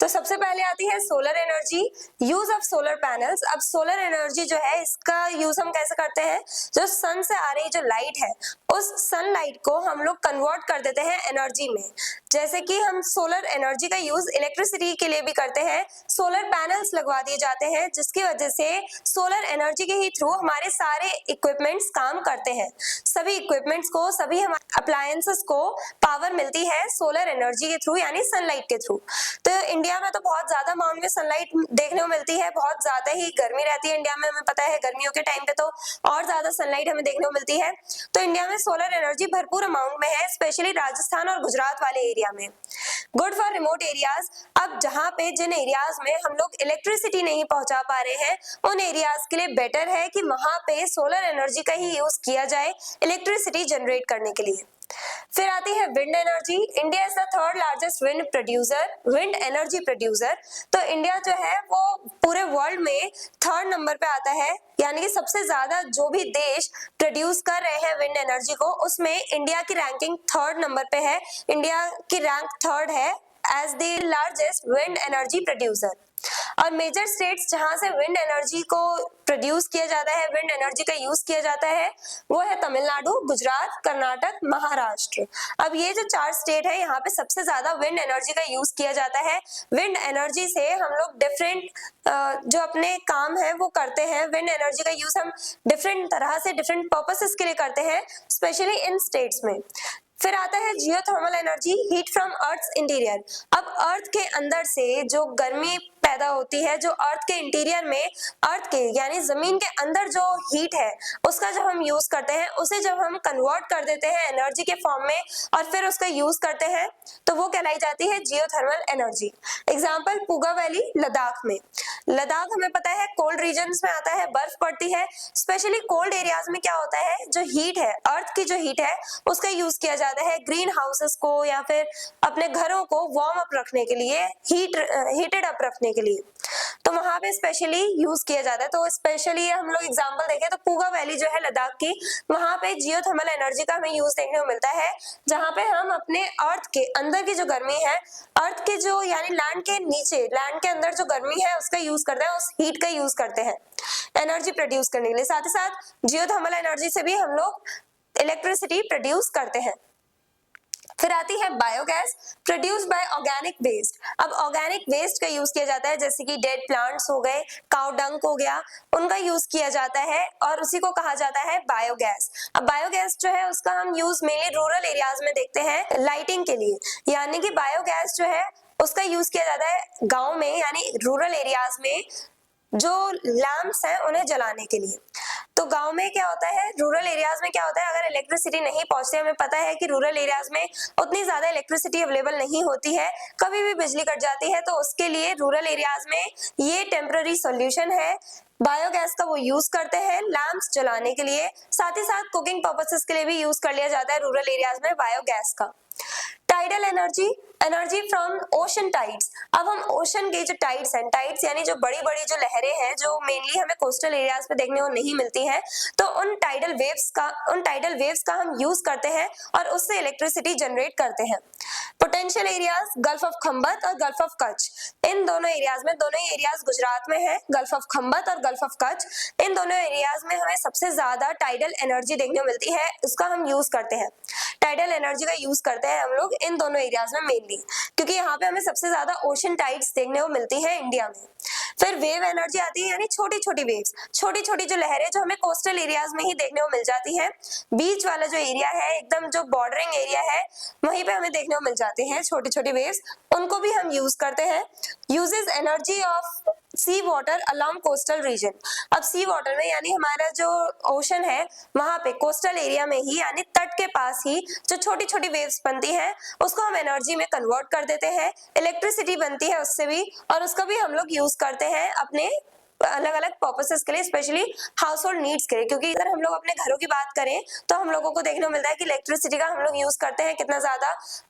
तो सबसे पहले आती है solar energy, use of solar panels. अब सोलर एनर्जी जो है, इसका यूज हम कैसे करते हैं, जो सन से आ रही जो लाइट है, उस सनलाइट को हम लोग कन्वर्ट कर देते हैं एनर्जी में। जैसे कि हम सोलर एनर्जी का यूज इलेक्ट्रिसिटी के लिए भी करते हैं। सोलर पैनल्स लगवा दिए जाते हैं, जिसकी वजह से सोलर एनर्जी के ही थ्रू हमारे सारे इक्विपमेंट्स काम करते हैं। सभी इक्विपमेंट्स को, सभी हमारे अप्लायंसेस को पावर मिलती है सोलर एनर्जी के थ्रू, यानी सनलाइट के थ्रू। तो इंडिया में तो बहुत ज्यादा अमाउंट में सनलाइट देखने को मिलती है, बहुत ज्यादा ही गर्मी रहती है इंडिया में, हमें पता है गर्मियों के टाइम पे तो और ज्यादा सनलाइट हमें देखने को मिलती है। तो इंडिया में सोलर एनर्जी भरपूर अमाउंट में है, स्पेशली राजस्थान और गुजरात वाले एरिया में। गुड फॉर रिमोट एरियाज, अब जहाँ पे जिन एरियाज में हम लोग इलेक्ट्रिसिटी नहीं पहुंचा पा रहे हैं उन एरियाज के लिए बेटर है कि वहां पे सोलर एनर्जी का ही यूज किया जाए इलेक्ट्रिसिटी जनरेट करने के लिए। फिर आती है wind energy. India is the third largest wind energy producer. तो इंडिया जो है वो पूरे वर्ल्ड में थर्ड नंबर पे आता है, यानी कि सबसे ज्यादा जो भी देश प्रोड्यूस कर रहे हैं विंड एनर्जी को, उसमें इंडिया की रैंकिंग थर्ड नंबर पे है। इंडिया की रैंक थर्ड है as the largest wind energy producer. और मेजर स्टेट्स जहां से विंड एनर्जी को प्रोड्यूस किया जाता है, विंड एनर्जी का यूज किया जाता है, वो है तमिलनाडु, गुजरात, कर्नाटक, महाराष्ट्र। अब ये जो 4 स्टेट है यहाँ पे सबसे ज्यादा विंड एनर्जी का यूज किया जाता है। विंड एनर्जी से हम लोग डिफरेंट जो अपने काम है वो करते हैं। विंड एनर्जी का यूज हम डिफरेंट तरह से डिफरेंट पर्पसेस के लिए करते हैं, स्पेशली इन स्टेट्स में। फिर आता है geothermal energy, heat from earth interior. अब अर्थ के अंदर से जो गर्मी पैदा होती है, जो अर्थ के इंटीरियर में, अर्थ के यानी जमीन के अंदर जो हीट है उसका जब हम यूज करते हैं, उसे जब हम कन्वर्ट कर देते हैं एनर्जी के फॉर्म में और फिर उसका यूज करते हैं तो वो कहलाई जाती है जियोथर्मल एनर्जी। एग्जाम्पल पुगा वैली लद्दाख में। लद्दाख हमें पता है कोल्ड रीजन्स में आता है, बर्फ पड़ती है। स्पेशली कोल्ड एरियाज में क्या होता है, जो हीट है, अर्थ की जो हीट है उसका यूज किया जाता है ग्रीन हाउसेस को या फिर अपने घरों को वार्म अप रखने के लिए, हीटेड अप रखने के लिए, तो वहां पे स्पेशली यूज किया जाता है। तो स्पेशली हम लोग एग्जांपल देखें तो पुगा वैली जो है लद्दाख की, वहां पे जियोथर्मल एनर्जी का हमें यूज देखने को मिलता है, जहां पे हम अपने अर्थ के अंदर की जो गर्मी है, अर्थ के जो यानी लैंड के नीचे, लैंड के अंदर जो गर्मी है उसका यूज करते हैं, उस हीट का यूज करते हैं एनर्जी प्रोड्यूस करने के लिए। साथ ही साथ जियोथर्मल एनर्जी से भी हम लोग इलेक्ट्रिसिटी प्रोड्यूस करते हैं। फिर आती है biogas, produce by organic waste. अब ऑर्गेनिक वेस्ट का यूज किया जाता है, जैसे कि डेड प्लांट्स हो गए, काउ डंक हो गया, उनका यूज किया जाता है और उसी को कहा जाता है बायोगैस। अब बायोगैस जो है उसका हम यूज मेनली रूरल एरियाज में देखते हैं लाइटिंग के लिए, यानी कि बायोगैस जो है उसका यूज किया जाता है गाँव में यानी रूरल एरियाज में जो लैंप्स हैं उन्हें जलाने के लिए। तो गांव में क्या होता है, रूरल एरियाज में क्या होता है, अगर इलेक्ट्रिसिटी नहीं पहुंचती, हमें पता है कि रूरल एरियाज में उतनी ज्यादा इलेक्ट्रिसिटी अवेलेबल नहीं होती है, कभी भी बिजली कट जाती है, तो उसके लिए रूरल एरियाज में ये टेम्पररी सॉल्यूशन है। बायोगैस का वो यूज करते हैं लैंप्स जलाने के लिए, साथ ही साथ कुकिंग पर्पसेस के लिए भी यूज कर लिया जाता है रूरल एरियाज में बायोगैस का। Tidal energy, energy from ocean tides. अब हम ओशन के जो टाइड्स हैं, टाइड्स यानी जो बड़ी बड़ी जो लहरें हैं जो मेनली हमें कोस्टल एरियाज पे देखने को नहीं मिलती हैं, तो उन टाइडल वेव्स का हम यूज करते हैं और उससे इलेक्ट्रिसिटी जनरेट करते हैं। Potential areas, gulf of Khambhat और गल्फ ऑफ कच्छ, इन दोनों एरियाज में, दोनों ही एरियाज गुजरात में है, गल्फ ऑफ खंबत और गल्फ ऑफ कच्छ, इन दोनों एरियाज में हमें सबसे ज्यादा टाइडल एनर्जी देखने को मिलती है, उसका हम यूज करते हैं। टाइडल एनर्जी का यूज करते हैं हम लोग इन दोनों एरियाज में मेनली, क्योंकि यहाँ पे हमें सबसे ज्यादा ओशन टाइड्स देखने को मिलती है इंडिया में। फिर वेव एनर्जी आती है, यानी छोटी छोटी वेव्स, छोटी छोटी जो लहरें जो हमें कोस्टल एरियाज में ही देखने को मिल जाती है, बीच वाला जो एरिया है, एकदम जो बॉर्डरिंग एरिया है, वहीं पे हमें देखने को मिल जाती हैं छोटी छोटी वेव्स, उनको भी हम यूज करते हैं। Uses energy of sea water along coastal region. अब सी वाटर में यानी हमारा जो ओशन है वहां पे कोस्टल एरिया में ही यानी तट के पास ही जो छोटी छोटी वेव्स बनती हैं उसको हम एनर्जी में कन्वर्ट कर देते हैं, इलेक्ट्रिसिटी बनती है उससे भी, और उसका भी हम लोग यूज करते हैं अपने अलग अलग पर्पसेस के लिए, स्पेशली हाउस होल्ड नीड्स के लिए। क्योंकि अगर हम लोग अपने घरों की बात करें तो हम लोगों को देखने को मिलता है कि इलेक्ट्रिसिटी का हम लोग यूज करते हैं कितना ज्यादा,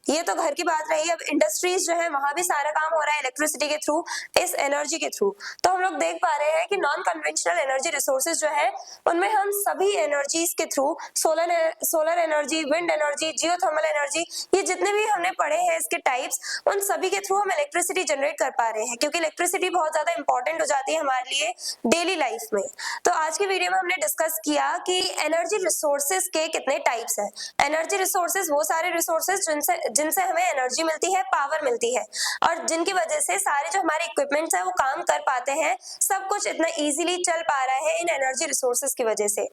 ये तो घर की बात रही। अब इंडस्ट्रीज जो है वहां भी सारा काम हो रहा है इलेक्ट्रिसिटी के थ्रू, इस एनर्जी के थ्रू। तो हम लोग देख पा रहे हैं कि नॉन कन्वेंशनल एनर्जी रिसोर्सेज जो है उनमें हम सभी एनर्जीज के through, solar energy, wind energy, geothermal energy, ये जितने भी हमने पढ़े हैं इसके टाइप्स, उन सभी के थ्रू हम इलेक्ट्रिसिटी जनरेट कर पा रहे हैं, क्योंकि इलेक्ट्रिसिटी बहुत ज्यादा इंपॉर्टेंट हो जाती है हमारे लिए डेली लाइफ में। तो आज की वीडियो में हमने डिस्कस किया कि एनर्जी रिसोर्सेज के कितने टाइप्स हैं। एनर्जी रिसोर्सेज वो सारे रिसोर्सेज जिनसे हमें एनर्जी मिलती है, पावर मिलती है, और जिनकी वजह से सारे जो हमारे इक्विपमेंट्स हैं वो काम कर पाते हैं, सब कुछ इतना इजीली चल पा रहा है इन एनर्जी रिसोर्सेज की वजह से।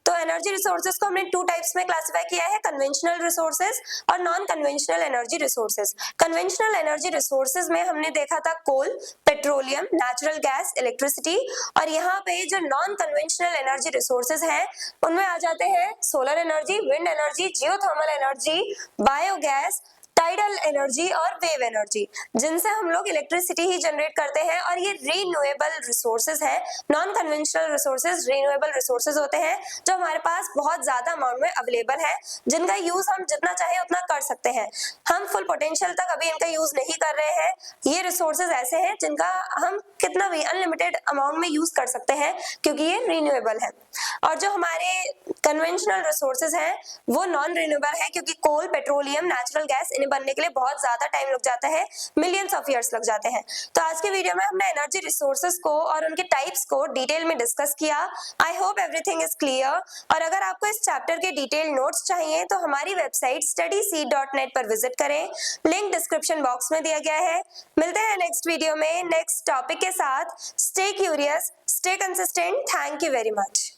तो एनर्जी रिसोर्सेज को हमने 2 टाइप्स में क्लासिफाई किया है, कन्वेंशनल रिसोर्सेज और non conventional energy resources. Conventional energy resources में हमने देखा था कोल, पेट्रोलियम, नेचुरल गैस, इलेक्ट्रिसिटी, और यहाँ पे जो नॉन कन्वेंशनल एनर्जी रिसोर्सेज हैं उनमें आ जाते हैं solar energy, wind energy, geothermal energy, biogas, tidal energy और वेव एनर्जी, जिनसे हम लोग इलेक्ट्रिसिटी ही जनरेट करते हैं, और ये रीन्यूएबल रिसोर्सेज हैं। Non conventional resources renewable resources होते हैं जो हमारे पास बहुत ज्यादा अमाउंट में अवेलेबल है, जिनका यूज हम जितना चाहे उतना कर सकते हैं। हम फुल पोटेंशियल तक अभी इनका यूज नहीं कर रहे हैं। ये रिसोर्सेज ऐसे हैं जिनका हम कितना भी अनलिमिटेड अमाउंट में यूज कर सकते हैं क्योंकि ये रीन्यूएबल है। और जो हमारे कन्वेंशनल रिसोर्सेज हैं वो नॉन रिन्यूएबल है, क्योंकि कोल, पेट्रोलियम, नेचुरल गैस इन्हें बनने के लिए बहुत ज्यादा टाइम लग जाता है, मिलियंस ऑफ ईयर्स लग जाते हैं। तो आज के वीडियो में हमने एनर्जी रिसोर्सेज को और उनके टाइप्स को डिटेल में डिस्कस किया। I hope everything is clear. और अगर आपको इस चैप्टर के डिटेल नोट्स चाहिए तो हमारी वेबसाइट studyseed.net पर विजिट करें, लिंक डिस्क्रिप्शन बॉक्स में दिया गया है। मिलते हैं नेक्स्ट वीडियो में नेक्स्ट टॉपिक के साथ। Stay curious, stay consistent. Thank you very much.